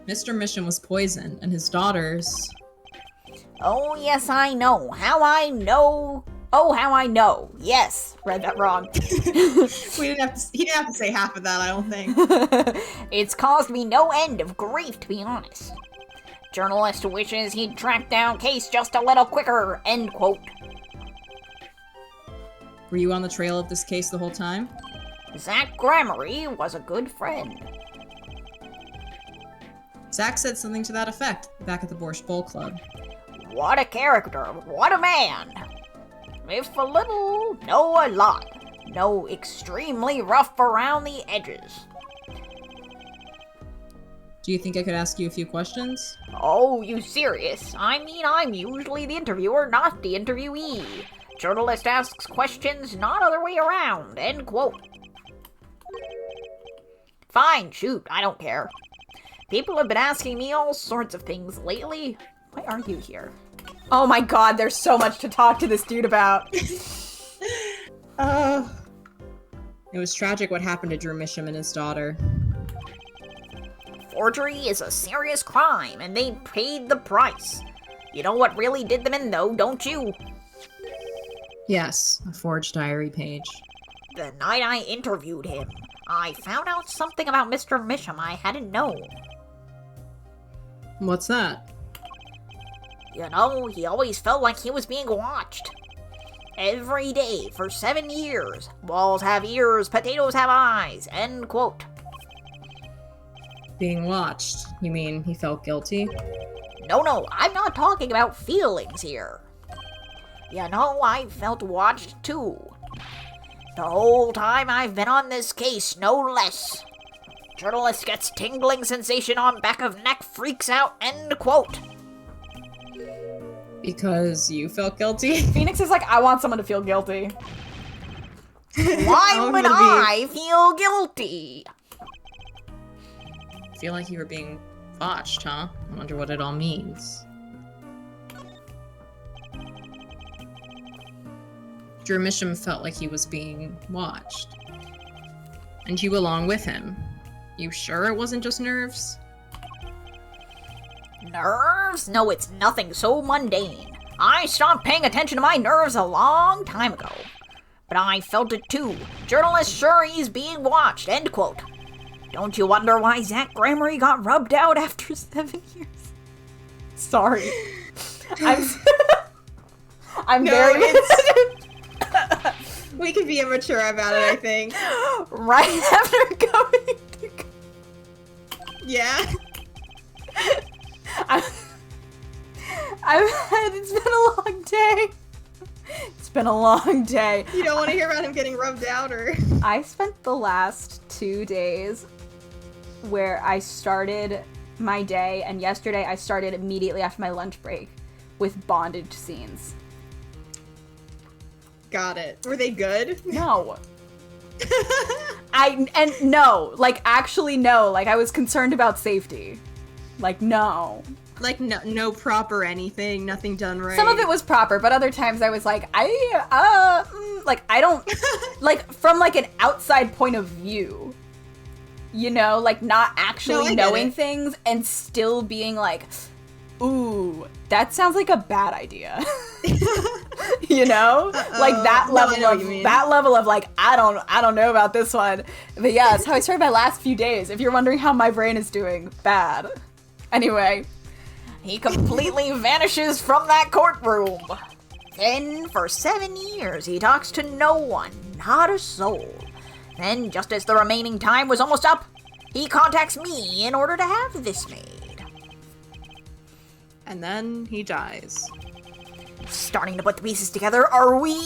Mr. Mission was poisoned, and his daughters. Oh, yes, I know. How I know. Oh, how I know. Yes. Read that wrong. He didn't have to say half of that, I don't think. It's caused me no end of grief, to be honest. Journalist wishes he'd track down case just a little quicker. End quote. Were you on the trail of this case the whole time? Zach Grammary was a good friend. Zach said something to that effect back at the Borscht Bowl Club. What a character. What a man. If a little, know a lot. No, extremely rough around the edges. Do you think I could ask you a few questions? Oh, you serious? I mean, I'm usually the interviewer, not the interviewee. Journalist asks questions, not other way around. End quote. Fine, shoot, I don't care. People have been asking me all sorts of things lately. Why are you here? Oh my god, there's so much to talk to this dude about. It was tragic what happened to Drew Misham and his daughter. Forgery is a serious crime, and they paid the price. You know what really did them in, though, don't you? Yes, a forged diary page. The night I interviewed him, I found out something about Mr. Misham I hadn't known. What's that? You know, he always felt like he was being watched. Every day for 7 years. Walls have ears, potatoes have eyes. End quote. Being watched? You mean he felt guilty? No, I'm not talking about feelings here. You know, I felt watched too. The whole time I've been on this case, no less. Journalist gets tingling sensation on back of neck, freaks out, end quote. Because you felt guilty? Phoenix is like, I want someone to feel guilty. Why would I feel guilty? Feel like you were being watched, huh? I wonder what it all means. Drew Misham felt like he was being watched. And you along with him. You sure it wasn't just nerves? Nerves? No, it's nothing so mundane. I stopped paying attention to my nerves a long time ago. But I felt it too. Journalist sure he's being watched, end quote. Don't you wonder why Zach Gramery got rubbed out after 7 years? Sorry. I'm No, very... We can be immature about it, I think. right after going to... Yeah. It's been a long day. It's been a long day. You don't want to hear about him getting rubbed out, or... I spent the last 2 days where I started my day, and yesterday I started immediately after my lunch break with bondage scenes. Got it. Were they good? No. Actually no. Like, I was concerned about safety. Like, no. Like, no proper anything, nothing done right. Some of it was proper, but other times I was like, I don't, like, from, like, an outside point of view, you know, like, not actually knowing things and still being like, ooh, that sounds like a bad idea. You know? Like, that level of, like, I don't know about this one. But yeah, that's how I started my last few days. If you're wondering how my brain is doing, bad. Anyway. He completely vanishes from that courtroom. Then, for 7 years, he talks to no one, not a soul. Then, just as the remaining time was almost up, he contacts me in order to have this made. And then he dies. Starting to put the pieces together, are we?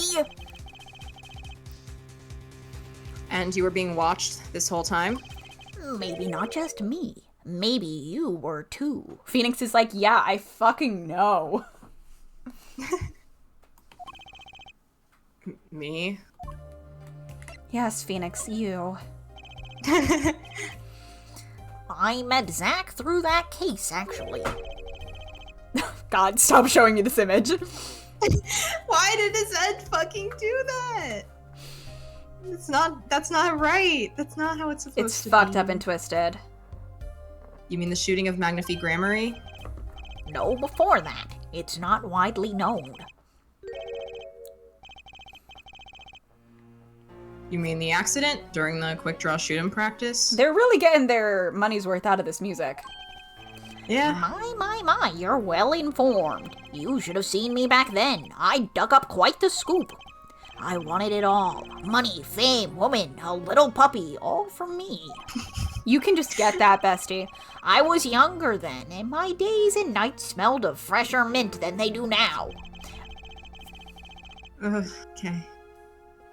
And you were being watched this whole time? Maybe not just me. Maybe you were too. Phoenix is like, yeah, I fucking know. Me? Yes, Phoenix, you. I met Zach through that case, actually. God, stop showing me this image. Why did his Ed fucking do that? That's not right. That's not how it's supposed to be. It's fucked up and twisted. You mean the shooting of Magnifi Grammary? No, before that. It's not widely known. You mean the accident during the quick draw shoot-'em practice? They're really getting their money's worth out of this music. Yeah. My, you're well informed. You should have seen me back then. I dug up quite the scoop. I wanted it all. Money, fame, woman, a little puppy, all from me. You can just get that, bestie. I was younger then, and my days and nights smelled of fresher mint than they do now. Okay.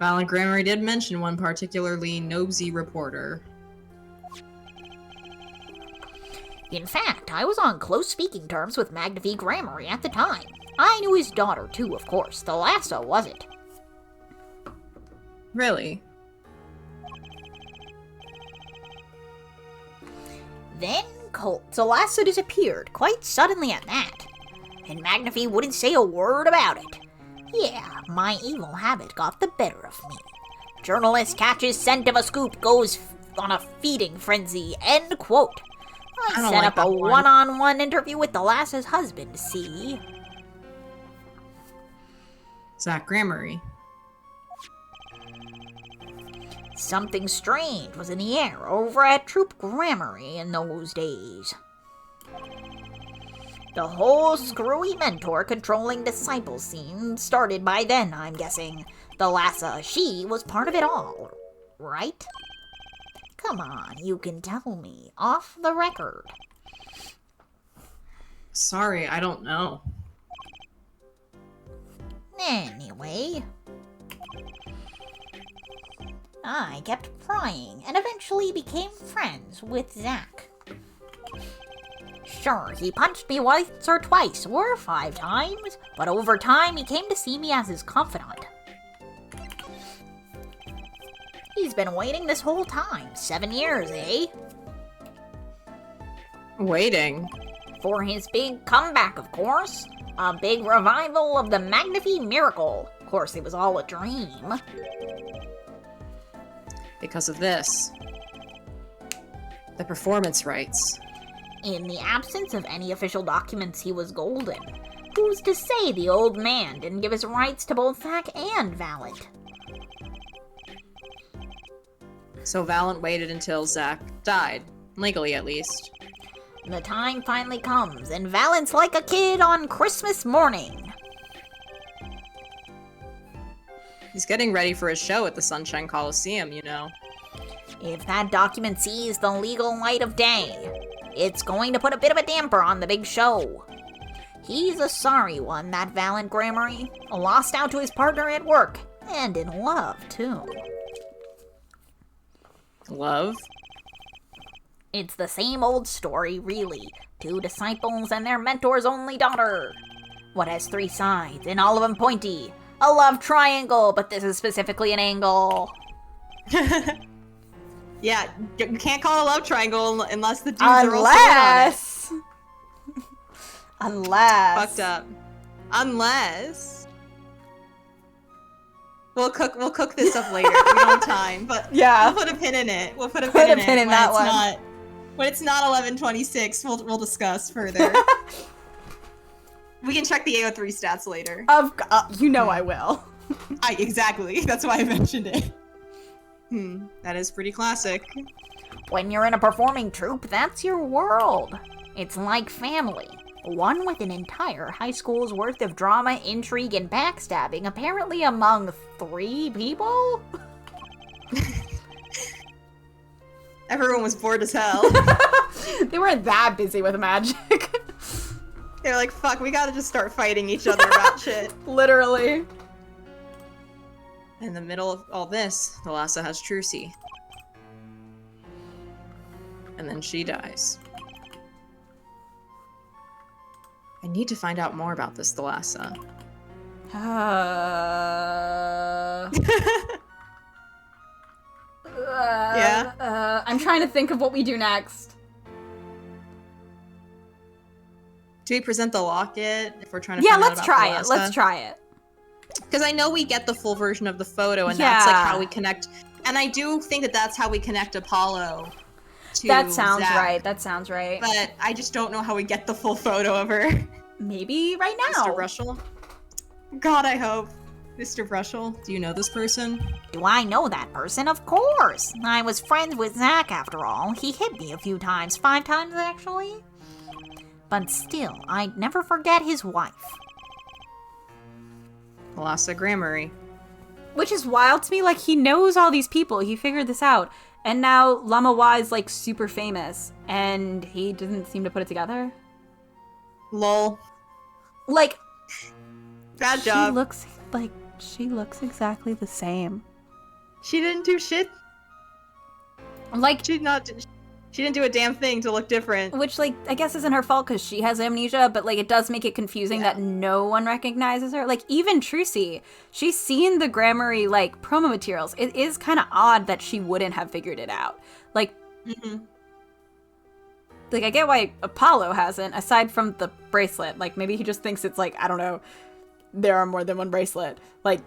Valen Grammary did mention one particularly nosy reporter. In fact, I was on close speaking terms with Magnifi Grammary at the time. I knew his daughter too, of course. Thalassa wasn't. Really? Then Thalassa disappeared, quite suddenly at that. And Magnifi wouldn't say a word about it. Yeah, my evil habit got the better of me. Journalist catches scent of a scoop, goes on a feeding frenzy, end quote. I set up a one-on-one interview with Thalassa's husband, see? Zach Grammary. Something strange was in the air over at Troop Grammary in those days. The whole screwy mentor controlling disciple scene started by then, I'm guessing. The Lassa, she was part of it all, right? Come on, you can tell me, off the record. Sorry, I don't know. Anyway, I kept prying and eventually became friends with Zach. Sure, he punched me once or twice or 5 times, but over time he came to see me as his confidant. He's been waiting this whole time, 7 years, eh? Waiting? For his big comeback, of course. A big revival of the Magnifi Miracle. Of course, it was all a dream. Because of this. The performance rights. In the absence of any official documents, he was golden. Who's to say the old man didn't give his rights to both Zack and Valent? So Valent waited until Zack died. Legally, at least. The time finally comes, and Valent's like a kid on Christmas morning. He's getting ready for his show at the Sunshine Coliseum, you know. If that document sees the legal light of day, it's going to put a bit of a damper on the big show. He's a sorry one, that Valent Grammary. Lost out to his partner at work, and in love, too. Love? It's the same old story, really. 2 disciples and their mentor's only daughter. What has 3 sides, and all of them pointy? A love triangle, but this is specifically an angle. Yeah, you can't call it a love triangle unless the dudes are also in on it. Unless. Fucked up. Unless. We'll cook this up later. We don't have time, but Yeah. we'll put a pin in it. We'll put a Put pin a in pin it in when that it's one. not when it's not 11:26. We'll discuss further. We can check the AO3 stats later. You know I will. Exactly. That's why I mentioned it. That is pretty classic. When you're in a performing troupe, that's your world. It's like family. One with an entire high school's worth of drama, intrigue, and backstabbing, apparently among 3 people? Everyone was bored as hell. They weren't that busy with magic. They're like, fuck, we gotta just start fighting each other about shit. Literally. In the middle of all this, Thalassa has Trucy. And then she dies. I need to find out more about this Thalassa. Yeah. I'm trying to think of what we do next. Do we present the locket if we're trying to Yeah, find out let's about try it. Thalassa? Let's try it. Because I know we get the full version of the photo, and that's like Yeah. how we connect. And I do think that that's how we connect Apollo to That sounds Zack. right. That sounds right. But I just don't know how we get the full photo of her. Maybe right now. Mr. Brushel? God, I hope. Mr. Brushel, do you know this person? Do I know that person? Of course! I was friends with Zack after all. He hit me a few times, 5 times actually. But still, I'd never forget his wife. Thalassa Grammary. Which is wild to me. Like, he knows all these people. He figured this out. And now Lama Wa is, like, super famous. And he doesn't seem to put it together. Lol. Like, Bad she job. looks exactly the same. She didn't do shit. Like, She didn't do a damn thing to look different. which, like, I guess isn't her fault because she has amnesia, but, like, it does make it confusing that no one recognizes her. Like, even Trucy, she's seen the Grammary, like, promo materials. It is kind of odd that she wouldn't have figured it out. Like, like, I get why Apollo hasn't, aside from the bracelet. Like, maybe he just thinks it's, like, I don't know, there are more than one bracelet. Like,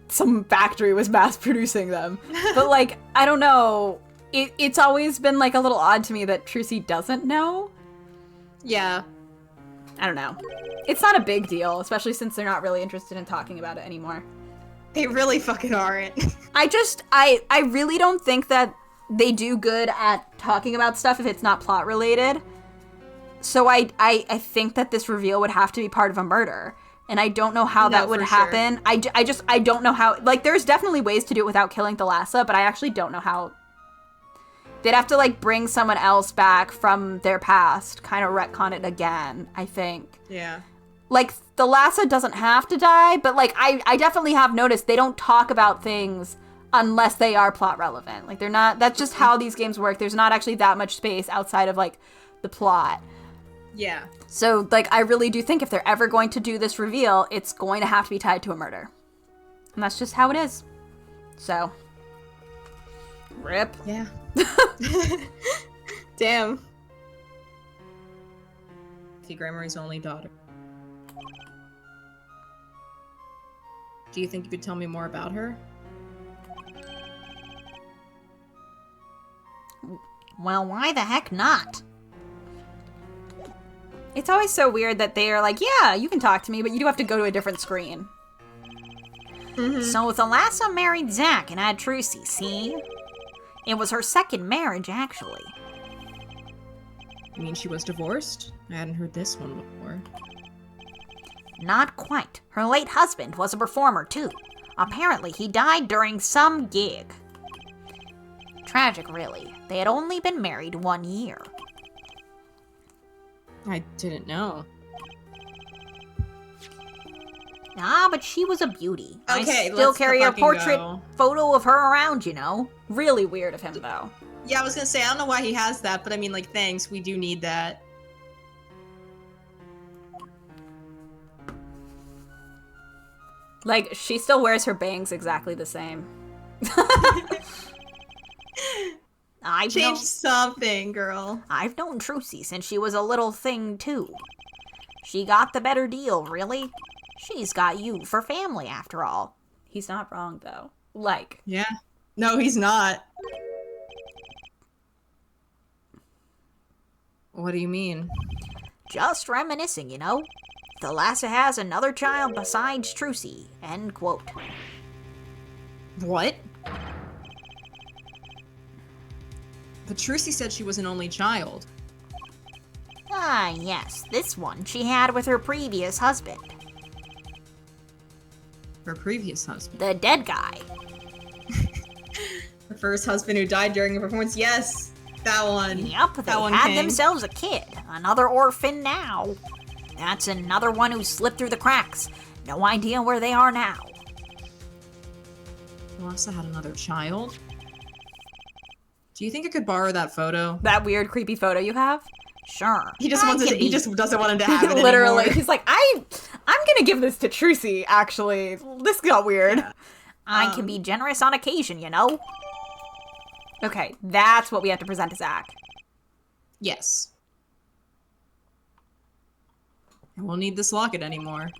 some factory was mass producing them. But, like, I don't know. It's always been, like, a little odd to me that Trucy doesn't know. Yeah. I don't know. It's not a big deal, especially since they're not really interested in talking about it anymore. They really fucking aren't. I really don't think that they do good at talking about stuff if it's not plot related. So I think that this reveal would have to be part of a murder. And I don't know how that would happen. Sure. I don't know how, like, there's definitely ways to do it without killing Thalassa, but I actually don't know how. They'd have to, like, bring someone else back from their past, kind of retcon it again, I think. Yeah. Like, Thalassa doesn't have to die, but, like, I definitely have noticed they don't talk about things unless they are plot relevant. Like, they're not, that's just how these games work. There's not actually that much space outside of, like, the plot. Yeah. So, like, I really do think if they're ever going to do this reveal, it's going to have to be tied to a murder. And that's just how it is. So. Rip. Yeah. Damn. Gramarye's only daughter. Do you think you could tell me more about her? Well, why the heck not? It's always so weird that they are like, yeah, you can talk to me, but you do have to go to a different screen. Mm-hmm. So Thalassa married Zack and had Trucy, see? It was her second marriage, actually. You mean she was divorced? I hadn't heard this one before. Not quite. Her late husband was a performer, too. Apparently, he died during some gig. Tragic, really. They had only been married 1 year. I didn't know. Ah, but she was a beauty. Okay, I still let's carry a fucking portrait go. photo of her around, you know? Really weird of him, though. Yeah, I was gonna say, I don't know why he has that, but I mean, like, thanks, we do need that. Like, she still wears her bangs exactly the same. Change something, girl. I've known Trucy since she was a little thing, too. She got the better deal, really. She's got you for family, after all. He's not wrong, though. Like. Yeah. No, he's not. What do you mean? Just reminiscing, you know? Thalassa has another child besides Trucy. End quote. What? But Trucy said she was an only child. Ah, yes, this one she had with her previous husband. Her previous husband. The dead guy. Her first husband who died during a performance. Yes, that one. Yup, they had themselves a kid. Another orphan now. That's another one who slipped through the cracks. No idea where they are now. Thalassa had another child? Do you think I could borrow that photo? That weird, creepy photo you have? Sure. He just doesn't want him to have it Literally. anymore. He's like, I'm gonna give this to Trucy, actually. This got weird. Yeah. I can be generous on occasion, you know? Okay, that's what we have to present to Zack. Yes. I won't need this locket anymore.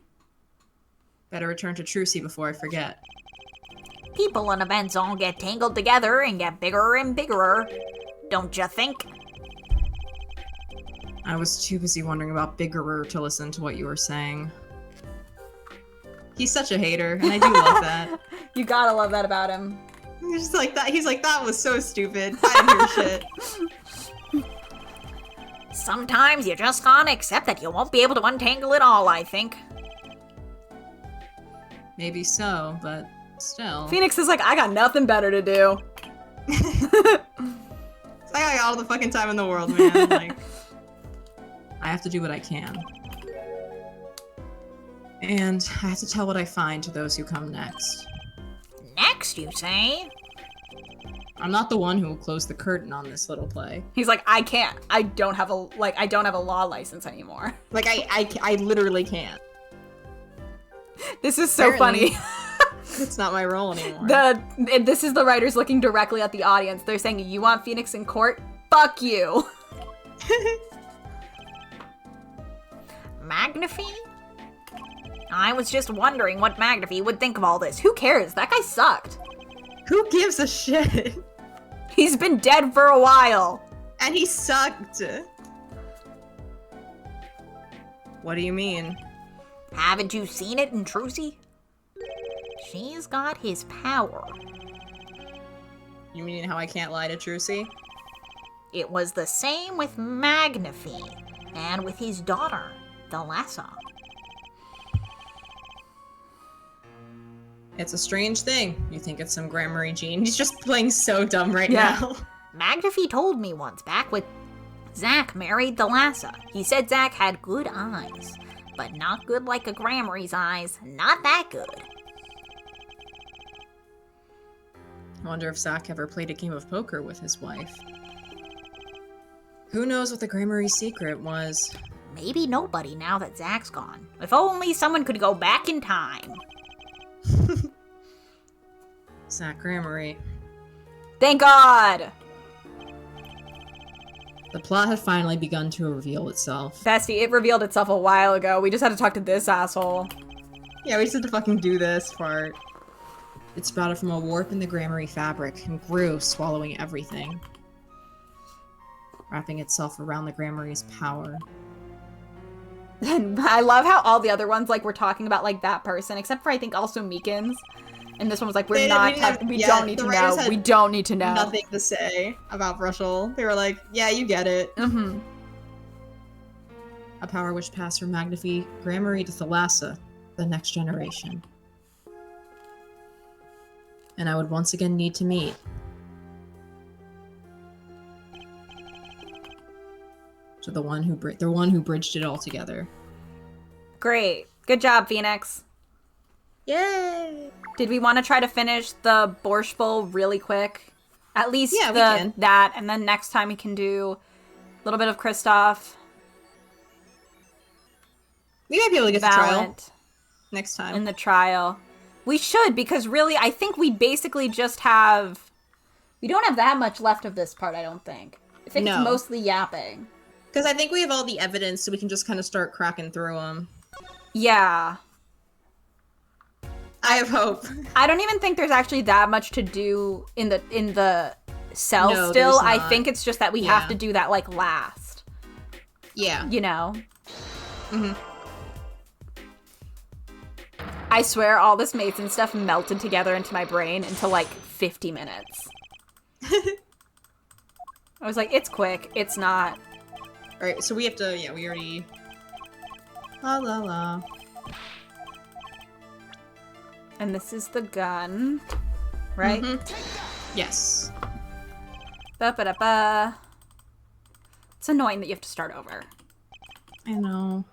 Better return to Trucy before I forget. People and events all get tangled together and get bigger and bigger, don't you think? I was too busy wondering about Biggerer to listen to what you were saying. He's such a hater, and I do love that. You gotta love that about him. He's just like that. He's like, that was so stupid. I didn't hear shit. Sometimes you just gotta accept that you won't be able to untangle it all, I think. Maybe so, but still. Phoenix is like, I got nothing better to do. I got all the fucking time in the world, man. Like, I have to do what I can. And I have to tell what I find to those who come next. Next, you say? I'm not the one who will close the curtain on this little play. He's like, I can't. I don't have a law license anymore. Like, I literally can't. This is so Apparently. funny. It's not my role anymore. This is the writers looking directly at the audience. They're saying, you want Phoenix in court? Fuck you. Magnafy? I was just wondering what Magnafy would think of all this. Who cares? That guy sucked. Who gives a shit? He's been dead for a while. And he sucked. What do you mean? Haven't you seen it in Trucy? She's got his power. You mean how I can't lie to Trucy? It was the same with Magnifi, and with his daughter, Thalassa. It's a strange thing. You think it's some Grammary gene. He's just playing so dumb right now. Magnifi told me once back when Zack married Thalassa. He said Zack had good eyes, but not good like a Grammary's eyes. Not that good. I wonder if Zack ever played a game of poker with his wife. Who knows what the Grammary secret was? Maybe nobody now that Zack's gone. If only someone could go back in time. Zack Grammary. Thank God! The plot had finally begun to reveal itself. Bestie, it revealed itself a while ago. We just had to talk to this asshole. Yeah, we just had to fucking do this part. It sprouted from a warp in the Grammary fabric and grew, swallowing everything. Wrapping itself around the Grammary's power. And I love how all the other ones, like, were talking about, like, that person, except for, I think, also Meekins. And this one was like, we don't need to know. We don't need to know. Nothing to say about Brushel. They were like, yeah, you get it. Mm-hmm. A power which passed from Magnifi Grammary to Thalassa, the next generation. And I would once again need to meet. To the one who bridged it all together. Great. Good job, Phoenix. Yay! Did we want to try to finish the Borscht Bowl really quick? At least we can. that, and then next time we can do a little bit of Kristoff. We might be able to get the trial Valent next time. in the trial. We should, because really, I think we basically just have... We don't have that much left of this part, I don't think. I think it's mostly yapping. Because I think we have all the evidence, so we can just kind of start cracking through them. Yeah. I have hope. I don't even think there's actually that much to do in the cell No, still. there's I not. think it's just that we have to do that, like, last. Yeah. You know? Mm-hmm. I swear all this Mason stuff melted together into my brain into, like, 50 minutes. I was like, it's quick. It's not. Alright, so we have to, we already... La la la. And this is the gun, right? Mm-hmm. Yes. Ba-ba-da-ba. It's annoying that you have to start over. I know.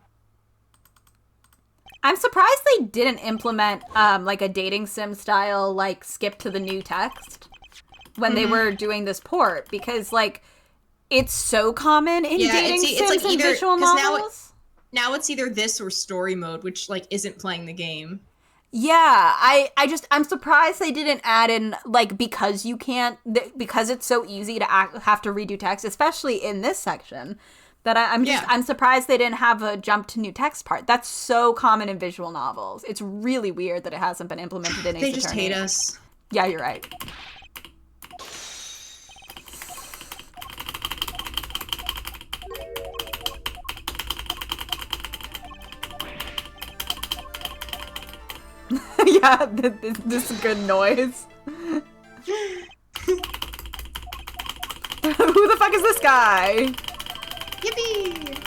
I'm surprised they didn't implement, like, a dating sim style, like, skip to the new text when they were doing this port, because, like, it's so common in dating sims like and visual novels. Now it's either this or story mode, which, like, isn't playing the game. Yeah, I'm surprised they didn't add in, like, because because it's so easy to have to redo text, especially in this section, that I'm surprised they didn't have a jump to new text part. That's so common in visual novels. It's really weird that it hasn't been implemented in Ace They just Attorney. hate us. Yeah, you're right. Yeah, this is good noise. Who the fuck is this guy? Yippee!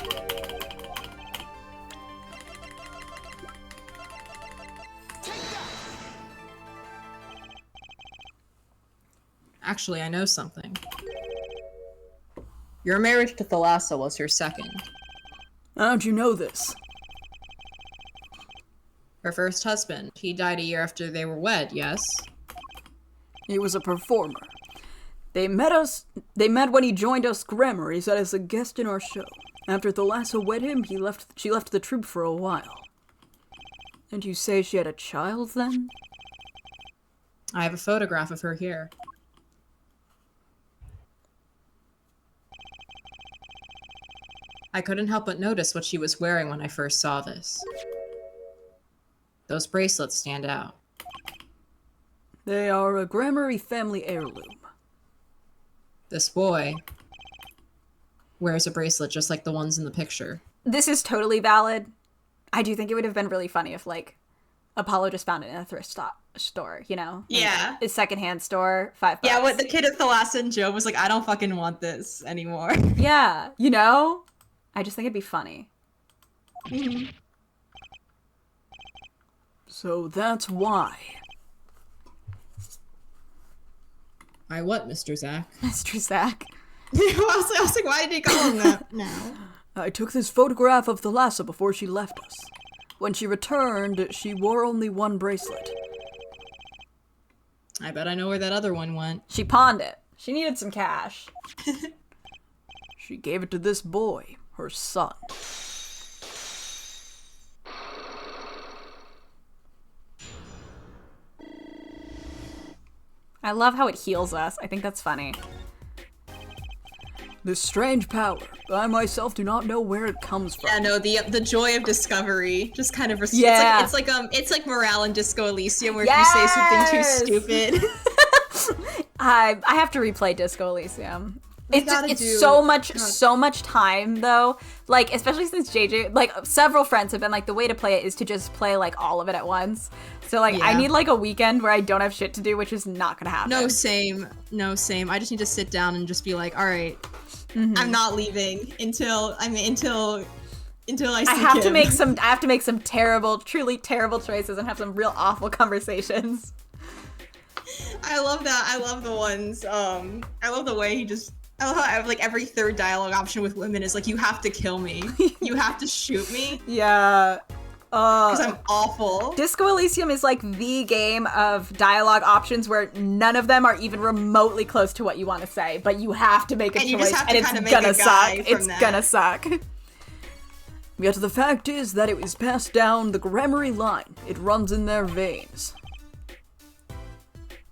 Actually, I know something. Your marriage to Thalassa was her second. How'd you know this? Her first husband. He died a year after they were wed, yes? He was a performer. They met when he joined us Grammaries as a guest in our show. After Thalassa wed him, she left the troupe for a while. And you say she had a child then? I have a photograph of her here. I couldn't help but notice what she was wearing when I first saw this. Those bracelets stand out. They are a Grammary family heirloom. This boy wears a bracelet just like the ones in the picture. This is totally valid. I do think it would have been really funny if, like, Apollo just found it in a thrift store, you know? Yeah. His secondhand store, $5. Yeah, what the kid at Thalassan Joe was like, I don't fucking want this anymore. Yeah, you know? I just think it'd be funny. So that's why. I what, Mr. Zach? Mr. Zach. I was like, why did he call him that now? I took this photograph of Thalassa before she left us. When she returned, she wore only one bracelet. I bet I know where that other one went. She pawned it. She needed some cash. She gave it to this boy, her son. I love how it heals us. I think that's funny. This strange power, I myself do not know where it comes from. Yeah, no, the joy of discovery just kind of Yeah. it's like morale in Disco Elysium where if you say something too stupid. I have to replay Disco Elysium. gotta It's do- so much time though. Like, especially since JJ, like several friends have been like, the way to play it is to just play like all of it at once. So like, I Yeah. need like a weekend where I don't have shit to do, which is not gonna happen. No, same. I just need to sit down and just be like, all right, I'm not leaving until I see I have to Kim. make some terrible, truly terrible choices and have some real awful conversations. I love that. I love the ones. I love the way he just. I love how I have, like every third dialogue option with women is like, you have to kill me, you have to shoot me, Yeah. because I'm awful. Disco Elysium is like the game of dialogue options where none of them are even remotely close to what you want to say, but you have to make a And you choice, just have and to it's kinda make gonna a suck. guy from It's that. gonna suck. Yet the fact is that it was passed down the grammary line. It runs in their veins.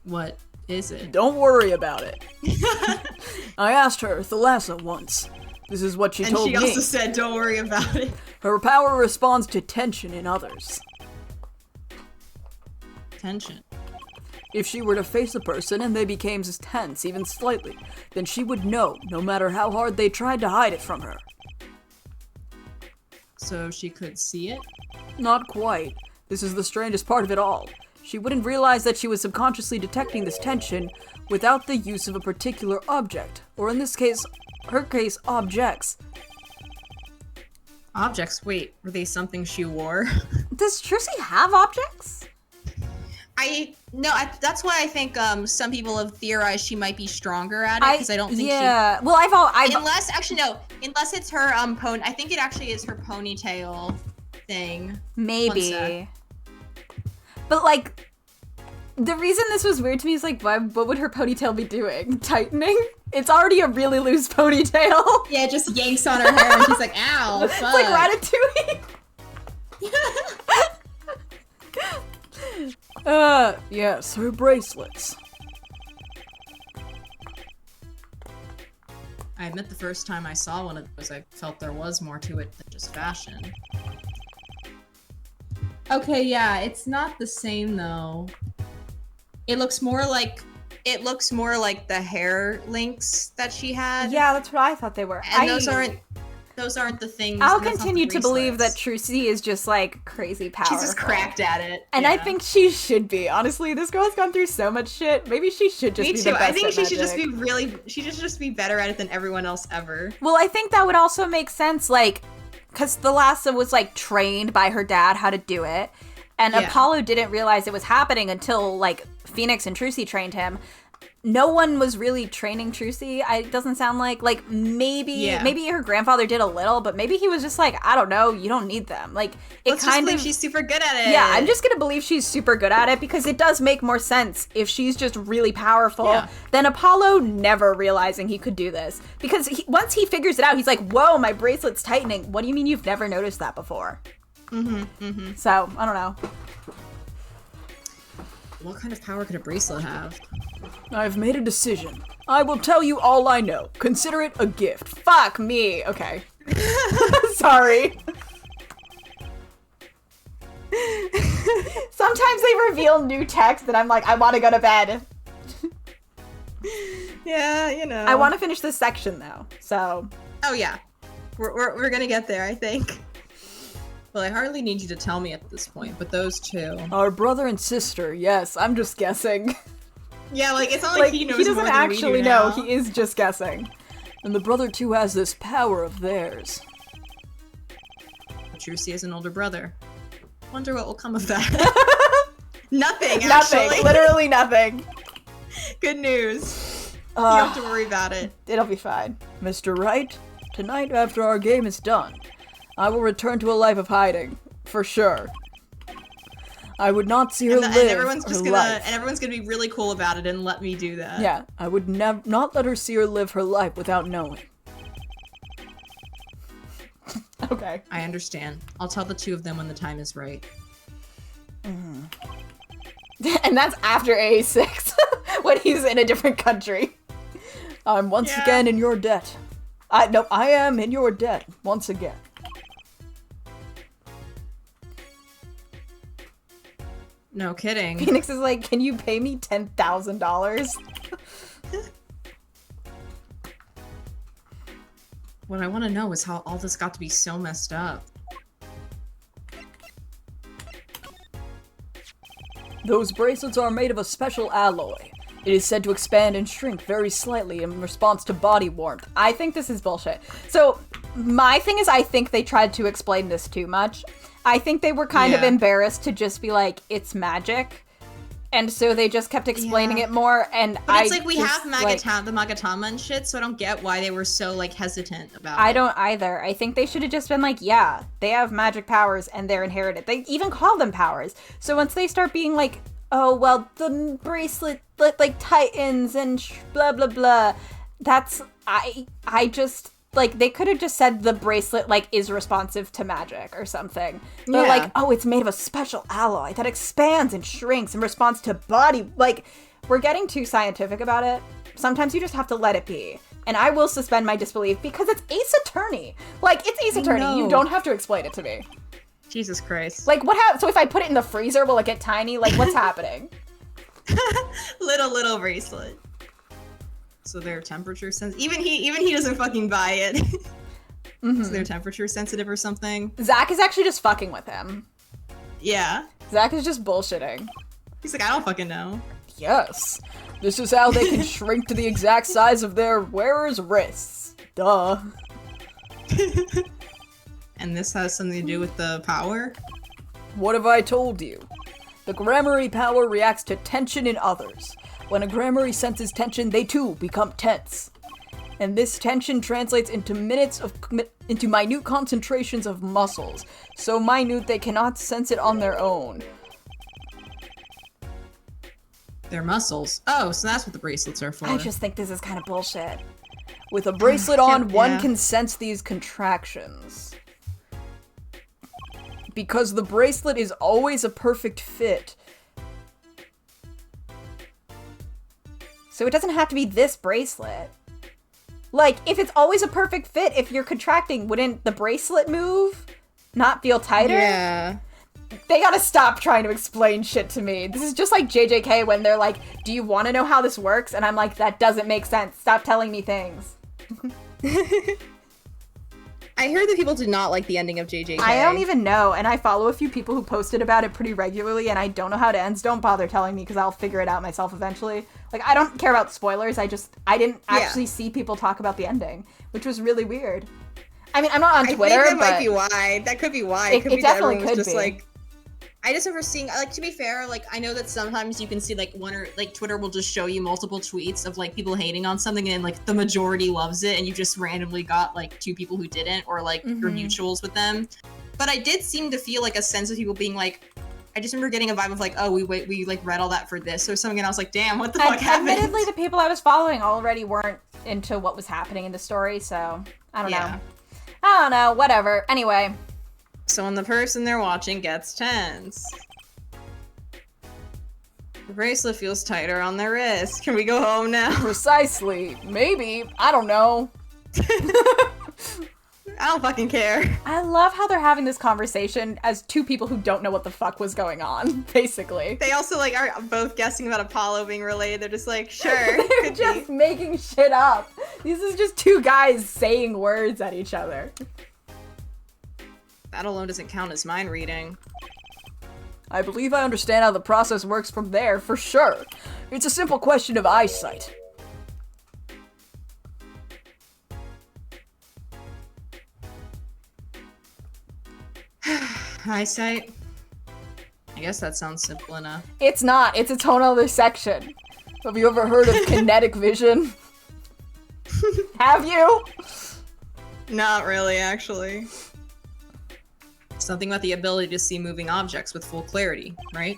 What is it? Don't worry about it. I asked her, Thalassa, once. This is what she And told she me. also said, don't worry about it. Her power responds to tension in others. Tension. If she were to face a person and they became tense even slightly, then she would know, no matter how hard they tried to hide it from her. So she could see it? Not quite. This is the strangest part of it all. She wouldn't realize that she was subconsciously detecting this tension without the use of a particular object, or in this case, her case, objects. Objects? Wait, were they something she wore? Does Trucy have objects? That's why I think some people have theorized she might be stronger at it, because I don't think Yeah. Well, I've unless it's her I think it actually is her ponytail thing. One maybe. sec. But like, the reason this was weird to me is like, what would her ponytail be doing? Tightening? It's already a really loose ponytail. Yeah, it just yanks on her hair and she's like, ow, It's fuck. like Ratatouille. Yes, her bracelets. I admit the first time I saw one of those, I felt there was more to it than just fashion. Okay, yeah, it's not the same though. It looks more like the hair links that she had. Yeah, that's what I thought they were. And those aren't the things. I'll that's not the continue to believe that bracelets. Trucy is just like crazy powerful. She's just cracked at it. And I Yeah. think she should be. Honestly, this girl's gone through so much shit. Maybe she should just Me be too. the best I think at she should just magic. she should just be better at it than everyone else ever. Well, I think that would also make sense, like, because Thalassa was, like, trained by her dad how to do it, and Yeah. Apollo didn't realize it was happening until, like, Phoenix and Trucy trained him. No one was really training Trucy. It doesn't sound like maybe her grandfather did a little, but maybe he was just like, I don't know, you don't need them. Like, it Let's just kind believe of she's super good at it. Yeah, I'm just gonna believe she's super good at it because it does make more sense if she's just really powerful Yeah. than Apollo never realizing he could do this. Because once he figures it out, he's like, whoa, my bracelet's tightening. What do you mean you've never noticed that before? So, I don't know. What kind of power could a bracelet have? I've made a decision. I will tell you all I know. Consider it a gift. Fuck me. Okay. Sorry. Sometimes they reveal new text and I'm like, I want to go to bed. Yeah, you know. I want to finish this section though. So, Oh yeah, we're gonna get there, I think. Well, I hardly need you to tell me at this point, but those two. Our brother and sister, yes, I'm just guessing. Yeah, like, it's not like he knows he doesn't more than actually we do know. now. He is just guessing. And the brother too has this power of theirs. Trucy has an older brother. Wonder what will come of that. Nothing, actually. Nothing. Literally nothing. Good news. You don't have to worry about it. It'll be fine. Mr. Wright, tonight after our game is done, I will return to a life of hiding, for sure. I would not see her live And everyone's her just gonna life. and everyone's gonna be really cool about it and let me do that. Yeah, I would not let her see her live her life without knowing. Okay. I understand. I'll tell the two of them when the time is right. And that's after AA6, when he's in a different country. I'm once Yeah. again in your debt. I am in your debt once again. No kidding. Phoenix is like, can you pay me $10,000? What I want to know is how all this got to be so messed up. Those bracelets are made of a special alloy. It is said to expand and shrink very slightly in response to body warmth. I think this is bullshit. So, my thing is, I think they tried to explain this too much. I think they were kind of Yeah. embarrassed to just be like, it's magic. And so they just kept explaining Yeah. it more, and But it's like we just, have like, the Magatama and shit, so I don't get why they were so like hesitant about I it. don't either. I think they should have just been like, yeah, they have magic powers and they're inherited. They even call them powers. So once they start being like, oh, well, the bracelet like tightens and blah, blah, blah, that's, I just, like, they could have just said the bracelet, like, is responsive to magic or something. They're Yeah. like, oh, it's made of a special alloy that expands and shrinks in response to body. Like, we're getting too scientific about it. Sometimes you just have to let it be. And I will suspend my disbelief because it's Ace Attorney. Like, it's Ace Attorney. You know. don't have to explain it to me. Jesus Christ. Like, what happens? So if I put it in the freezer, will it get tiny? Like, what's happening? little bracelet. So they're temperature sensitive. Even he doesn't fucking buy it. So they're temperature sensitive or something. Zach is actually just fucking with him. Yeah. Zach is just bullshitting. He's like, I don't fucking know. Yes. This is how they can shrink to the exact size of their wearer's wrists. Duh. And this has something to do with the power? What have I told you? The Gramarye power reacts to tension in others. When a Gramarye senses tension, they too become tense. And this tension translates into into minute concentrations of muscles, so minute they cannot sense it on their own. Their muscles. Oh, so that's what the bracelets are for. I just think this is kind of bullshit. With a bracelet on, one yeah. can sense these contractions. Because the bracelet is always a perfect fit. So it doesn't have to be this bracelet. Like, if it's always a perfect fit, if you're contracting, wouldn't the bracelet move? Not feel tighter? Yeah. They gotta stop trying to explain shit to me. This is just like JJK when they're like, do you want to know how this works? And I'm like, that doesn't make sense. Stop telling me things. I heard that people did not like the ending of JJK. I don't even know, and I follow a few people who posted about it pretty regularly, and I don't know how it ends. Don't bother telling me, because I'll figure it out myself eventually. Like, I don't care about spoilers, I didn't actually see people talk about the ending, which was really weird. I mean, I'm not on Twitter, I think that but might be why. That could be why. It could be definitely that everyone was could just be. like, I just remember seeing, like, to be fair, like, I know that sometimes you can see, like, one or, like, Twitter will just show you multiple tweets of, like, people hating on something and, like, the majority loves it and you just randomly got, like, 2 people who didn't or, like, your mutuals with them. But I did seem to feel, like, a sense of people being, like, I just remember getting a vibe of, like, oh, we like, read all that for this or something, and I was like, damn, what the fuck happened? admittedly, the people I was following already weren't into what was happening in the story, so I don't know. I don't know, whatever. Anyway. So when the person they're watching gets tense, the bracelet feels tighter on their wrist. Can we go home now? Precisely. Maybe. I don't know. I don't fucking care. I love how they're having this conversation as 2 people who don't know what the fuck was going on, basically. They also, like, are both guessing about Apollo being related. They're just like, sure, They're could just be. making shit up. This is just 2 guys saying words at each other. That alone doesn't count as mind reading. I believe I understand how the process works from there, for sure. It's a simple question of eyesight. Eyesight? I guess that sounds simple enough. It's not. It's its own other section. Have you ever heard of kinetic vision? Have you? Not really, actually. Something about the ability to see moving objects with full clarity, right?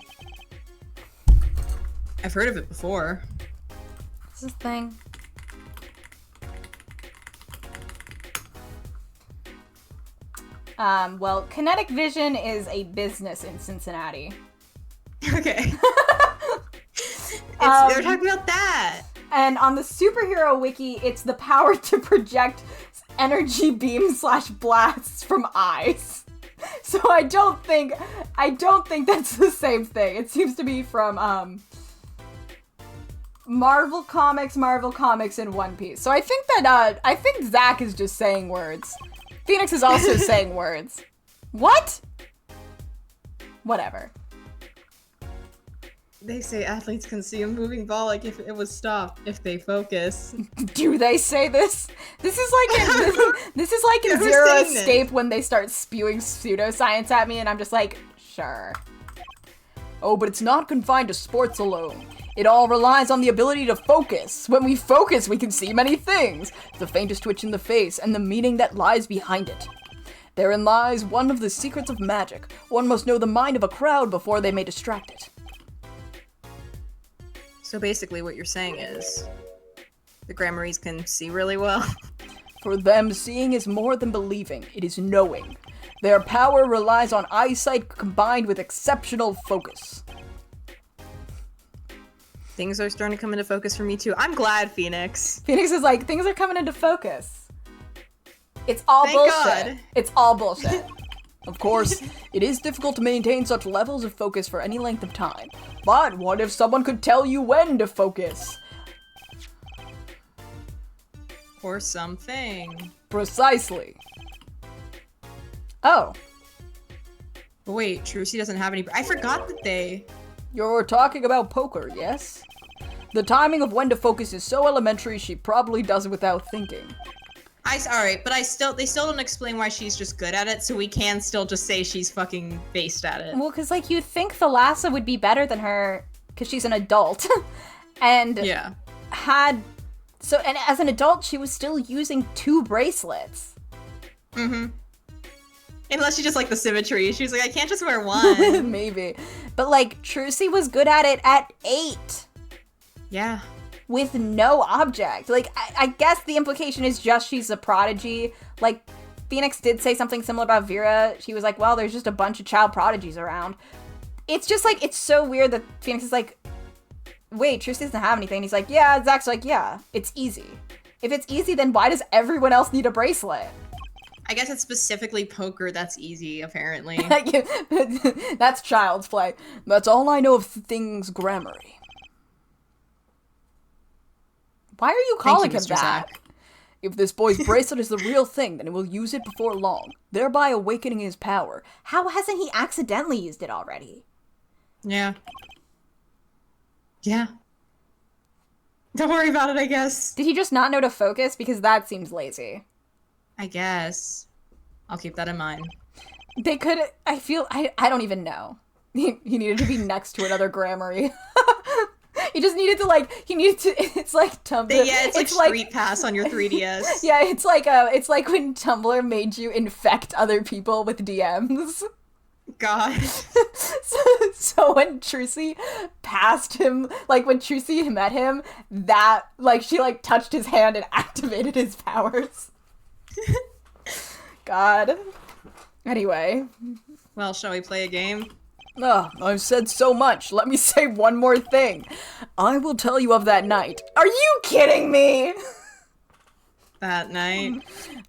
I've heard of it before. This is the thing. Well, kinetic vision is a business in Cincinnati. Okay. They're talking about that. And on the superhero wiki, it's the power to project energy beams / blasts from eyes. So I don't think that's the same thing. It seems to be from Marvel Comics, and One Piece. So I think that I think Zach is just saying words. Phoenix is also saying words. What? Whatever. They say athletes can see a moving ball like if it was stopped, if they focus. Do they say this? This is like in Who's Zero saying Escape when they start spewing pseudoscience at me, and I'm just like, sure. Oh, but it's not confined to sports alone. It all relies on the ability to focus. When we focus, we can see many things. The faintest twitch in the face and the meaning that lies behind it. Therein lies one of the secrets of magic. One must know the mind of a crowd before they may distract it. So basically what you're saying is the Gramarys can see really well. For them, seeing is more than believing. It is knowing. Their power relies on eyesight combined with exceptional focus. Things are starting to come into focus for me too. I'm glad, Phoenix. Phoenix is like, things are coming into focus. It's all Thank bullshit. God. It's all bullshit. Of course, it is difficult to maintain such levels of focus for any length of time. But what if someone could tell you when to focus? Or something. Precisely. Oh. But wait, Trucy doesn't have any. I forgot that they. You're talking about poker, yes? The timing of when to focus is so elementary she probably does it without thinking. Alright, but they still don't explain why she's just good at it, so we can still just say she's fucking based at it. Well, because, like, you'd think Thalassa would be better than her, because she's an adult. And Yeah. and as an adult, she was still using 2 bracelets. Mm-hmm. Unless she just like the symmetry. She was like, I can't just wear one. Maybe. But, like, Trucy was good at it at 8. Yeah. With no object. Like, I guess the implication is just she's a prodigy. Like, Phoenix did say something similar about Vera. She was like, well, there's just a bunch of child prodigies around. It's just, like, it's so weird that Phoenix is like, wait, Trucy doesn't have anything. He's like, yeah, Zach's like, yeah, it's easy. If it's easy, then why does everyone else need a bracelet? I guess it's specifically poker that's easy, apparently. That's child's play. That's all I know of things Gramarye. Why are you calling Thank him you, Mr. that? Zach. If this boy's bracelet is the real thing, then he will use it before long, thereby awakening his power. How hasn't he accidentally used it already? Yeah. Yeah. Don't worry about it, I guess. Did he just not know to focus? Because that seems lazy. I guess. I'll keep that in mind. They could, I don't even know. He needed to be next to another Gramarye. He just needed to, it's like Tumblr. Yeah, it's like Street Pass on your 3DS. Yeah, it's like when Tumblr made you infect other people with DMs. God. So when Trucy passed him, like when Trucy met him, that, like, she like touched his hand and activated his powers. God. Anyway. Well, shall we play a game? I've said so much. Let me say one more thing. I will tell you of that night. Are you kidding me? That night.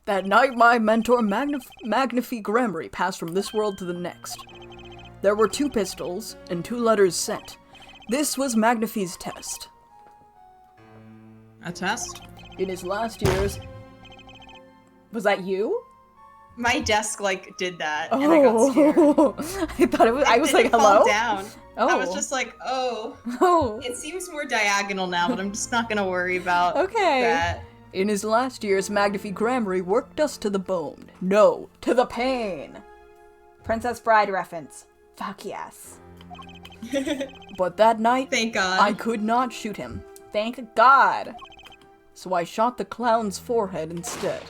That night my mentor Magnifie Gramarye passed from this world to the next. There were 2 pistols and 2 letters sent. This was Magnifie's test. A test? In his last years... Was that you? My desk like did that, and I got scared. I thought it was. I was like, didn't hello. fall down. Oh. I was just like, oh. Oh. It seems more diagonal now, but I'm just not gonna worry about Okay. that. In his last years, Magnify Grammary worked us to the bone. No, to the pain. Princess Bride reference. Fuck yes. But that night, Thank God. I could not shoot him. Thank God. So I shot the clown's forehead instead.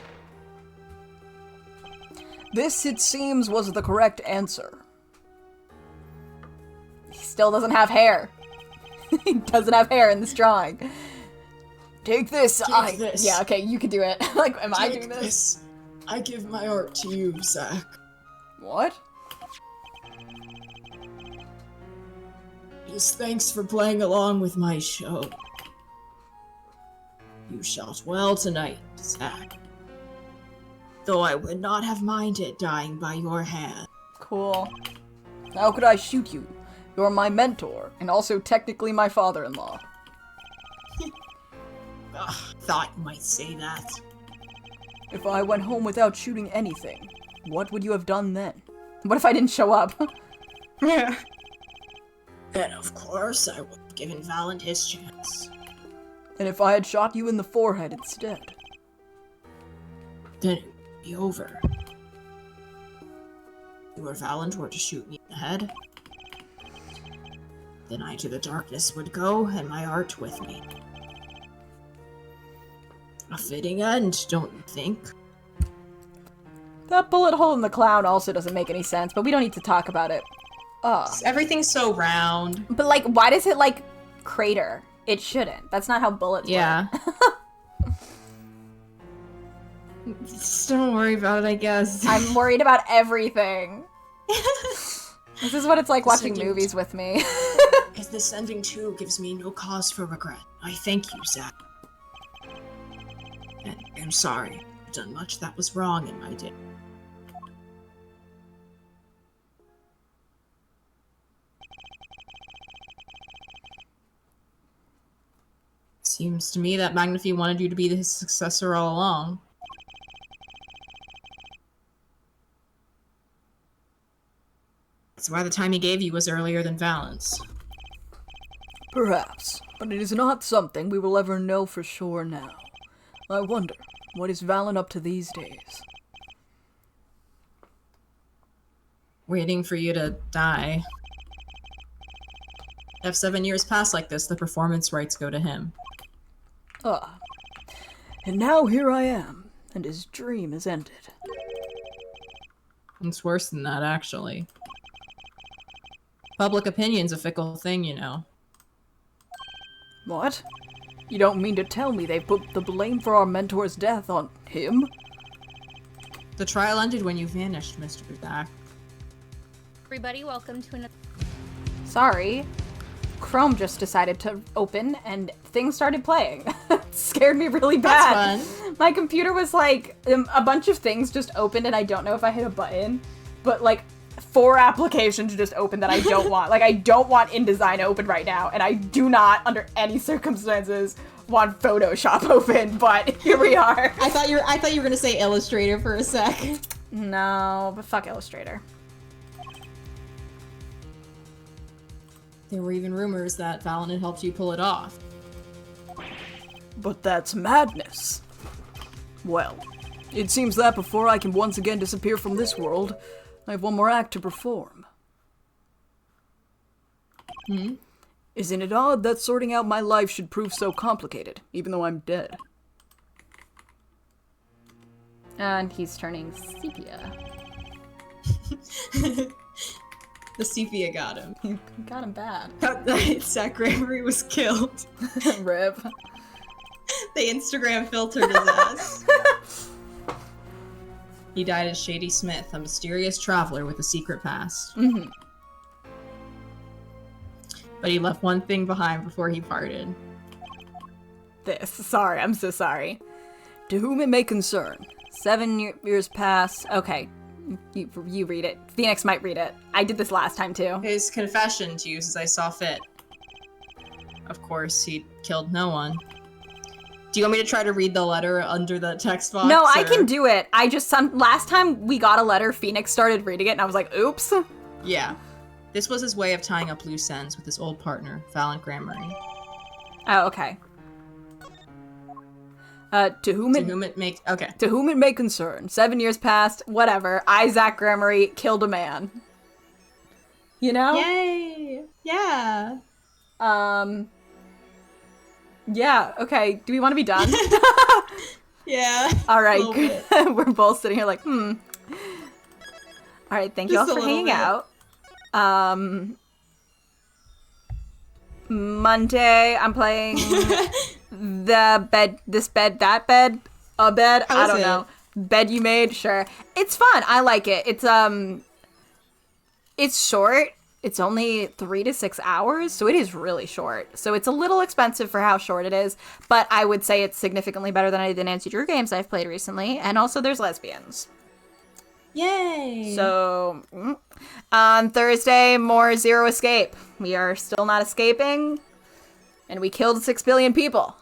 This, it seems, was the correct answer. He still doesn't have hair. He doesn't have hair in this drawing. Take this, this. Yeah, okay, you can do it. Like, am I doing Take this? I give my art to you, Zach. What? As thanks for playing along with my show. You shot well tonight, Zach. Though I would not have minded dying by your hand. Cool. How could I shoot you? You're my mentor, and also technically my father-in-law. Thought you might say that. If I went home without shooting anything, what would you have done then? What if I didn't show up? Yeah. Then, of course, I would have given Valant his chance. And if I had shot you in the forehead instead? Then it would be over. You or Valant were to shoot me in the head. Then I to the darkness would go, and my art with me. A fitting end, don't you think? That bullet hole in the clown also doesn't make any sense, but we don't need to talk about it. Everything's so round. But, like, why does it, like, crater? It shouldn't. That's not how bullets Yeah. work. Just don't worry about it, I guess. I'm worried about everything. This is what it's like watching Second. movies with me. As this ending too gives me no cause for regret. I thank you, Zach. And I'm sorry. I've done much that was wrong in my day. Seems to me that Magnify wanted you to be his successor all along. That's why the time he gave you was earlier than Valent's. Perhaps, but it is not something we will ever know for sure now. I wonder, what is Valant up to these days? Waiting for you to die. If 7 years pass like this, the performance rights go to him. Ah. And now here I am, and his dream is ended. It's worse than that, actually. Public opinion's a fickle thing, you know. What? You don't mean to tell me they put the blame for our mentor's death on him? The trial ended when you vanished, Mr. Zach. Everybody, welcome to another. Sorry. Chrome just decided to open and things started playing. It scared me really bad. That's fun. My computer was like, a bunch of things just opened and I don't know if I hit a button, but like 4 applications just opened that I don't want. Like, I don't want InDesign open right now, and I do not, under any circumstances, want Photoshop open, but here we are. I thought you were gonna say Illustrator for a sec. No, but fuck Illustrator. There were even rumors that Valant had helped you pull it off. But that's madness. Well, it seems that before I can once again disappear from this world, I have one more act to perform. Isn't it odd that sorting out my life should prove so complicated, even though I'm dead? And he's turning sepia. The sepia got him. Got him bad. That night, Zach Gramery was killed. Rip. They Instagram filtered his ass. He died as Shady Smith, a mysterious traveler with a secret past. Mm-hmm. But he left one thing behind before he parted. This. Sorry, I'm so sorry. To whom it may concern. 7 years pass. Okay. You read it. Phoenix might read it. I did this last time too. His confession to use as I saw fit. Of course, he killed no one. Do you want me to try to read the letter under the text box? No, I can do it. Last time we got a letter, Phoenix started reading it, and I was like, oops. Yeah. This was his way of tying up loose ends with his old partner, Valent Grammary. Oh, okay. To whom it may concern. 7 years passed, whatever. I, Zach Grammary, killed a man. You know? Yay! Yeah. Yeah, okay. Do we want to be done? Yeah. All right. We're both sitting here like, All right, thank you all for hanging out. Monday, I'm playing this bed, that bed, a bed. I don't know. Bed you made, sure. It's fun. I like it. It's short. It's only 3 to 6 hours, so it is really short. So it's a little expensive for how short it is, but I would say it's significantly better than any of the Nancy Drew games I've played recently. And also, there's lesbians. Yay! So, on Thursday, more Zero Escape. We are still not escaping, and we killed 6 billion people.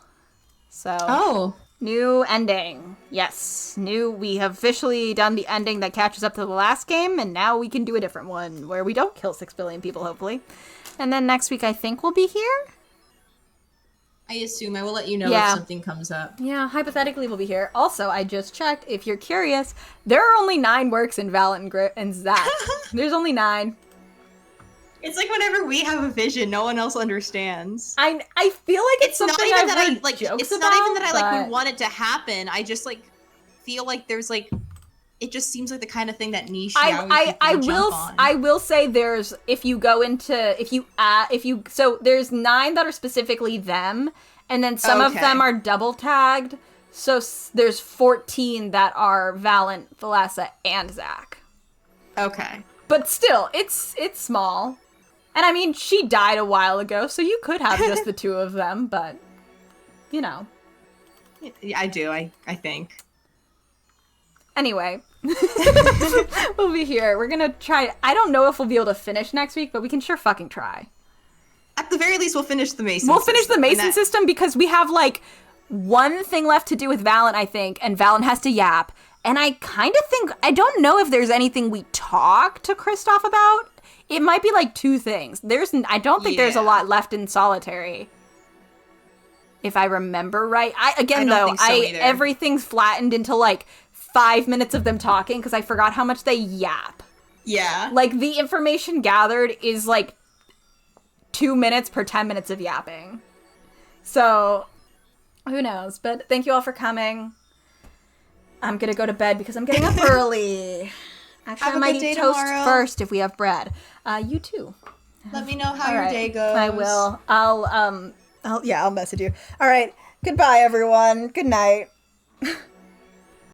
So, new ending. Yes, we have officially done the ending that catches up to the last game, and now we can do a different one where we don't kill 6 billion people, hopefully. And then next week, I think we'll be here. I assume I will let you know if something comes up. Yeah, hypothetically we'll be here. Also, I just checked. If you're curious, there are only 9 works in Valent and Zach. There's only 9. It's like whenever we have a vision, no one else understands. I feel like it's something not even I've that heard I jokes It's not even about, that I but- would want it to happen. I just feel like there's it just seems like the kind of thing that niche. I will say there's so there's 9 that are specifically them, and then some of them are double tagged. So there's 14 that are Valent, Thalassa, and Zach. Okay, but still, it's small, and I mean she died a while ago, so you could have just the 2 of them, but you know. I do. I think. Anyway, we'll be here. We're gonna try. I don't know if we'll be able to finish next week, but we can sure fucking try. At the very least, we'll finish the Mason. We'll finish the Mason system because we have one thing left to do with Valent, I think, and Valent has to yap. And I kind of think I don't know if there's anything we talk to Kristoff about. It might be 2 things. I don't think there's a lot left in Solitary. If I remember right. Everything's flattened into 5 minutes of them talking because I forgot how much they yap. Yeah. The information gathered is 2 minutes per 10 minutes of yapping. So, who knows? But thank you all for coming. I'm gonna go to bed because I'm getting up early. Actually, I might eat toast first if we have bread. You too. Let me know how your day goes. I will. I'll message you. All right. Goodbye, everyone. Good night.